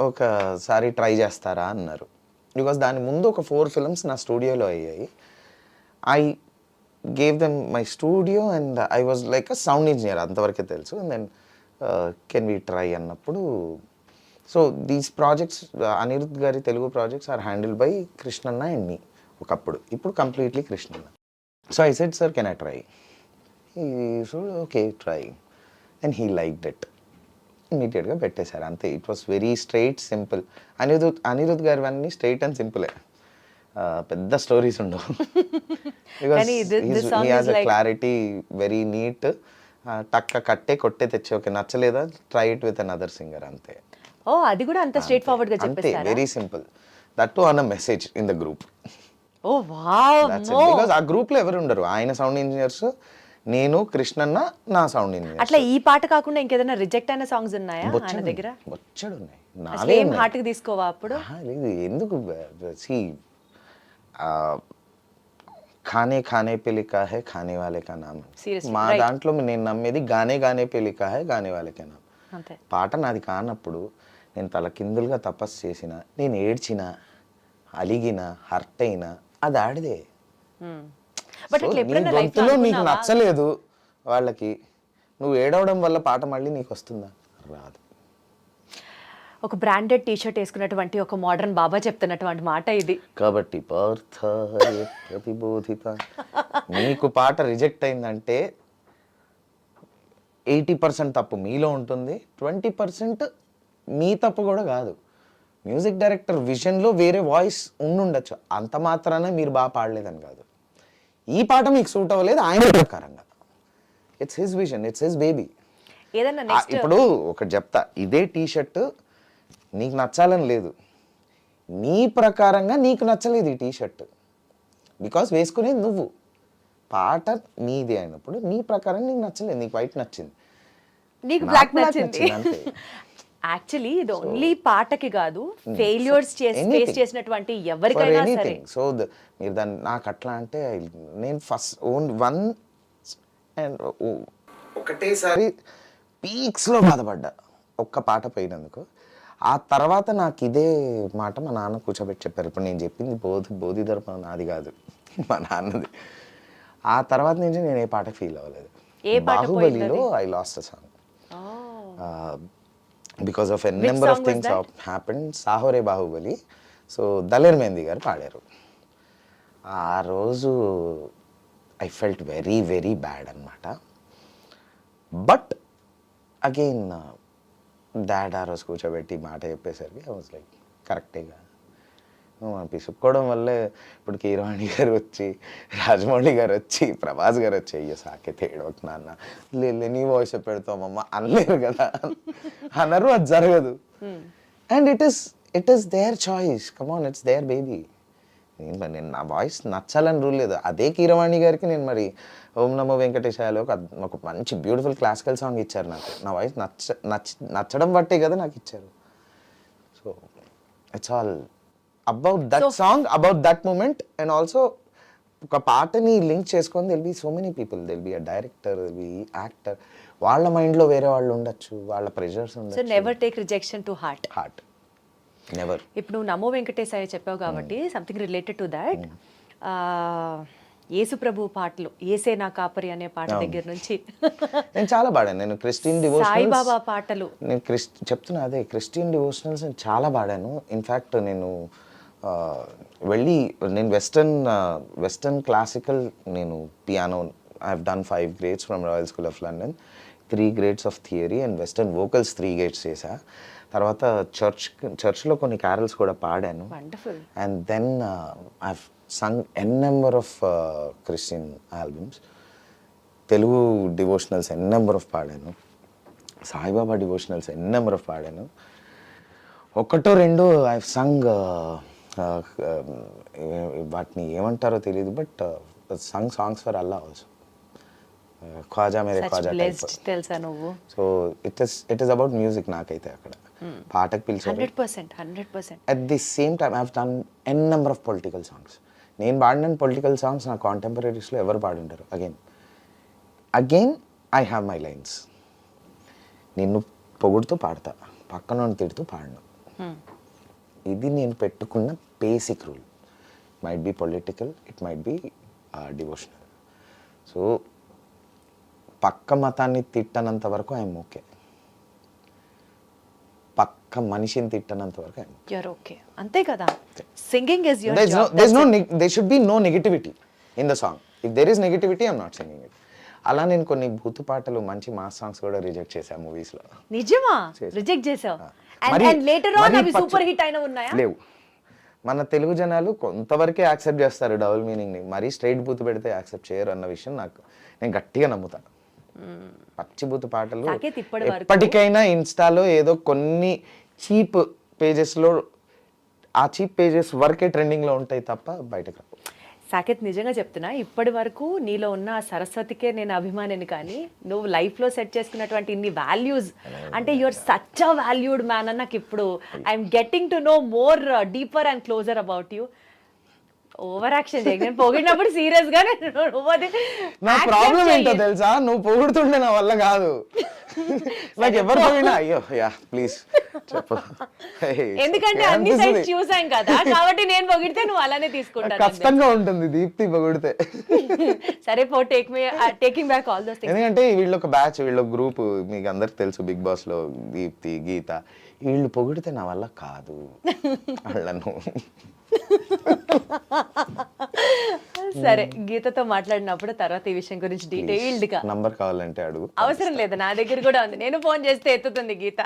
S4: ఒకసారి ట్రై చేస్తారా అన్నారు. బికాస్ దాని ముందు ఒక 4 films నా స్టూడియోలో అయ్యాయి. I gave them my studio and I was like a sound engineer, అంతవరకే తెలుసు. And then can we try అన్నప్పుడు, సో దీస్ ప్రాజెక్ట్స్, అనిరుద్ గారి Telugu projects are handled by కృష్ణన్న అండ్ మీ ఒకప్పుడు. ఇప్పుడు కంప్లీట్లీ కృష్ణన్న. So I said, sir can I try? So okay try. And he liked it. ఇమీడియట్గా పెట్టేశారు, అంతే. It was very straight, simple. Anirudh గారు అన్నీ స్ట్రైట్ అండ్ సింపులే, పెద్ద స్టోరీస్ ఉండవు. Because he has a clarity, very neat. టక్క కట్టే కొట్టే తెచ్చి, ఓకే నచ్చలేదా, try it with another singer, అంతే.
S3: ఓ, అది కూడా అంత స్ట్రైట్ ఫార్వర్డ్ గా చెప్పేస్తారా?
S4: Very simple. That too on a message in the group.
S3: Oh wow.
S4: Because ఆ గ్రూప్ లో ఎవరు ఉండరు, ఆయన సౌండ్ ఇంజనీర్స్, నేను, కృష్ణన్న, నా సౌండ్ ఇంజనీర్.
S3: అట్లా ఈ పాట కాకుండా ఇంకేదైనా రిజెక్ట్ అయిన సాంగ్స్ ఉన్నాయా ఆయన దగ్గర?
S4: బొచ్చడు ఉన్నాయి.
S3: అసలు ఏం హార్ట్ కి తీసుకోవా అప్పుడు?
S4: లేదు, ఎందుకు. సి ఖానే ఖానే పే లిఖా హై ఖానే వాలే కా నామ్. మా దాంట్లో నేను నమ్మేది గానే గానే పే లిఖా హై గానే వాలే కా నామ్. పాట నాది కానప్పుడు నేను తల కిందులుగా తపస్సు చేసిన, నేను ఏడ్చిన, అలిగిన, హర్ట్ అయినా, అది ఆడిదే. గొంతులో నీకు నచ్చలేదు వాళ్ళకి, నువ్వు ఏడవడం వల్ల పాట మళ్ళీ నీకు వస్తుందా? రాదు.
S3: ఒక బ్రాండెడ్ టీ షర్ట్ వేసుకున్నటువంటి ఒక మోడర్న్ బాబా చెప్తున్నటువంటి మాట ఇది.
S4: కాబట్టి పార్థాయ ప్రతిబోధిత, నీకు పాట రిజెక్ట్ అయిందంటే 80% తప్పు మీలో ఉంటుంది, 20% మీ తప్పు కూడా కాదు. మ్యూజిక్ డైరెక్టర్ విజన్లో వేరే వాయిస్ ఉండుండొచ్చు, అంత మాత్రాన మీరు బాగా పాడలేదని కాదు. ఈ పాట మీకు సూట్ అవ్వలేదు ఆయన ప్రకారంగా. It's his vision, it's his baby.
S3: ఏదన్నా నెక్స్ట్
S4: ఇప్పుడు ఒకటి చెప్తా, ఇదే టీ షర్ట్ నీకు నచ్చాలని లేదు, నీ ప్రకారంగా నీకు నచ్చలేదు ఈ టీ షర్ట్, బికాస్ వేసుకునేది నువ్వు, పాట నీది అయినప్పుడు నీ ప్రకారం నీకు నచ్చలేదు, నీకు వైట్ నచ్చింది,
S3: నీకు
S4: నాకు
S3: బ్లాక్
S4: black
S3: నచ్చింది.
S4: నచ్చింది అంతే.
S3: యాక్చువల్లీ ఇది ఓన్లీ పాటకి కాదు, ఫెయిల్యూర్స్ ఫేస్
S4: anything.
S3: చేసినటువంటి
S4: For
S3: ఎవరికైనా సరే.
S4: anything. So మీరు దాన్ని నాకు అట్లా అంటే నేను ఫస్ట్ వన్ అండ్ ఒకటేసారి పీక్స్లో బాధపడ్డా ఒక్క పాట పోయినందుకు. ఆ తర్వాత నాకు ఇదే మాట మా నాన్న కూర్చోబెట్టి చెప్పారు. ఇప్పుడు నేను చెప్పింది బోధి ధర్మం నాది కాదు, మా నాన్నది. ఆ తర్వాత నుంచి నేను ఏ పాటకు ఫీల్ అవ్వలేదు.
S3: ఏ పాట
S4: బాహుబలిలో I lost a song because of n number of
S3: song was
S4: things
S3: that?
S4: Happened. Saahore Baahubali. So Daler Mehndi గారు పాడారు. ఆ రోజు I felt very very bad అనమాట. బట్ అగైన్ డాడ్ ఆ రోజు కూర్చోబెట్టి మాట చెప్పేసరికి ఐ వాజ్ లైక్ కరెక్టేగా మనం పిసుక్కోవడం వల్లే ఇప్పుడు కీరవాణి గారు వచ్చి, రాజమౌళి గారు వచ్చి, ప్రభాస్ గారు వచ్చి అయ్యో సాకేతే ఏడవకు నాన్న, లేదు నీ వాయిస్ చెప్పెడతామమ్మ అనలేరు కదా, అనరు, అది జరగదు. And it is their choice, come on, it's their baby. నేను నా వాయిస్ నచ్చాలని రూల్ లేదు. అదే కీరవాణి గారికి నేను మరి ఓం నమో వెంకటేశాయలో ఒక మంచి బ్యూటిఫుల్ క్లాసికల్ సాంగ్ ఇచ్చారు నాకు. నా వాయిస్ నచ్చడం బట్టే కదా నాకు ఇచ్చారు. So it's all about that song, about that moment. And also ఒక పాటని లింక్ చేసుకొని they'll be so many people, they'll be a director, they'll be actor, వాళ్ళ మైండ్లో వేరే వాళ్ళు ఉండొచ్చు, వాళ్ళ ప్రెషర్స్
S3: సో
S4: ఉండొచ్చు.
S3: Never take rejection to heart.
S4: Never.
S3: ఇప్పుడు నువ్వు నమో వెంకటేశాయ చెప్పావు కాబట్టి something related to that, Yesu ప్రభు పాటలు, ఏసే నా కాపరి అనే పాట దగ్గర నుంచి
S4: నేను చాలా పాడాను. నేను క్రిస్టియన్ డివోషనల్స్,
S3: సాయిబాబా పాటలు,
S4: నేను చెప్తున్నా అదే క్రిస్టియన్ డివోషనల్స్ నేను చాలా పాడాను. ఇన్ఫ్యాక్ట్ నేను నేను వెస్టర్న్ క్లాసికల్, నేను piano I have done 5 grades from Royal School of London, 3 grades of theory, and western vocals 3 grades చేశా. తర్వాత చర్చ్లో కొన్ని క్యారల్స్ కూడా పాడాను.
S3: Wonderful.
S4: And then I sung n number of Christian albums, Telugu devotionals n number of పాడాను, Saibaba devotionals n number of పాడాను. ఒకటో రెండో ఐ సంగ్ వాటిని ఏమంటారో తెలియదు, but sung songs for Allah also, Khwaja Mere Khwaja type.
S3: తెలుసా నువ్వు?
S4: So it is about music నాకైతే అక్కడ పాటకు పిలిచారు.
S3: 100%.
S4: At the same time I have done n number of political songs. నేను పాడిన పొలిటికల్ సాంగ్స్ నా కాంటెంపరీస్లో ఎవరు పాడుంటారు. Again I have my lines. నిన్ను పొగుడుతూ పాడతా, పక్కన తిడుతూ పాడను. ఇది నేను పెట్టుకున్న basic rule. Might be political, it might be devotional. So పక్క మతాన్ని తిట్టనంత వరకు ఐఎమ్ ఓకే, పక్క మనిషిని తిట్టనంత వరకు ఐఎమ్ ఓకే.
S3: యూర్ ఓకే, అంతే కదా. Singing is your
S4: there should be no negativity in the song. If there is negativity, I'm not singing it. అలా నేను కొన్ని భూతు పాటలు, మంచి మాస్ సాంగ్స్ కూడా రిజెక్ట్ చేశాను మూవీస్లో.
S3: నిజమా? రిజెక్ట్ చేసావు? అండ్ లేటర్ ఆన్ అవి సూపర్ హిట్ అయిన ఉన్నాయా?
S4: లేవు. మన తెలుగు జనాలు కొంతవరకే యాక్సెప్ట్ చేస్తారు డబుల్ మీనింగ్ని, మరీ స్ట్రైట్ బూతు పెడితే యాక్సెప్ట్ చేయరు అన్న విషయం నేను గట్టిగా నమ్ముతాను. పచ్చి బూతు పాటలు ఎప్పటికైనా ఇన్స్టాలో ఏదో కొన్ని చీప్ పేజెస్లో, ఆ చీప్ పేజెస్ వరకే ట్రెండింగ్లో ఉంటాయి తప్ప బయటకు రావు.
S3: సాకేత్, నిజంగా చెప్తున్నా, ఇప్పటి వరకు నీలో ఉన్న ఆ సరస్వతికే నేను అభిమానిని, కానీ నువ్వు లైఫ్లో సెట్ చేసుకున్నటువంటి ఇన్ని వాల్యూస్, అంటే your such a valued man అని నాకు ఇప్పుడు I'm getting to know more deeper and closer about you. Over action చేయకు, నేను పొగిడినప్పుడు సీరియస్ గా
S4: నా ప్రాబ్లం ఏంటో తెలుసా, నువ్వు పొగుడుతుంటే నా వల్ల కాదు. లైక్ ఎవరు పోయినా అయ్యో యా ప్లీజ్ చెప్పు.
S3: ఎందుకంటే అన్ని సైడ్స్ చూసాం కదా, కాబట్టి నేను పొగిడితే నువ్వు అలానే తీసుకుంటాను.
S4: కష్టంగా ఉంటుంది దీప్తి పొగిడితే.
S3: సరే పో, taking back all those things.
S4: ఎందుకంటే వీళ్ళు ఒక బ్యాచ్, వీళ్ళు గ్రూప్, మీకు అందరికి తెలుసు బిగ్ బాస్ లో దీప్తి, గీత, వీళ్ళు పొగిడితే నా వల్ల కాదు వాళ్ళను.
S3: సరే, గీతతో మాట్లాడినప్పుడు తర్వాత ఈ విషయం గురించి డీటెయిల్డ్ గా.
S4: నంబర్ కావాలంటే అడుగు.
S3: అవసరం లేదు, నా దగ్గర కూడా ఉంది, నేను ఫోన్ చేస్తే ఎత్తుతుంది గీత.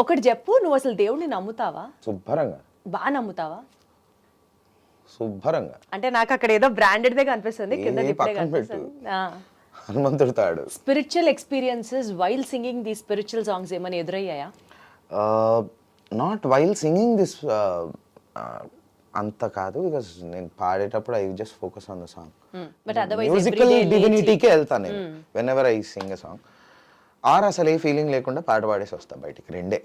S3: ఒకటి చెప్పు, నువ్వు అసలు దేవుడిని నమ్ముతావా?
S4: శుభ్రంగా.
S3: బాగా నమ్ముతావా?
S4: శుభ్రంగా
S3: అంటే నాకు అక్కడ ఏదో బ్రాండెడ్ దే కనిపిస్తుంది, కింద
S4: ఏ
S3: డిప్లే
S4: పక్కన పెట్టు.
S3: కనిపిస్తుంది.
S4: హనుమంతుడు తాడు.
S3: Spiritual experiences while singing the spiritual songs ఏమైనా ఎదురయ్యాయా?
S4: నాట్ వైల్ సింగింగ్ దిస్, అంత కాదు, బికాస్ నేను పాడేటప్పుడు I just focus on the song.
S3: But otherwise
S4: musical డివినిటీకే వెళ్తాను నేను whenever I sing a song. Or అసలు ఏ ఫీలింగ్ లేకుండా పాట పాడేసి వస్తా బయటికి, రెండే.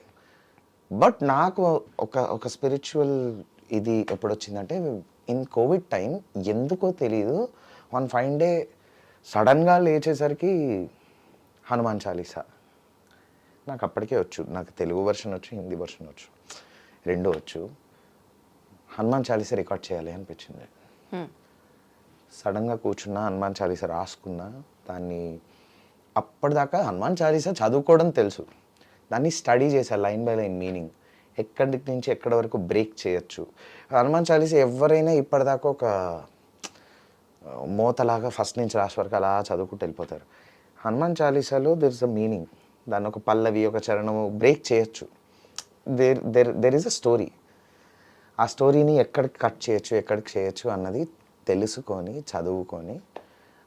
S4: బట్ నాకు ఒక స్పిరిచువల్ ఇది ఎప్పుడు వచ్చిందంటే ఇన్ కోవిడ్ టైం, ఎందుకో తెలీదు, వన్ ఫైన్ డే సడన్గా లేచేసరికి హనుమాన్ చాలీసా నాకు అప్పటికే వచ్చు. నాకు తెలుగు వర్షన్ వచ్చు, హిందీ వర్షన్ వచ్చు, రెండూ వచ్చు. హనుమాన్ చాలీసా రికార్డ్ చేయాలి అనిపించింది. సడన్గా కూర్చున్నా, హనుమాన్ చాలీసా రాసుకున్నా. దాన్ని అప్పటిదాకా హనుమాన్ చాలీసా చదువుకోవడం తెలుసు, దాన్ని స్టడీ చేశా లైన్ బై లైన్ మీనింగ్, ఎక్కడి నుంచి ఎక్కడి వరకు బ్రేక్ చేయొచ్చు. హనుమాన్ చాలీసా ఎవరైనా ఇప్పటిదాకా ఒక మోతలాగా ఫస్ట్ నుంచి లాస్ట్ వరకు అలా చదువుకుంటూ వెళ్ళిపోతారు. హనుమాన్ చాలీసాలో దెర్ ఇస్ అ మీనింగ్, దాన్ని ఒక పల్లవి, ఒక చరణము బ్రేక్ చేయొచ్చు. There is a story. ఆ స్టోరీని ఎక్కడికి కట్ చేయొచ్చు, ఎక్కడికి చేయొచ్చు అన్నది తెలుసుకొని చదువుకొని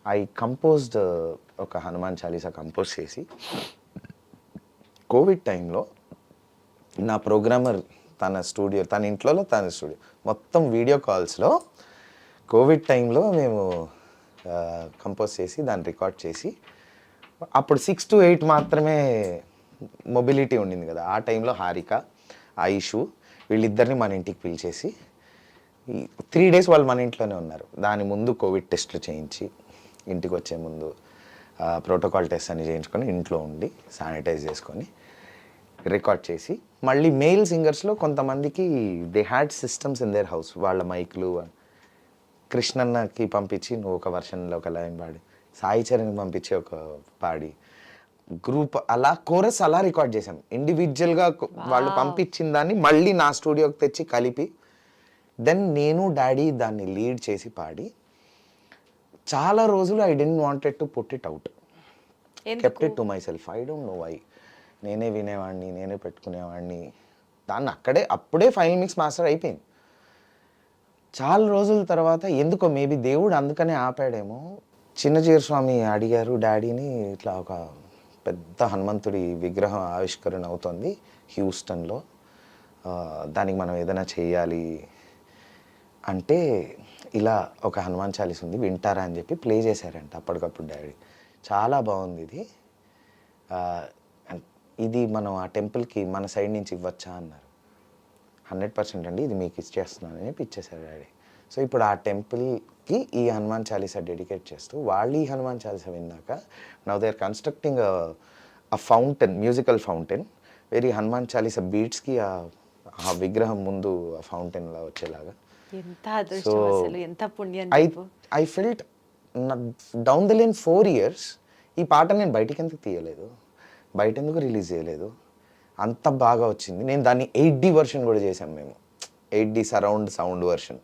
S4: ఐ కంపోజ్డ్ ఒక హనుమాన్ చాలీసా కంపోజ్ చేసి, కోవిడ్ టైంలో నా ప్రోగ్రామర్ తన స్టూడియో, తన ఇంట్లో తన స్టూడియో మొత్తం వీడియో కాల్స్లో కోవిడ్ టైంలో మేము కంపోజ్ చేసి దాన్ని రికార్డ్ చేసి, అప్పుడు 6 to 8 మాత్రమే మొబిలిటీ ఉండింది కదా ఆ టైంలో. హారిక, ఆయుషు వీళ్ళిద్దరిని మన ఇంటికి పిలిచేసి 3 days వాళ్ళు మన ఇంట్లోనే ఉన్నారు. దాని ముందు కోవిడ్ టెస్ట్లు చేయించి, ఇంటికి వచ్చే ముందు ప్రోటోకాల్ టెస్ట్ అని చేయించుకొని ఇంట్లో ఉండి శానిటైజ్ చేసుకొని రికార్డ్ చేసి, మళ్ళీ మెయిల్ సింగర్స్లో కొంతమందికి they had systems in their house, వాళ్ళ మైక్లు కృష్ణన్నకి పంపించి నువ్వు ఒక వర్షన్లో ఒక లైన్ పాడి, సాయి చరణ్కి పంపించి ఒక పాడి, గ్రూప్ అలా కోరస్ అలా రికార్డ్ చేసాం. ఇండివిజువల్గా వాళ్ళు పంపించిన దాన్ని మళ్ళీ నా స్టూడియోకి తెచ్చి కలిపి, దెన్ నేను డాడీ దాన్ని లీడ్ చేసి పాడి, చాలా రోజులు I didn't wanted to put it out, kept it to myself. I don't know why. నేనే వినేవాడిని, నేనే పెట్టుకునేవాడిని. దాన్ని అప్పుడే ఫైనల్ మిక్స్ మాస్టర్ అయిపోయింది. చాలా రోజుల తర్వాత ఎందుకో మేబీ దేవుడు అందుకనే ఆపాడేమో. చిన్నజీర స్వామి అడిగారు డాడీని, ఇట్లా ఒక పెద్ద హనుమంతుడి విగ్రహం ఆవిష్కరణ అవుతుంది హ్యూస్టన్లో, దానికి మనం ఏదైనా చేయాలి అంటే ఇలా ఒక హనుమాన్ చాలీస్ ఉంది వింటారా అని చెప్పి ప్లే చేశారంట అప్పటికప్పుడు డాడీ. చాలా బాగుంది ఇది, ఇది మనం ఆ టెంపుల్కి మన సైడ్ నుంచి ఇవ్వచ్చా అన్నారు. 100% అండి, ఇది మీకు ఇచ్చేస్తున్నాను అని చెప్పి ఇచ్చేశారు డాడీ. సో ఇప్పుడు ఆ టెంపుల్కి ఈ హనుమాన్ చాలీసా డెడికేట్ చేస్తూ, వాళ్ళు ఈ హనుమాన్ చాలీసా విన్నాక now they are constructing a fountain, musical fountain, very Hanuman Chalisa బీట్స్కి ఆ విగ్రహం ముందు ఆ ఫౌంటైన్లా వచ్చేలాగా.
S3: ఎంత అదృష్టం అసలు, ఎంత పుణ్యం.
S4: I felt down the line 4 years ఈ పాట నేను బయటికి ఎందుకు తీయలేదు, బయట ఎందుకు రిలీజ్ చేయలేదు, అంత బాగా వచ్చింది. నేను దాన్ని 8D వర్షన్ కూడా చేశాం మేము, 8D surround sound version,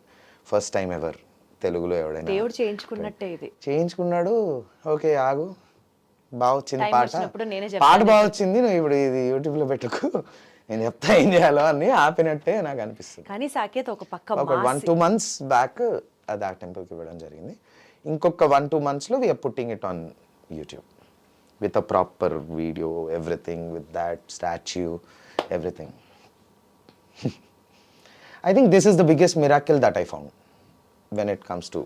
S4: first time ever తెలుగులో ఎవడైనా.
S3: దేవుడు చేయించుకున్నట్టే ఇది.
S4: చేయించుకున్నాడు. ఓకే ఆగు, బాగా వచ్చింది
S3: Time
S4: పాట,
S3: వచ్చినప్పుడు నేనే
S4: పాట బాగా వచ్చింది, నువ్వు ఇప్పుడు ఇది యూట్యూబ్లో పెట్టుకు, నేను చెప్తా ఏం చేయాలో అని ఆపినట్టే నాకు అనిపిస్తుంది.
S3: కానీ సాకేత్ ఒక పక్క
S4: ఒక 1-2 months బ్యాక్ అది ఆ టెంపుల్కి ఇవ్వడం జరిగింది. ఇంకొక 1-2 monthsలో we are putting it on YouTube with a proper video, everything, with that statue, everything. I think this is the biggest miracle that I found when it comes to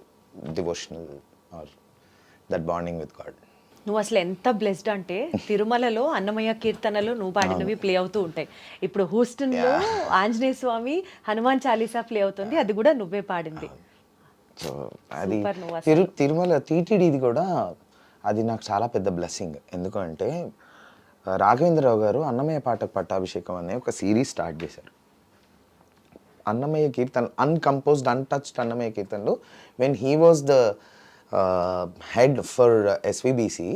S4: devotional or that bonding with God.
S3: నువ్వు అసలు ఎంత బ్లెస్డ్ అంటే, తిరుమలలో అన్నమయ్య కీర్తనలు నువ్వు పాడినవి ప్లే అవుతూ ఉంటాయి. ఇప్పుడు హూస్టన్లో ఆంజనేయ స్వామి హనుమాన్ చాలీసా ప్లే అవుతుంది, అది కూడా నువ్వే పాడింది.
S4: సో అది తిరుమల టీటీడీది కూడా అది నాకు చాలా పెద్ద బ్లెస్సింగ్. ఎందుకంటే రాఘవేంద్రరావు గారు అన్నమయ్య పాటకు పట్టాభిషేకం అనే ఒక సిరీస్ స్టార్ట్ చేశారు. అన్నమయ్య కీర్తన అన్కంపోజ్డ్ అన్టచ్డ్ అన్నమయ్య కీర్తనలు when he was the head for SVBC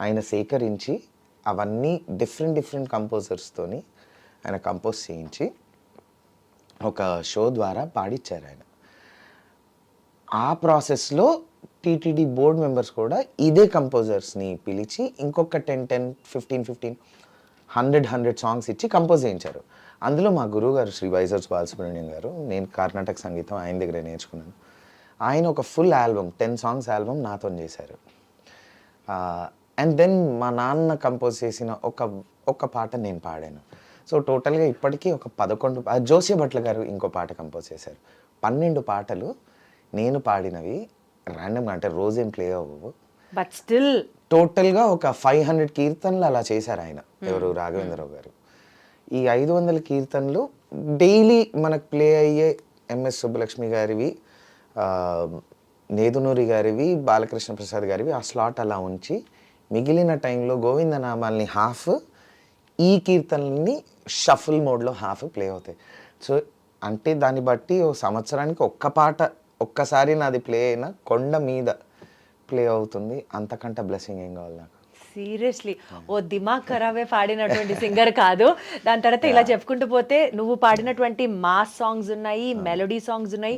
S4: ఆయన సేకరించి అవన్నీ డిఫరెంట్ కంపోజర్స్తోని ఆయన కంపోజ్ చేయించి ఒక షో ద్వారా పాడిచ్చారు ఆయన. ఆ ప్రాసెస్లో టీటీడీ బోర్డ్ మెంబర్స్ కూడా ఇదే కంపోజర్స్ని పిలిచి ఇంకొక 10-15 సాంగ్స్ ఇచ్చి కంపోజ్ చేయించారు. అందులో మా గురువు గారు శ్రీ వైజర్స్ బాలసుబ్రహ్మణ్యం గారు, నేను కర్ణాటక సంగీతం ఆయన దగ్గరే నేర్చుకున్నాను. ఆయన ఒక ఫుల్ ఆల్బమ్ 10 సాంగ్స్ ఆల్బమ్ నాతో చేశారు. అండ్ దెన్ మా నాన్న కంపోజ్ చేసిన ఒక పాట నేను పాడాను. సో టోటల్గా ఇప్పటికీ ఒక 11 జోస్య భట్ల గారు ఇంకో పాట కంపోజ్ చేశారు. 12 పాటలు నేను పాడినవి ర్యాండమ్గా, అంటే రోజేం ప్లే అవ్వవు,
S3: బట్ స్టిల్
S4: టోటల్గా ఒక 500 కీర్తనలు అలా చేశారు ఆయన. ఎవరు? రాఘవేంద్రరావు గారు. ఈ 500 కీర్తనలు డైలీ మనకు ప్లే అయ్యే ఎంఎస్ సుబ్బలక్ష్మి గారివి, నేదునూరి గారివి, బాలకృష్ణ ప్రసాద్ గారివి ఆ స్లాట్ అలా ఉంచి మిగిలిన టైంలో గోవిందనామాల్ని హాఫ్, ఈ కీర్తనల్ని షఫుల్ మోడ్లో హాఫ్ ప్లే అవుతాయి. సో అంటే దాన్ని బట్టి ఓ సంవత్సరానికి ఒక్క పాట ఒక్కసారి నాది ప్లే అయినా కొండ మీద ప్లే అవుతుంది. అంతకంటే బ్లెస్సింగ్ ఏం కావాలి నాకు?
S3: సీరియస్లీ ఓ దిమాగ్ ఖరాబే పాడినటువంటి సింగర్ కాదు. దాని తర్వాత ఇలా చెప్పుకుంటూ పోతే నువ్వు పాడినటువంటి మాస్ సాంగ్స్ ఉన్నాయి, మెలోడీ సాంగ్స్ ఉన్నాయి,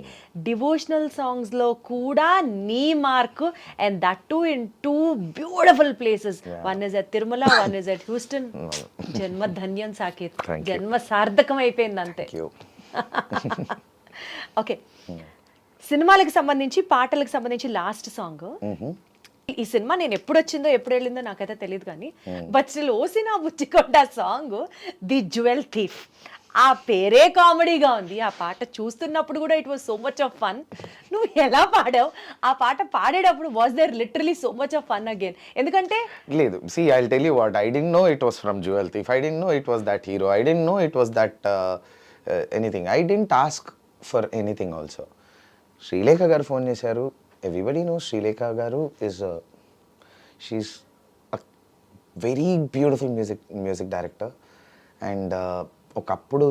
S3: డివోషనల్ సాంగ్స్లో కూడా నీ mark, and that too in 2 beautiful places. One is at Tirumala, one is at Houston. జన్మ ధన్యం సాకేత్, జన్మ సార్థకం అయిపోయింది అంతే. ఓకే, సినిమాలకు సంబంధించి పాటలకు సంబంధించి లాస్ట్ సాంగ్. ఈ సినిమా నేను ఎప్పుడు వచ్చిందో ఎప్పుడు వెళ్ళిందో నాకైతే తెలియదు కానీ బట్ స్టిల్ ఓసినా బుచ్చికొండ సాంగ్ ది జ్యువెల్ థీఫ్, ఆ పేరే కామెడీగా ఉంది. ఆ పాట చూస్తున్నప్పుడు కూడా it was so much of fun. నువ్వు ఎలా పాడావు ఆ పాట పాడేటప్పుడు? Was there literally so much of fun again? ఎందుకంటే
S4: లేదు, see, I'll tell you what, I didn't know it was from Jewel Thief. I didn't know it was that hero. I didn't know it was that anything. I didn't ask for anything also. Srilekha గారు ఫోన్ చేశారు. ఎవ్రీబడి నోస్ శ్రీలేఖ గారు she's a very beautiful music director. And ఒకప్పుడు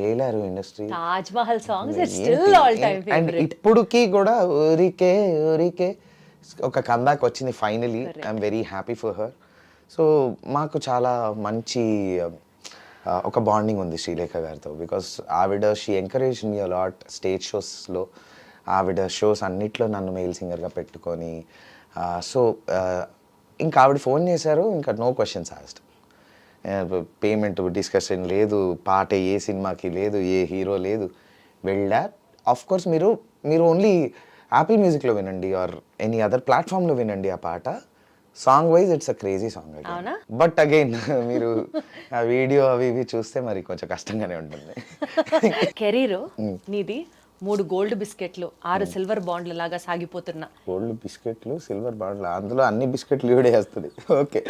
S4: ఏలారు industry.
S3: Taj Mahal songs it's still all time favourite.
S4: And ఇప్పుడుకి కూడా ఊరికే ఒక కమ్బ్యాక్ వచ్చింది finally. I'm very happy for her. So మాకు చాలా మంచి ఒక బాండింగ్ ఉంది శ్రీలేఖ గారితో. బికాస్ ఆవిడ she encourage me a lot stage షోస్లో. ఆవిడ షోస్ అన్నిట్లో నన్ను మెయిల్ సింగర్గా పెట్టుకొని, సో ఇంకా ఆవిడ ఫోన్ చేశారు, ఇంకా no questions asked. Payment discussion లేదు, పాట ఏ సినిమాకి లేదు, ఏ హీరో లేదు, వెళ్ళా. ఆఫ్ కోర్స్ మీరు ఓన్లీ యాపిల్ మ్యూజిక్లో వినండి ఆర్ ఎనీ అదర్ ప్లాట్ఫామ్లో వినండి ఆ పాట. Song wise it's a crazy song. But again మీరు ఆ వీడియో అవి ఇవి చూస్తే మరి కొంచెం కష్టంగానే ఉంటుంది.
S3: కెరీర్ నీది 3 గోల్డ్ బిస్కెట్లు, 6 సిల్వర్ బాండ్ల లాగా సాగిపోతున్నా.
S4: గోల్డ్ బిస్కెట్లు, సిల్వర్ బాండ్లు, అందులో అన్ని బిస్కెట్లు ఈవిడే వేస్తుంది. Okay,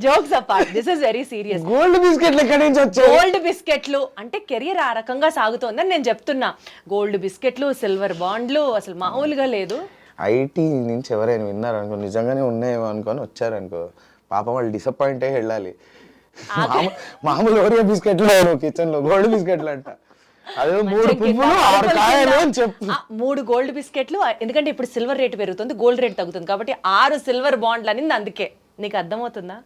S3: jokes apart, this is very serious.
S4: Gold బిస్కెట్లు ఎక్కడి నుంచి వచ్చాయి?
S3: గోల్డ్ బిస్కెట్లు అంటే కెరియర్ ఆ రకంగా సాగుతోందని నేను చెప్తున్నా. గోల్డ్ బిస్కెట్లు, సిల్వర్ బాండ్లు అసలు మామూలుగా లేదు.
S4: ఐటీ నుంచి ఎవరైనా విన్నారనుకో, నిజంగానే ఉన్నాయేమో అనుకొని వచ్చారనుకో, పాపం వాళ్ళు డిసప్పాయింట్ అయ్యి వెళ్ళాలి. మామూలు ఓరియో బిస్కెట్లు కిచెన్ లో గోల్డ్ బిస్కెట్లు అంట. అదే 3 పువ్వులు 6 కాయలు అని చెప్పు.
S3: 3 గోల్డ్ బిస్కెట్లు, ఎందుకంటే ఇప్పుడు సిల్వర్ రేట్ పెరుగుతుంది, గోల్డ్ రేట్ తగ్గుతుంది కాబట్టి 6 సిల్వర్ బాండ్లు అనేది అందుకే. నీకు అర్థమవుతుందా?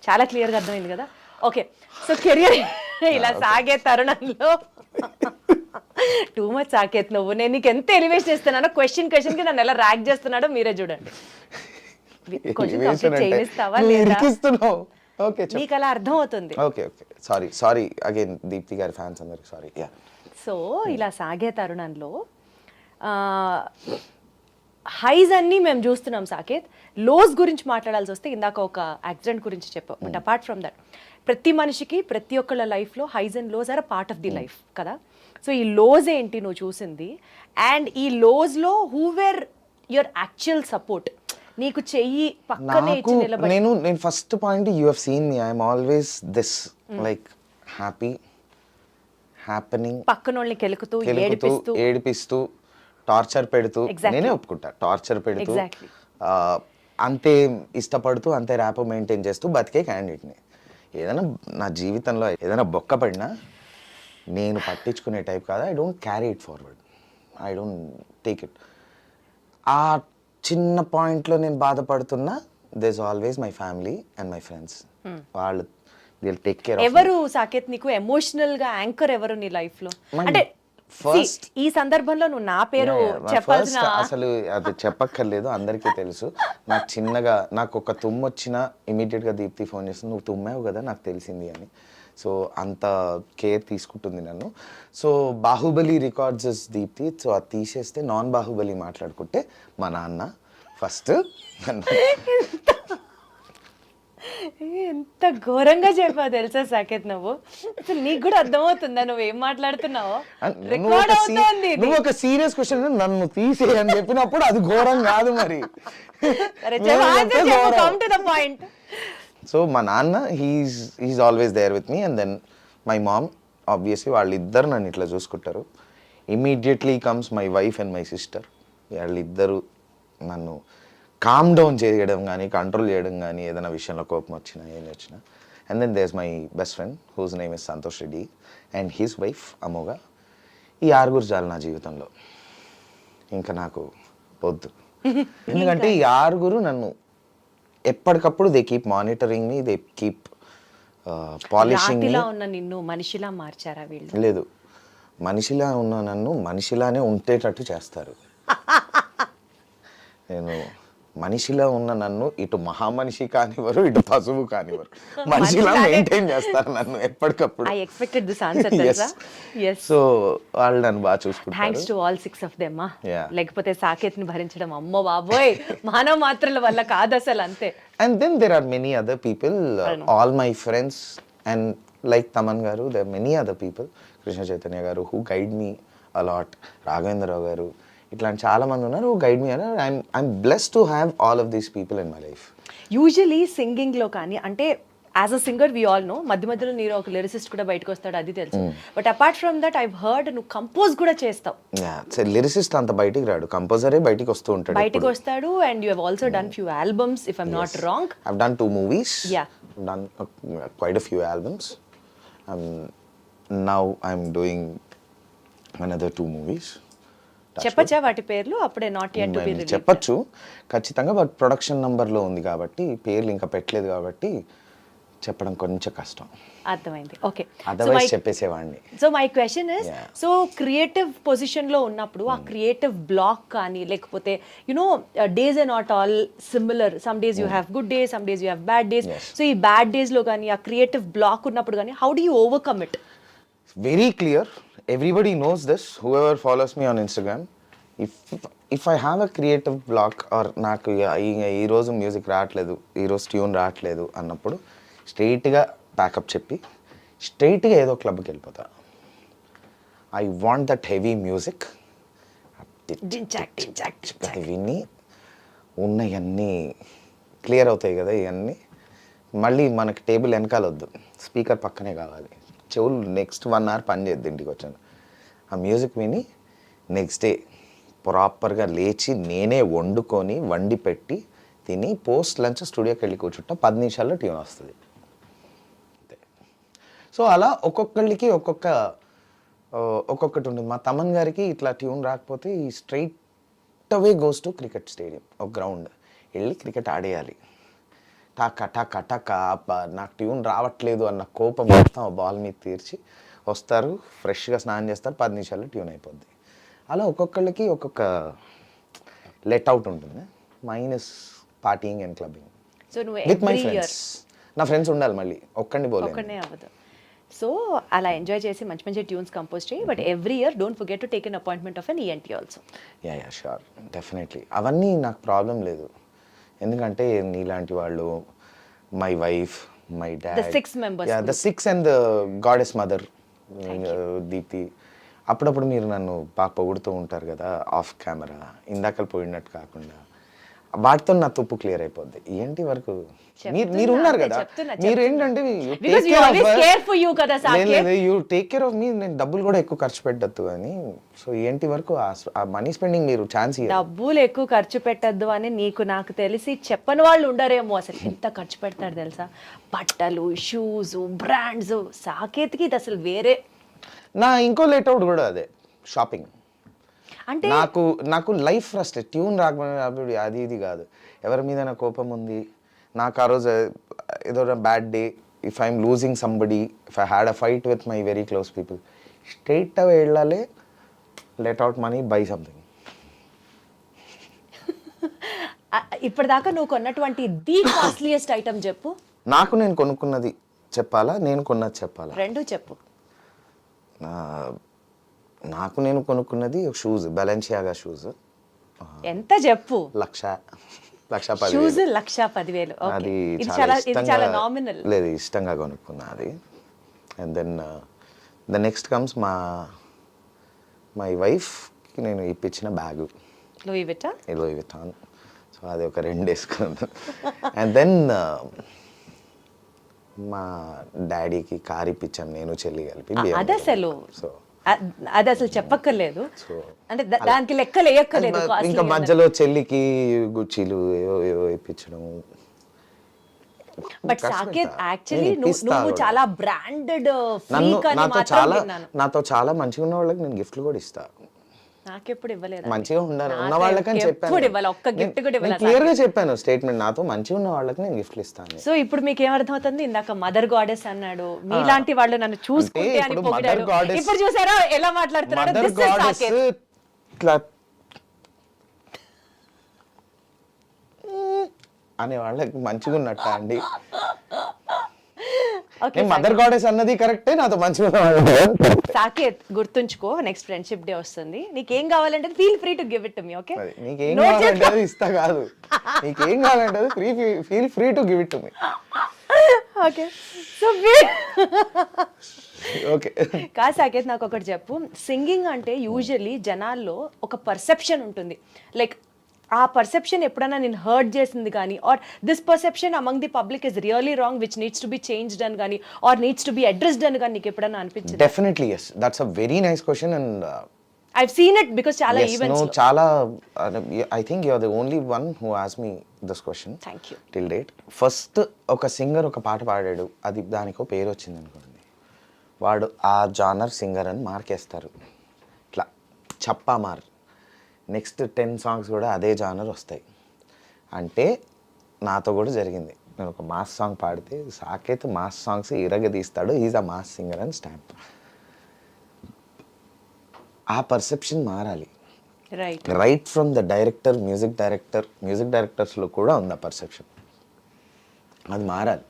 S3: చాలా క్లియర్గా అర్థమైంది కదా. ఓకే, సో కెరియర్ ఇలా సాగే తరుణంలో టూ మచ్ సాకేత్ నువ్వు. నేను నీకు ఎంత ఎలివేషన్ చేస్తున్నానో క్వశ్చన్ కి నన్ను ఎలా ర్యాక్ చేస్తున్నాడో మీరే చూడండి. కొంచెం కంప్లీట్ చేయనిస్తావా లేదా?
S4: ఓకే,
S3: నీకు అలా అర్థం అవుతుంది.
S4: ఓకే సారీ అగైన్ దీప్తి గారి ఫ్యాన్స్ అందరికి సారీ.
S3: సో ఇలా సాగే తరుణంలో హైస్ అన్ని మేము చూస్తున్నాం సాకేత్. లోస్ గురించి మాట్లాడాల్సి వస్తే ఇందాక ఒక యాక్సిడెంట్ గురించి చెప్పావు. బట్ అపార్ట్ ఫ్రమ్ దట్ ప్రతి మనిషికి ప్రతి ఒక్కళ్ళ లైఫ్లో highs and lows are a part of the life కదా. సో ఈ లోస్ ఏంటి నువ్వు చూసింది? అండ్ ఈ లోస్లో who were your actual support? నీకు చెయ్యి పక్కనే ఇచ్చి నిలబడి.
S4: నేను first point, you have seen me, I'm always this like happening,
S3: పక్కనోళ్ళని కెలుకుతూ
S4: ఏడిపిస్తూ టార్చర్ పెడుతూ, నేనే ఒప్పుకుంటా, టార్చర్ పెడుతూ అంతే ఇష్టపడుతూ అంతే ర్యాప్ మెయింటైన్ చేస్తూ బతికే క్యాండిడేట్ని. ఏదైనా నా జీవితంలో ఏదైనా బొక్క పడినా నేను పట్టించుకునే టైప్ కాదు. I don't carry it forward, I don't take it. ఆ చిన్న పాయింట్లో నేను బాధపడుతున్నా, there is always my family and my friends. వాళ్ళు విల్ టేక్ కేర్.
S3: ఎవరు సాకేత్ నీకు ఎమోషనల్ గా యాంకర్ ఎవరు నీ లైఫ్ లో? అంటే
S4: ఫస్ట్
S3: ఈ సందర్భంలో నువ్వు నా పేరు చెప్పాల్సిన
S4: అసలు అది చెప్పక్కర్లేదు, అందరికీ తెలుసు. నాకు చిన్నగా నాకు ఒక తుమ్ము వచ్చినా ఇమీడియట్గా దీప్తి ఫోన్ చేస్తుంది, నువ్వు తుమ్మావు కదా నాకు తెలిసింది అని. సో అంత కేర్ తీసుకుంటుంది నన్ను. So Baahubali records Deepthi, so అది తీసేస్తే నాన్ బాహుబలి మాట్లాడుకుంటే మా నాన్న ఫస్ట్.
S3: ఎంత ఘోరంగా చెప్పావు తెలుసా సాకేత్ నువ్వు. అసలు నీకు కూడా అర్థమవుతుందా నువ్వు ఏం మాట్లాడుతున్నావో? రికార్డ్ అవుతోంది.
S4: నువ్వు ఒక సీరియస్ క్వశ్చన్ నన్ను తీసే అని చెప్పినప్పుడు అది ఘోరం కాదు మరి.
S3: Come to the point.
S4: So మా నాన్న he's always there with me. And then my mom, obviously వాళ్ళిద్దరు నన్ను ఇట్లా చూసుకుంటారు. Immediately comes my wife and my sister. వాళ్ళిద్దరు నన్ను కామ్ డౌన్ చేయడం కానీ కంట్రోల్ చేయడం కానీ, ఏదైనా విషయంలో కోపం వచ్చినా ఏం వచ్చినా. And then there is my best friend whose name is Santosh Reddy and his wife Amogha. ఈ ఆరుగురు చాలు నా జీవితంలో, ఇంకా నాకు వద్దు. ఎందుకంటే ఈ ఆరుగురు నన్ను ఎప్పటికప్పుడు they keep monitoring me, they keep polishing me.
S3: ఉన్న నిన్ను మనిషిలా మార్చారా వీళ్ళు?
S4: లేదు, మనిషిలా ఉన్న నన్ను మనిషిలానే ఉండేటట్టు చేస్తారు. నేను మనిషిలో ఉన్న నన్ను ఇటు మహామనిషి కానివ్వరు, ఇటు పశువు కానివ్వరు, మనిషిలా మెయింటైన్ చేస్తారు నన్ను ఎప్పటికప్పుడు.
S3: I expected this answer, తెలుసా? Yes.
S4: సో వాళ్ళు నన్ను బాగా చూసుకుంటారు.
S3: Thanks to all 6 of them.
S4: Yeah.
S3: లేకపోతే సాకేత్ ని భరించడం అమ్మో బాబోయ్ మానవ మాత్రల వల్ల కాదు అసలు, అంతే.
S4: And then there are many other people, all my friends, and like Taman garu, there are many other people, Krishna Chaitanya garu, who guide me a lot, Raghavendra Rao garu, ఇట్లాంటి చాలా మంది ఉన్నారు who guide me. I'm blessed to have all of these people in my life.
S3: Usually singing లో కానీ, అంటే as a singer we all know, మధ్య మధ్యలో మీరు ఒక లిరిసిస్ట్ కూడా బయటకు వస్తాడు, అది తెలుసు. But apart from that I heard నువ్వు కంపోజ్ కూడా చేస్తావు.
S4: లిరిసిస్ట్ అంత బయటికి రాడు, కంపోజరే బయటికి వస్తూ ఉంటాడు.
S3: బయటకు వస్తాడు. And you have also done few albums if I'm not wrong.
S4: I've done 2 movies.
S3: Yeah.
S4: I've done quite a few albums. Now I'm doing another 2 movies.
S3: చెప్పచ్చా వాటి పేర్లు? అప్పుడే not yet to be released
S4: చెప్పచ్చు ఖచ్చితంగా, బట్ ప్రొడక్షన్ నంబర్లో ఉంది కాబట్టి పేర్లు ఇంకా పెట్టలేదు కాబట్టి చెప్పడం కొంచెం కష్టం.
S3: అర్థమైంది. ఓకే,
S4: అదర్వైజ్ చెప్పేసేవాడిని.
S3: So my question is, so creative position లో ఉన్నప్పుడు ఆ క్రియేటివ్ బ్లాక్ కానీ, లేకపోతే you know days are not all similar, some days you have good days, some days you have bad days. So ఈ బ్యాడ్ డేస్ లో కానీ ఆ క్రియేటివ్ బ్లాక్ ఉన్నప్పుడు కానీ how do you overcome it?
S4: Very clear, everybody knows this, whoever follows me on Instagram. If I have a creative block or నాకు ఈ రోజు మ్యూజిక్ రావట్లేదు, ఈరోజు ట్యూన్ రావట్లేదు అన్నప్పుడు స్ట్రైట్గా ప్యాకప్ చెప్పి స్ట్రైట్గా ఏదో క్లబ్కి వెళ్ళిపోతా. I want that heavy music. అది విని ఉన్నవన్నీ క్లియర్ అవుతాయి కదా, ఇవన్నీ మళ్ళీ మనకి టేబుల్ వెనకాల వద్దు, స్పీకర్ పక్కనే కావాలి. చెవులు నెక్స్ట్ 1 hour పని చేద్ది. ఇంటికి వచ్చాను ఆ మ్యూజిక్ విని నెక్స్ట్ డే ప్రాపర్గా లేచి నేనే వండి పెట్టి తిని పోస్ట్ లంచ్ స్టూడియోకి వెళ్ళి కూర్చుంటా. 10 నిమిషాల్లో ట్యూన్ వస్తుంది. సో అలా ఒక్కొక్కళ్ళకి ఒక్కొక్కటి ఉంటుంది. మా తమన్ గారికి ఇట్లా ట్యూన్ రాకపోతే ఈ straight away goes to cricket stadium, ఒక గ్రౌండ్ వెళ్ళి క్రికెట్ ఆడేయాలి. టక నాకు ట్యూన్ రావట్లేదు అన్న కోపం మొత్తం ఆ బాల్ మీద తీర్చి వస్తారు, ఫ్రెష్గా స్నానం చేస్తారు, 10 నిమిషాల్లో ట్యూన్ అయిపోద్ది. అలా ఒక్కొక్కళ్ళకి ఒక్కొక్క లెట్ అవుట్ ఉంటుంది. Minus partying and clubbing with my friends. నా ఫ్రెండ్స్ ఉండాలి, మళ్ళీ ఒక్కడిని
S3: అవ్వదు. సో అలా ఎంజాయ్ చేసి మంచి మంచి ట్యూన్స్ కంపోజ్ చేయి. But every year don't forget to take an appointment of an ENT also.
S4: Yeah sure, definitely. అవన్నీ నాకు ప్రాబ్లం లేదు, ఎందుకంటే నీలాంటి వాళ్ళు, my wife, my dad,
S3: the 6 members,
S4: the 6 and the goddess mother Deepti. అప్పుడప్పుడు మీరు నన్ను బాగా పొగుడుతూ ఉంటారు కదా ఆఫ్ కెమెరా, ఇందాక పోయినట్టు కాకుండా. వాటితో నా తుప్పు క్లియర్ అయిపోద్ది. ఏంటి వరకు మీరు ఉన్నారు కదా,
S3: చెప్తున్నా.
S4: మీరు ఏంటంటే
S3: Because we always care for you కదా Saketh.
S4: You take care of me. నేను డబ్బులు కూడా ఎక్కువ ఖర్చు పెట్టద్దు అని. సో ఏంటి వరకు ఆ మనీ స్పెండింగ్ మీరు ఛాన్స్ ఇవ్వాలి.
S3: డబ్బులు ఎక్కువ ఖర్చు పెట్టద్దు అని నాకు తెలిసి చెప్పని వాళ్ళు ఉండరేమో. అసలు ఎంత ఖర్చు పెడతాడు తెలుసా, బట్టలు, షూస్, బ్రాండ్స్. సాకేత్కి ఇది అసలు వేరే.
S4: నా ఇంకో లేట్ అవుట్ కూడా అదే షాపింగ్.
S3: అంటే
S4: నాకు లైఫ్ ఫస్ట్ ట్యూన్ రాకపోతే అది ఇది కాదు, ఎవరి మీద నా కోపం ఉంది, నాకు ఆ రోజు ఏదో bad day, if I'm losing somebody, if I had a fight with my very close people, straight away వెళ్ళాలి, let out money, by something.
S3: ఇప్పటిదాకా నువ్వు కొన్నటువంటి ది కాస్ట్లీయెస్ట్ ఐటమ్ చెప్పు.
S4: నేను కొనుక్కున్నది చెప్పాలా, నేను కొన్నది చెప్పాలా?
S3: రెండు చెప్పు.
S4: నేను కొనుక్కున్నది షూస్, బెలెన్షియాగా షూస్.
S3: ఎంత చెప్పు.
S4: 1,10,000
S3: షూస్ 1,10,000.
S4: అది
S3: ఇది
S4: చాలా
S3: చాలా నామినల్.
S4: లేదు, ఇష్టంగా కొనుక్కున్నా అది. And then the next comes my వైఫ్కి నేను ఇప్పించిన బ్యాగు,
S3: లూయి
S4: విటాన్. సో అది ఒక 2 వేసుకున్నాను. అండ్ దెన్ మా డాడీకి కార్ ఇప్పించాను, నేను చెల్లి కలిపి.
S3: అది అసలు చెప్పక్కర్లేదు. అంటే దానికి లెక్కలు వేయక్కర్లేదు.
S4: ఇంకా మధ్యలో చెల్లికి గుచ్చిలు ఏవో ఇప్పించడం.
S3: బట్ సాకేత్ యాక్చువల్లీ నువ్వు చాలా బ్రాండెడ్ ఫ్రీక్ అని మాత్రం విన్నాను.
S4: నాతో చాలా మంచిగా ఉన్న వాళ్ళకి నేను గిఫ్ట్లు కూడా ఇస్తా.
S3: నాకెప్పుడు ఇవ్వలేదు.
S4: మంచిగా ఉండాలి ఉన్న వాళ్ళకని చెప్పాను.
S3: ఒక్క గిఫ్ట్ కూడా ఇవ్వలేదు.
S4: క్లియర్ గా చెప్పాను స్టేట్మెంట్, నాతో మంచిగా ఉన్న వాళ్ళకి నేను గిఫ్ట్లు ఇస్తాను.
S3: సో ఇప్పుడు మీకు ఏమర్థమవుతుంది? ఇందాక మదర్ గాడెస్ అన్నాడు, మీలాంటి వాళ్ళు నన్ను చూసుకుంటే అని పొగిడాడు. ఇప్పుడు చూసారా ఎలా మాట్లాడుతున్నాడు?
S4: మదర్ గాడెస్ ఇట్లా అనే వాళ్ళకి మంచిగా ఉన్నట్ట అండి. మదర్ గాడెస్ అన్నది కరెక్టే, నాతో మంచిగా
S3: సాకేత్ గుర్తుంచుకో, నెక్స్ట్ ఫ్రెండ్షిప్ డే వస్తుంది. నీకేం కావాలంటే feel free to give it to me. Okay,
S4: నీకేం కావాలంటే అది ఇస్తా కాదు, నీకేం కావాలంటే అది feel free to give it to me.
S3: Okay so
S4: okay.
S3: కాదు సాకేత్, నాకు ఒకటి చెప్పు. సింగింగ్ అంటే యూజువల్లీ జనాల్లో ఒక పర్సెప్షన్ ఉంటుంది. లైక్ ఆ పర్సెప్షన్ ఎప్పుడైనా నేను హర్ట్ చేసింది కానీ, or this perception among the public is really wrong which needs to be changed అని కానీ, or needs to be addressed అని కానీ నీకు ఎప్పుడైనా అనిపించింది?
S4: Definitely yes, that's a very nice question. And
S3: I've seen it because చాలా ఈవెంట్స్ లో.
S4: చాలా I think you're the only one who asked me this question.
S3: Thank you.
S4: Till date. First ఒక సింగర్ ఒక పాట పాడాడు, అది దానికో పేరు వచ్చింది అనుకోండి, వాడు ఆ జానర్ సింగర్ అని మార్కేస్తారు. ఇట్లా చప్పా మార్. నెక్స్ట్ 10 సాంగ్స్ కూడా అదే జానర్ వస్తాయి. అంటే నాతో కూడా జరిగింది. నేను ఒక మాస్ సాంగ్ పాడితే సాకేత్ మాస్ సాంగ్స్ ఇరగదీస్తాడు, ఈజ్ అ మాస్ సింగర్ అని స్టాంప్. ఆ పర్సెప్షన్ మారాలి. Right from the director, music డైరెక్టర్స్లో కూడా ఉంది ఆ పర్సెప్షన్. అది మారాలి.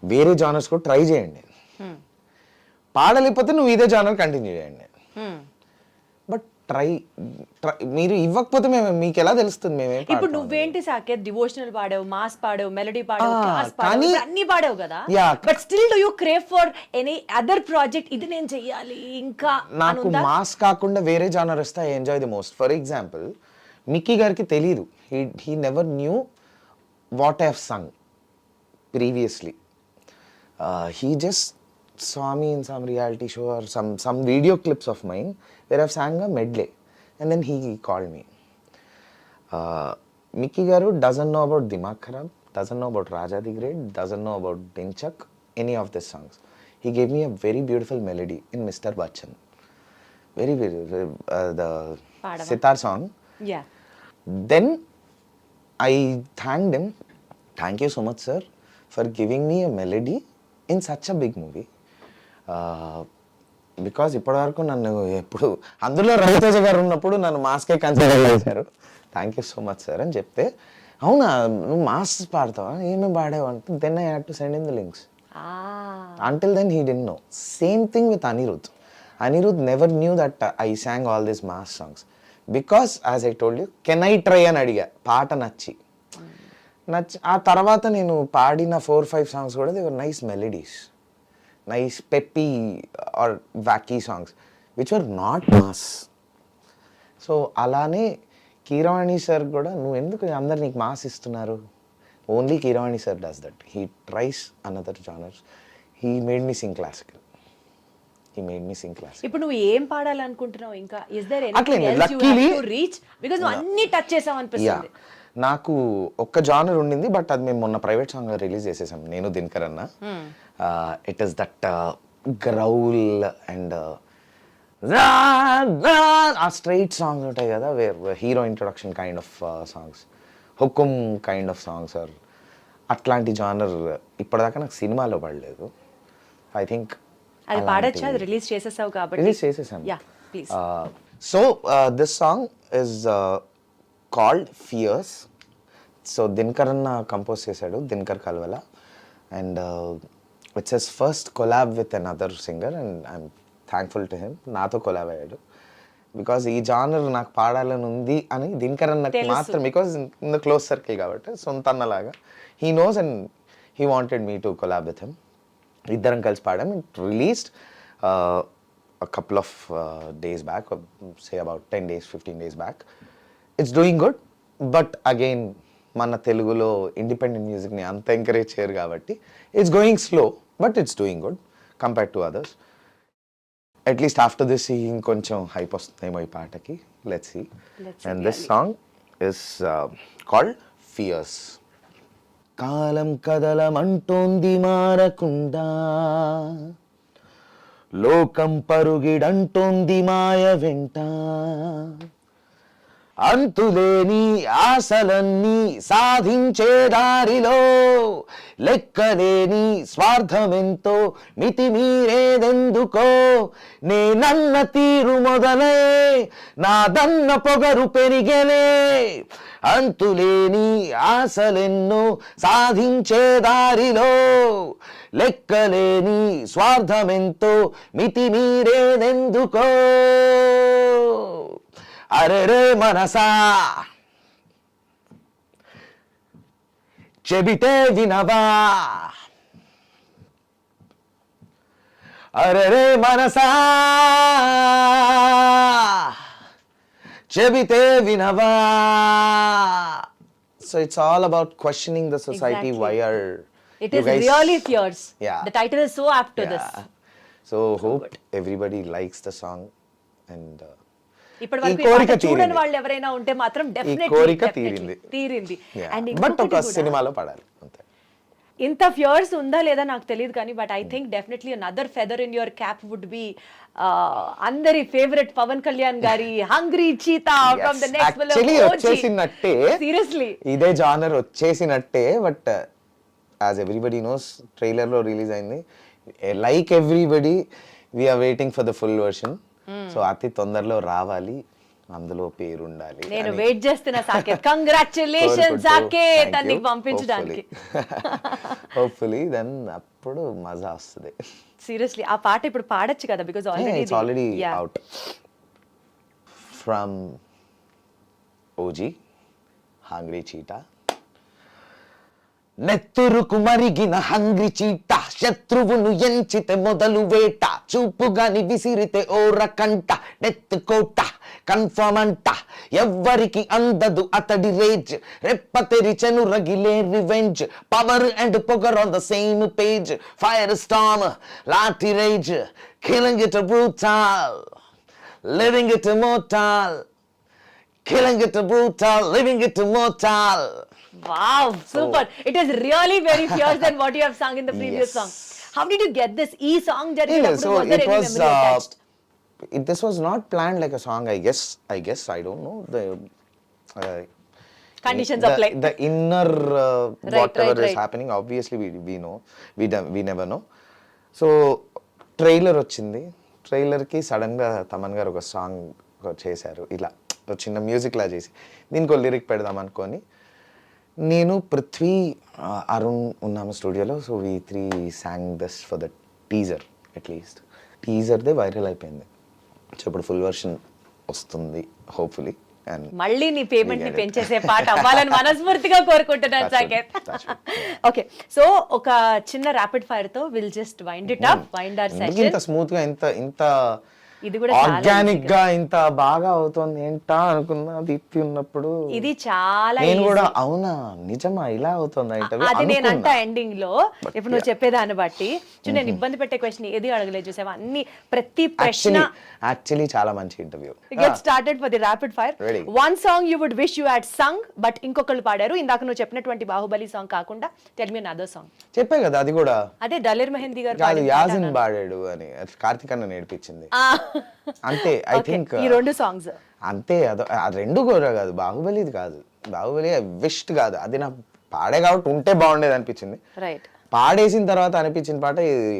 S4: వేరే జానర్స్ కూడా ట్రై చేయండి. పాడలేకపోతే నువ్వు ఇదే జానర్ కంటిన్యూ చేయండి. బట్ ట్రై మీరు ఇవ్వకపోతే మీకు ఎలా తెలుస్తుంది? మేమే
S3: ఇప్పుడు నువ్వేంటి సాకేత్, డివోషనల్ పాడావు, మాస్ పాడావు, మెలడీ పాడావు, క్లాస్ పాడావు, అన్ని పాడావు కదా. But still do you crave for any other project? ఇది నేను చెయ్యాలి ఇంకా.
S4: నాకు మాస్ కాకుండా వేరే జానర్ వస్తే I enjoy the most. For example, Mickey గారికి తెలీదు, he never knew what I have Sung previously. He just saw me in some reality show or some video clips of mine where I've sang a medley, and then he called me. Mickey Garu doesn't know about Dimag Kharab, doesn't know about Raja the Great, doesn't know about Dinchak, any of these songs. He gave me a very beautiful melody in Mr. Bachchan. Very beautiful. The sitar song.
S3: Yeah.
S4: Then I thanked him. Thank you so much, sir, for giving me a melody in such a big movie. Because ఇప్పటివరకు నన్ను ఎప్పుడు అందులో రవితేజ గారు ఉన్నప్పుడు నన్ను మాస్కే కన్సిడర్ చేశారు. Thank you so much sir అని చెప్తే, అవునా నువ్వు మాస్ పాడతావా, ఏమేమి పాడావు అంటే, then I had to send in the links. Until then he didn't know. Same thing with Anirudh. Anirudh never knew that I sang all these mass songs because as I told you, can I try అని అడిగా, పాట నచ్చి. ఆ తర్వాత నేను పాడిన 4-5 సాంగ్స్ కూడా they were nice melodies, nice peppy or wacky songs which were not mass. So అలానే కీరవాణి సార్ కూడా నువ్వు ఎందుకు అందరు నీకు మాస్ ఇస్తున్నారు, only Keeravani sir does that. He tries another genres. He made me sing classical.
S3: ఇప్పుడు నువ్వు ఏం పాడాలనుకుంటున్నావు ఇంకా? ఇస్ దేర్
S4: అట్లేండి,
S3: anything else you
S4: luckily-
S3: have to reach? Because నువ్వు అన్ని టచ్ చేసావు అనిపిస్తుంది.
S4: నాకు ఒక్క జానర్ ఉండింది, బట్ అది మేము మొన్న ప్రైవేట్ సాంగ్ రిలీజ్ చేసేసాం నేను దినకర్ అన్న. It is that growl and ఆ స్ట్రైట్ సాంగ్స్ ఉంటాయి కదా, hero introduction kind of songs, Hukum kind of songs or అట్లాంటి జానర్ ఇప్పటిదాకా నాకు సినిమాలో పడలేదు. ఐ థింక్
S3: అది పాడొచ్చా? అది రిలీజ్ చేసేసావు కాబట్టి.
S4: రిలీజ్ చేసేసాను.
S3: Yeah please.
S4: So this song is called fierce. So Dinakar అన్న కంపోజ్ చేశాడు, Dinakar Kalvala, and it's his first collab with another singer and I'm thankful to him. నాతో కొలాబ్ అయ్యాడు బికాజ్ ఈ జానర్ నాకు పాడాలని ఉంది అని దినకర్ అన్నకి మాత్రం, because in the close circle కాబట్టి, సొంత అన్నలాగా he knows and he wanted me to collab with him. ఇద్దరం కలిసి పాడాం. It released a couple of days back, or say about 10 days, 15 days back. It's doing good, but again, మన తెలుగులో ఇండిపెండెంట్ మ్యూజిక్ని అంత ఎంకరేజ్ చేయరు కాబట్టి it's going slow, but it's doing good compare to others. At least after this ఇంకొంచెం హైప్ వస్తుందేమో ఈ పాటకి. Let's see. And this song is called fierce. కాలం కదలమంటోంది మారకుండా, లోకం పరుగిడంటోంది మాయ వెంట, అంతులేని ఆశలన్నీ సాధించే దారిలో, లెక్కలేని స్వార్థమెంతో మితిమీరేదెందుకో, నేనన్న తీరు మొదలే నాదన్న పొగరు పెరిగెనే, అంతులేని ఆశలెన్నో సాధించే దారిలో, లెక్కలేని స్వార్థమెంతో మితిమీరేదెందుకో, అరెరే మనసా చెబితే వినవా, అరెరే మనసా చెబితే వినవా. So it's all about questioning the society.
S3: Exactly.
S4: Why are
S3: It
S4: you
S3: is
S4: guys...
S3: really fierce.
S4: Yeah.
S3: The title is so apt to this.
S4: So hope everybody likes the song and
S3: ఇప్పటి
S4: ఈ
S3: వరకు
S4: కోరిక
S3: చూడని
S4: తీరింది.
S3: వాళ్ళు ఎవరైనా ఉంటే మాత్రం
S4: ఈ కోరిక తీరింది.
S3: తీరింది. అండ్
S4: బట్ ఒక సినిమాలో పడాలి అంతే.
S3: ఇంత ఫ్యూర్స్ ఉందా లేదా నాకు తెలియదు కానీ, but I think definitely another feather in your cap would be అందరి ఫేవరెట్ పవన్ కళ్యాణ్ గారి hungry cheetah from the next film.
S4: Actually వచ్చేసినట్టే,
S3: సీరియస్లీ
S4: ఇదే జానర్ వచ్చేసినట్టే. But as everybody knows trailer లో రిలీజ్ అయింది. Like everybody we are waiting for the full version. So అతి తొందరలో రావాలి, అందులో పేరు ఉండాలి.
S3: నేను వెయిట్ చేస్తున్నా సాకేత్. కంగ్రాచులేషన్స్ సాకేత్ అని పంపించడానికి.
S4: హోప్ఫుల్లీ దెన్ అప్పుడు మజా వస్తుంది.
S3: సీరియస్లీ ఆ పాట ఇప్పుడు పాడొచ్చు కదా, because
S4: it's already out from OG hungry cheetah. నెత్తురుకు మరిగిన హంగ్రీ చీట, శత్రువును ఎంచితే మొదలు వేట, చూపుగాని విసిరితే ఓరకంట, డెత్ కోట కన్ఫర్మ్ అంట, ఎవ్వరికి అందదు అతడి రేజ్, రెప్ప తెరిచెను రగిలే రివెంజ్, పవర్ అండ్ పొగర్ on the same page, fire storm lathi rage, killing it brutal, living it immortal, killing it brutal, living it immortal.
S3: Wow, super. It is really very fierce than what you have sung in the previous
S4: Yes.
S3: song. How did you get this song
S4: Yeah,
S3: జరిగినప్పుడు?
S4: so
S3: Was there
S4: it
S3: any
S4: was
S3: memory attached?
S4: this was not planned like a song. I guess I don't know the
S3: Conditions
S4: the,
S3: apply.
S4: the inner whatever is
S3: right.
S4: happening. Obviously we know, we never know. So trailer వచ్చింది. ట్రైలర్కి సడన్గా తమన్ గారు ఒక సాంగ్ చేశారు, ఇలా ఒక చిన్న మ్యూజిక్ లా చేసి దీనికి ఒక లిరిక్ పెడదాం అనుకొని నేను పృథ్వీ అరుణ్ ఉన్నాము స్టూడియోలో. So we three sang this for the teaser. At least టీజర్దే వైరల్ అయిపోయింది. సో ఇప్పుడు ఫుల్ వర్షన్ వస్తుంది హోప్ఫుల్లీ. అండ్
S3: మళ్ళీ నీ పేమెంట్ ని పెంచేసే పాట అవ్వాలని మనస్ఫూర్తిగా కోరుకుంటున్నాను సాకేత్. ఓకే, సో ఒక చిన్న ర్యాపిడ్ ఫైర్ తో will just wind it up, wind our session.
S4: ఇంత స్మూత్ గా ఇంత
S3: ఇది కూడా చాలా
S4: ఆర్గానిక్ గా ఇంత బాగా అవుతుంది ఏంటా అనుకున్నా దీప్తి ఉన్నప్పుడు
S3: ఇది చాలా
S4: నేను కూడా అవునా నిజమా ఇలా అవుతుందా
S3: అది నేను అంట ఎండింగ్ లో ఇప్పుడు నువ్వు చెప్పేదాన్ని బట్టి నేను ఇబ్బంది పెట్టే క్వశ్చన్ ఏది అడగలేదు చూసావా, అన్ని ప్రతి ప్రశ్న.
S4: యాక్చువల్లీ చాలా మంచి interview.
S3: Get started for the rapid fire.
S4: Ready.
S3: One song you would wish you had sung but ఇంకొకళ్ళు పాడారు. ఇందాక నువ్వు చెప్పినటువంటి బాహుబలి సాంగ్ కాకుండా టెల్ మీ అనదర్ సాంగ్.
S4: చెప్పే కదా అది కూడా
S3: అదే డలేర్ మెహందీ గారు
S4: కాదు యాజిన్ పాడాడు అని కార్తిక్ అన్న నేర్పించింది అంతే. ఐ థింక్
S3: ఈ రెండు సాంగ్స్
S4: అంతే. ఆ రెండు కూడా కాదు, బాహుబలిది కాదు, బాహుబలి విష్ట్ కాదు, అది నాకు పాడే కాబట్టి ఉంటే బాగుండేది అనిపించింది.
S3: రైట్.
S4: పాడేసిన తర్వాత అనిపించిన పాట ఇది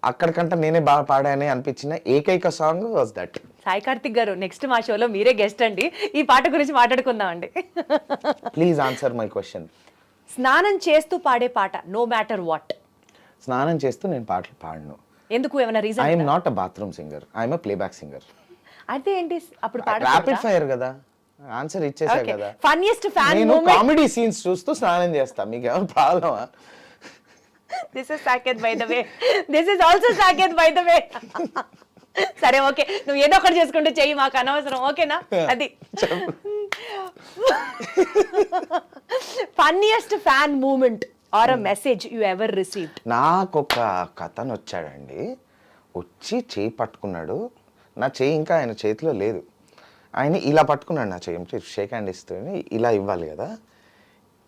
S4: అక్కడికంటే నేనే బాగా పాడానే అనిపించిన ఏకైక song was that.
S3: Sai Karthik గారు నెక్స్ట్ మా షోలో మీరే గెస్ట్ అండి, ఈ పాట గురించి మాట్లాడుకుందాం అండి.
S4: Please answer my question.
S3: స్నానం చేస్తూ పాడే పాట నో మ్యాటర్ వాట్.
S4: స్నానం చేస్తూ నేను పాటలు పాడను.
S3: ఎందుకు, ఏమైనా reason?
S4: I'm not a bathroom singer, I'm a playback singer.
S3: అయితే ఏంటి అప్పుడు
S4: ర్యాపిడ్ ఫైర్ కదా, ఆన్సర్ ఇచ్చేసా కదా.
S3: ఫన్నీయెస్ట్ ఫ్యాన్
S4: నేను
S3: మూమెంట్.
S4: కామెడీ సీన్స్ చూస్తూ స్నానం చేస్తా, మీకు ఏమైనా ప్రాబ్లమా?
S3: This is Saketh by the way, this is also Saketh by the way. సరే ఓకే, నువ్వు ఏదో ఒకటి చేసుకుంటూ చెయ్యి, మాకు అనవసరం, ఓకేనా? అది funniest fan moment or a message you ever received.
S4: నాకు ఒక కథను వచ్చాడండి, వచ్చి చేయి పట్టుకున్నాడు, నా చేయి ఇంకా ఆయన చేతిలో లేదు, ఆయన ఇలా పట్టుకున్నాడు నా చేయి, షేక్ హ్యాండ్ ఇస్తూ ఇలా ఇవ్వాలి కదా,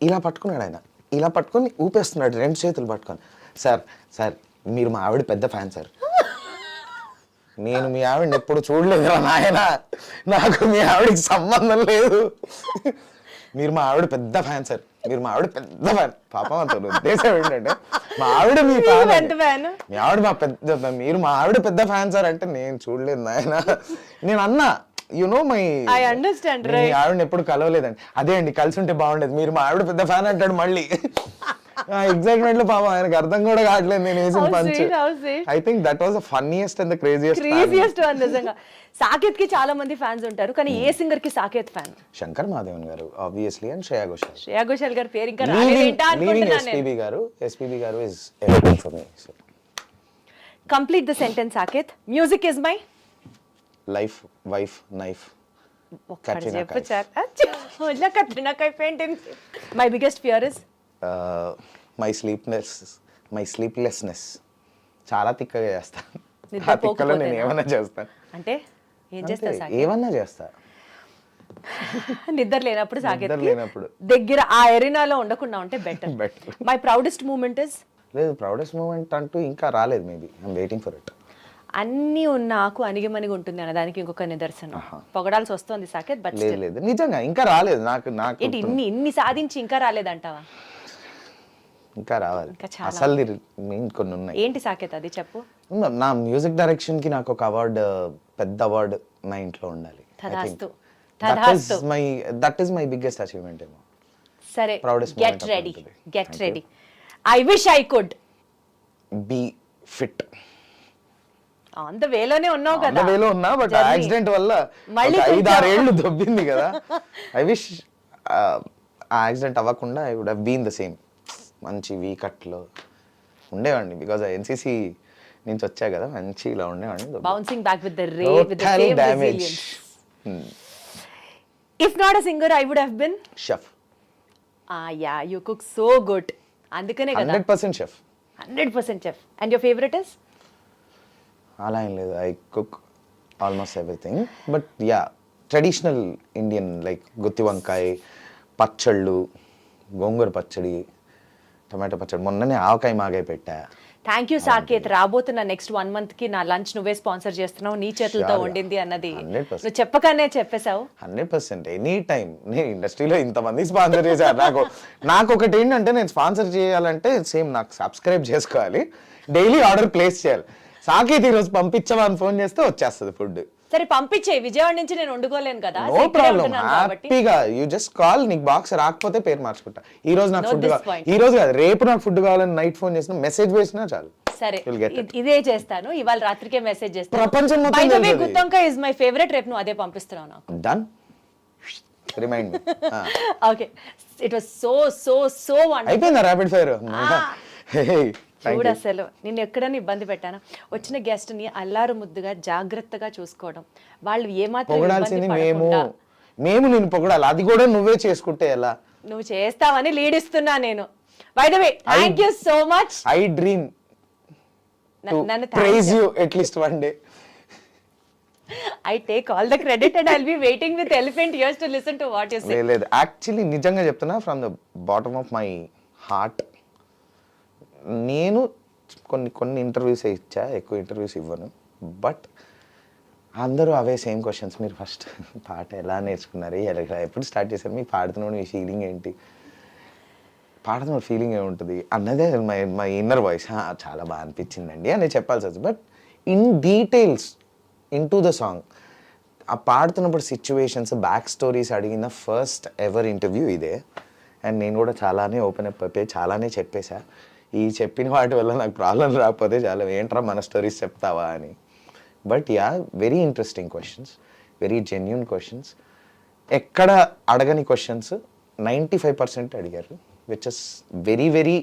S4: ఇలా పట్టుకున్నాడు ఆయన, ఇలా పట్టుకొని ఊపేస్తున్నాడు రెండు చేతులు పట్టుకొని. సార్ సార్ మీరు మా ఆవిడ పెద్ద ఫ్యాన్ సార్, నేను మీ ఆవిడని ఎప్పుడు చూడలేదు నాయన, నాకు మీ ఆవిడకి సంబంధం లేదు, మీరు మా ఆవిడ పెద్ద ఫ్యాన్ సార్, మీరు మా ఆవిడ పెద్ద ఫ్యాన్. పాపం అంత ఉద్దేశం ఏంటంటే మా ఆవిడ మీ ఫ్యాన్, మీ ఆవిడ మా పెద్ద, మీరు మా ఆవిడ పెద్ద ఫ్యాన్ సార్ అంటే నేను చూడలేదు నాయన. నేను అన్నా you know my,
S3: I understand
S4: me ఆవిడని ఎప్పుడు కలవలేదండి. అదే అండి కలిసి ఉంటే బాగుండేది, మీరు మా ఆవిడ పెద్ద ఫ్యాన్ అంటాడు మళ్ళీ. ఎగ్జైట్మెంట్ లో పాపం ఆయనకు అర్థం కూడా కావట్లేదు నేను వేసిన punch. I think that was the funniest and the craziest
S3: one. నిజంగా సాకేత్ కి చాలా మంది ఫ్యాన్స్ ఉంటారు, కానీ ఏ సింగర్ కి Saketh fan?
S4: Shankar Madhavan garu obviously, and Shreya Ghoshal.
S3: Shreya Ghoshal గారి పేరు ఇంకా రాలేదేంటా అనుకుంటున్నాను.
S4: SPB garu is everything for me.
S3: Complete the sentence Saketh. Music is my
S4: life, wife, knife.
S3: ఒక్కటి చెప్పు సార్. అచ్చా కత్రినా కైఫ్ ఏంటి? My biggest fear is
S4: my sleeplessness. చాలా తిక్కగా చేస్తాను, ఆ తిక్కలో నేను ఏమన్నా చేస్తాను.
S3: అంటే ఏం చేస్తావు సాకేత్?
S4: ఏమన్నా చేస్తా.
S3: నిద్ర లేనప్పుడు సాకేత్
S4: లేనప్పుడు
S3: దగ్గర ఆ ఎరీనాలో ఉండకుండా ఉంటే better. My proudest moment is?
S4: లేదు, ప్రౌడెస్ట్ మూమెంట్ అంటూ ఇంకా రాలేదు, maybe I'm waiting for it.
S3: అన్నీ నాకు అణిగిమణిగి ఉంటుంది అన్న దానికి ఇంకొక నిదర్శనం. పొగడాల్సి వస్తుంది సాకేత్, బట్
S4: లేదు నిజంగా ఇంకా రాలేదు నాకు.
S3: ఏంటి ఇన్ని సాధించి ఇంకా రాలేదంటావా?
S4: ఇంకా రావాలి, అసలు కొన్ని ఉన్నాయి.
S3: ఏంటి సాకేత్ అది చెప్పు.
S4: నా మ్యూజిక్ డైరెక్షన్ కి నాకు ఒక అవార్డు, పెద్ద అవార్డు నా ఇంట్లో ఉండాలి. That is my biggest achievement ఏమో.
S3: సరే, get ready. I wish I could
S4: be fit.
S3: On the వేలోనే ఉన్నావు కదా.
S4: ఆన్ ద వేలో ఉన్నా, బట్ యాక్సిడెంట్ వల్ల 5-6 ఏళ్ళు దొబ్బింది కదా. ఐ విష్ ఆ యాక్సిడెంట్ అవ్వకుండా I would have been the same, మంచి వీ కట్లో ఉండేవాడిని. బికాజ్ ఎన్సీసీ నుంచి వచ్చా కదా, మంచి ఇలా ఉండేవాడిని.
S3: Bouncing back with the ray, with the same resilience. If not a singer I would have been
S4: chef.
S3: Yeah, you cook so good, అందుకనే కదా
S4: 100% chef.
S3: 100% chef. And your favourite is?
S4: అలా ఏం లేదు, I cook almost everything, but yeah traditional Indian like gutti vankaya, pachallu, గోంగూర పచ్చడి, టమాటో పచ్చడి, మొన్ననే ఆవకాయ మాగాయ పెట్టా.
S3: Thank you Saketh. రాబోతున్న నెక్స్ట్ 1 month కి నా లంచ్ నువ్వే స్పాన్సర్ చేస్తున్నావు, నీ చేతులతో వండింది అన్నది
S4: 100%.
S3: నువ్వు చెప్పగానే చెప్పేశావు.
S4: 100% ఎనీ టైం. నేను ఇండస్ట్రీలో ఇంతమంది స్పాన్సర్ చేశారు. నాకు ఒకటి ఏంటంటే, నేను స్పాన్సర్ చేయాలంటే సేమ్ నాకు సబ్స్క్రైబ్ చేసుకోవాలి, డైలీ ఆర్డర్ ప్లేస్ చేయాలి. సాకేత్ ఈరోజు పంపించవా అని ఫోన్ చేస్తే వచ్చేస్తుంది ఫుడ్.
S3: సరే పంపించే, విజయవాడ నుంచి నేను వండుకోలేను కదా.
S4: నో ప్రాబ్లం, హ్యాపీగా యూ జస్ట్ కాల్. నీకు బాక్స్ రాకపోతే పేరు మార్చుకుంటా. ఈ రోజు నాకు ఫుడ్ కావాలి, ఈ రోజు కాదు రేపు నాకు ఫుడ్ కావాలని నైట్ ఫోన్ చేసిన, మెసేజ్ వేసినా చాలు.
S3: సరే ఇదే చేస్తాను, ఇవాళ రాత్రికే మెసేజ్ చేస్తాను.
S4: ప్రపంచం మొత్తం
S3: by the way guttonkaya is my favourite, రేపు నువ్వు అదే పంపిస్తున్నావు నాకు.
S4: Done, remind me.
S3: Okay, it was so so so wonderful.
S4: అయిపోయిందా ర్యాపిడ్ ఫైర్?
S3: చూడు అసలు నిన్ను ఎక్కడైనా ఇబ్బంది పెట్టానా? వచ్చిన గెస్ట్ ని అల్లారు ముద్దుగా జాగ్రత్తగా చూసుకోవడం, వాళ్ళు ఏమాత్రం ఇబ్బంది
S4: పొగడాల్సింది
S3: పడకుండా
S4: మేము నేను పొగడాలి, అది కూడా నువ్వే చేసుకుంటే ఎలా?
S3: నువ్వు చేస్తావని లీడ్ ఇస్తున్నా నేను. By the way thank you so much.
S4: I dream
S3: నన్ను
S4: praise you at least one day.
S3: I take all the credit and I'll be waiting with elephant ears to listen to what you say.
S4: లేదు యాక్చువల్లీ నిజంగా చెప్తున్నా, from the bottom of my heart. నేను కొన్ని ఇంటర్వ్యూస్ ఇచ్చా, ఎక్కువ ఇంటర్వ్యూస్ ఇవ్వను. బట్ అందరూ అవే సేమ్ క్వశ్చన్స్. మీరు ఫస్ట్ పాట ఎలా నేర్చుకున్నారు, ఎప్పుడు స్టార్ట్ చేశారు, మీ పాడుతున్నప్పుడు మీ ఫీలింగ్ ఏంటి, పాడుతున్న ఫీలింగ్ ఏముంటుంది అన్నదే మై ఇన్నర్ వాయిస్. చాలా బాగా అనిపించిందండి అని చెప్పాల్సి వస్తుంది. But in details in to the song, ఆ పాడుతున్నప్పుడు సిచ్యువేషన్స్, బ్యాక్ స్టోరీస్ అడిగిన ఫస్ట్ ఎవర్ ఇంటర్వ్యూ ఇదే. అండ్ నేను కూడా చాలానే ఓపెన్ అప్ అయిపోయి చాలానే చెప్పేశా. ఈ చెప్పిన వాటి వల్ల నాకు ప్రాబ్లం రాకపోతే చాలా ఏంట్రా మన స్టోరీస్ చెప్తావా అని. But yeah, very interesting questions, very genuine questions. ఎక్కడ అడగని క్వశ్చన్స్ 95% అడిగారు, which is very very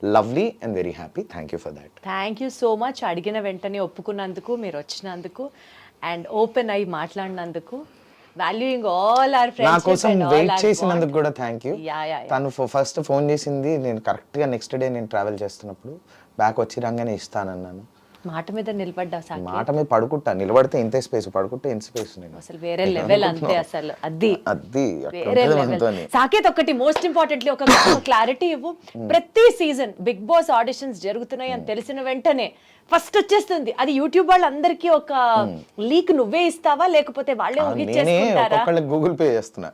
S4: lovely and very happy. Thank you for that.
S3: Thank you so much. అడిగిన వెంటనే ఒప్పుకున్నందుకు, మీరు వచ్చినందుకు అండ్ ఓపెన్ అయ్యి మాట్లాడినందుకు, వాల్యూయింగ్ ఆల్ అవర్
S4: నా
S3: ఫ్రెండ్స్.
S4: కోసం వెయిట్ చేసినందుకు కూడా థ్యాంక్ యూ.
S3: Yeah.
S4: తను ఫస్ట్ ఫోన్ చేసింది నేను కరెక్ట్గా నెక్స్ట్ డే నేను ట్రావెల్ చేస్తున్నప్పుడు, బ్యాక్ వచ్చి రాగానే ఇస్తానన్నాను.
S3: మాట మీద నిలబడ్డా సార్.
S4: మాట మీద పడుకుంటా, నిలబడితే ఇంతే స్పేస్, పడుకుంటే ఇంత స్పేస్. నేను
S3: అసలు వేరే లెవెల్ అంతే. అసలు అది
S4: అది
S3: వేరే లెవెల్. సాకేత్ ఒకటి మోస్ట్ ఇంపార్టెంట్లీ ఒక క్లారిటీ ఇవ్వు. ప్రతి సీజన్ బిగ్ బాస్ ఆడిషన్స్ జరుగుతున్నాయి అని తెలిసిన వెంటనే ఫస్ట్ వచ్చేస్తుంది అది యూట్యూబ్ వాళ్ళందరికీ ఒక లీక్ నువ్వే ఇస్తావా లేకపోతే వాళ్ళే ఊహించేసుకుంటారా?
S4: గూగుల్ పే చేస్తున్నా.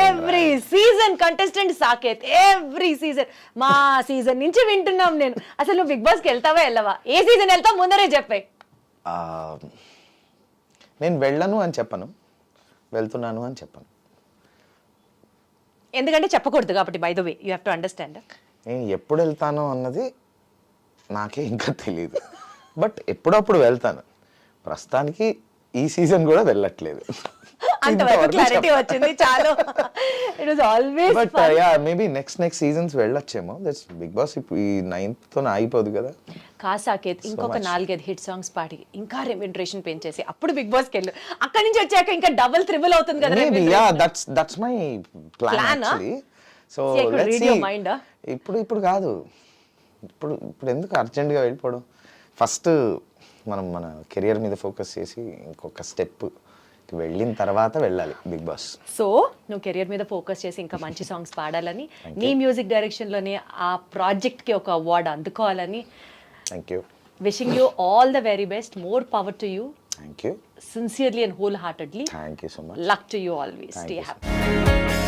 S3: Every season contestant Saketh, every season. మా సీజన్ నుంచి వింటున్నాం నేను. అసలు నువ్వు బిగ్ బాస్ కి వెళ్తావా వెళ్ళవా? ఏ సీజన్ వెళ్తావు ముందరే చెప్పే.
S4: నేను వెళ్ళను అని చెప్పను, వెళ్తున్నాను అని చెప్పను.
S3: ఎందుకంటే చెప్పకూడదు కాబట్టి. By the way you have to understand.
S4: నేను ఎప్పుడు వెళ్తాను అన్నది నాకే ఇంకా తెలియదు. బట్ ఎప్పుడప్పుడు వెళ్తాను. ప్రస్తుతానికి ఈ సీజన్ కూడా వెళ్ళట్లేదు.
S3: అంతవరకు క్లారిటీ వచ్చింది చాలు. It was always
S4: but yeah, maybe next seasons వెళ్ళొచ్చేమో. That's Bigg Boss. ఇప్పుడు ఈ 9th తో అయిపోదు కదా.
S3: కాసాకేత్ ఇంకొక 4-5 హిట్ సాంగ్స్ పాడి ఇంకా రెమ్యూనరేషన్ పెంచేసి అప్పుడు బిగ్ బాస్ కి వెళ్ళు. అక్కడి నుంచి వచ్చాక ఇంకా డబుల్ త్రిబుల్ అవుతుంది కదా.
S4: Maybe yeah, that's my plan actually. So let's see. ఇప్పుడు కాదు, ఇప్పుడు ఎందుకు అర్జెంట్గా వెళ్ళిపోవడం. ఫస్ట్ మనం మన కెరియర్ మీద ఫోకస్ చేసి ఇంకొక స్టెప్ వెళ్ళిన తర్వాత వెళ్ళాలి బిగ్ బాస్.
S3: సో నువ్వు కెరియర్ మీద ఫోకస్ చేసి ఇంకా మంచి సాంగ్స్ పాడాలని, నీ మ్యూజిక్ డైరెక్షన్లోనే ఆ ప్రాజెక్ట్కి ఒక అవార్డు అందుకోవాలని.
S4: Thank you.
S3: Wishing you all the very best. More power to you.
S4: Thank you.
S3: Sincerely and wholeheartedly.
S4: Thank you so much.
S3: Luck to you always. Stay happy.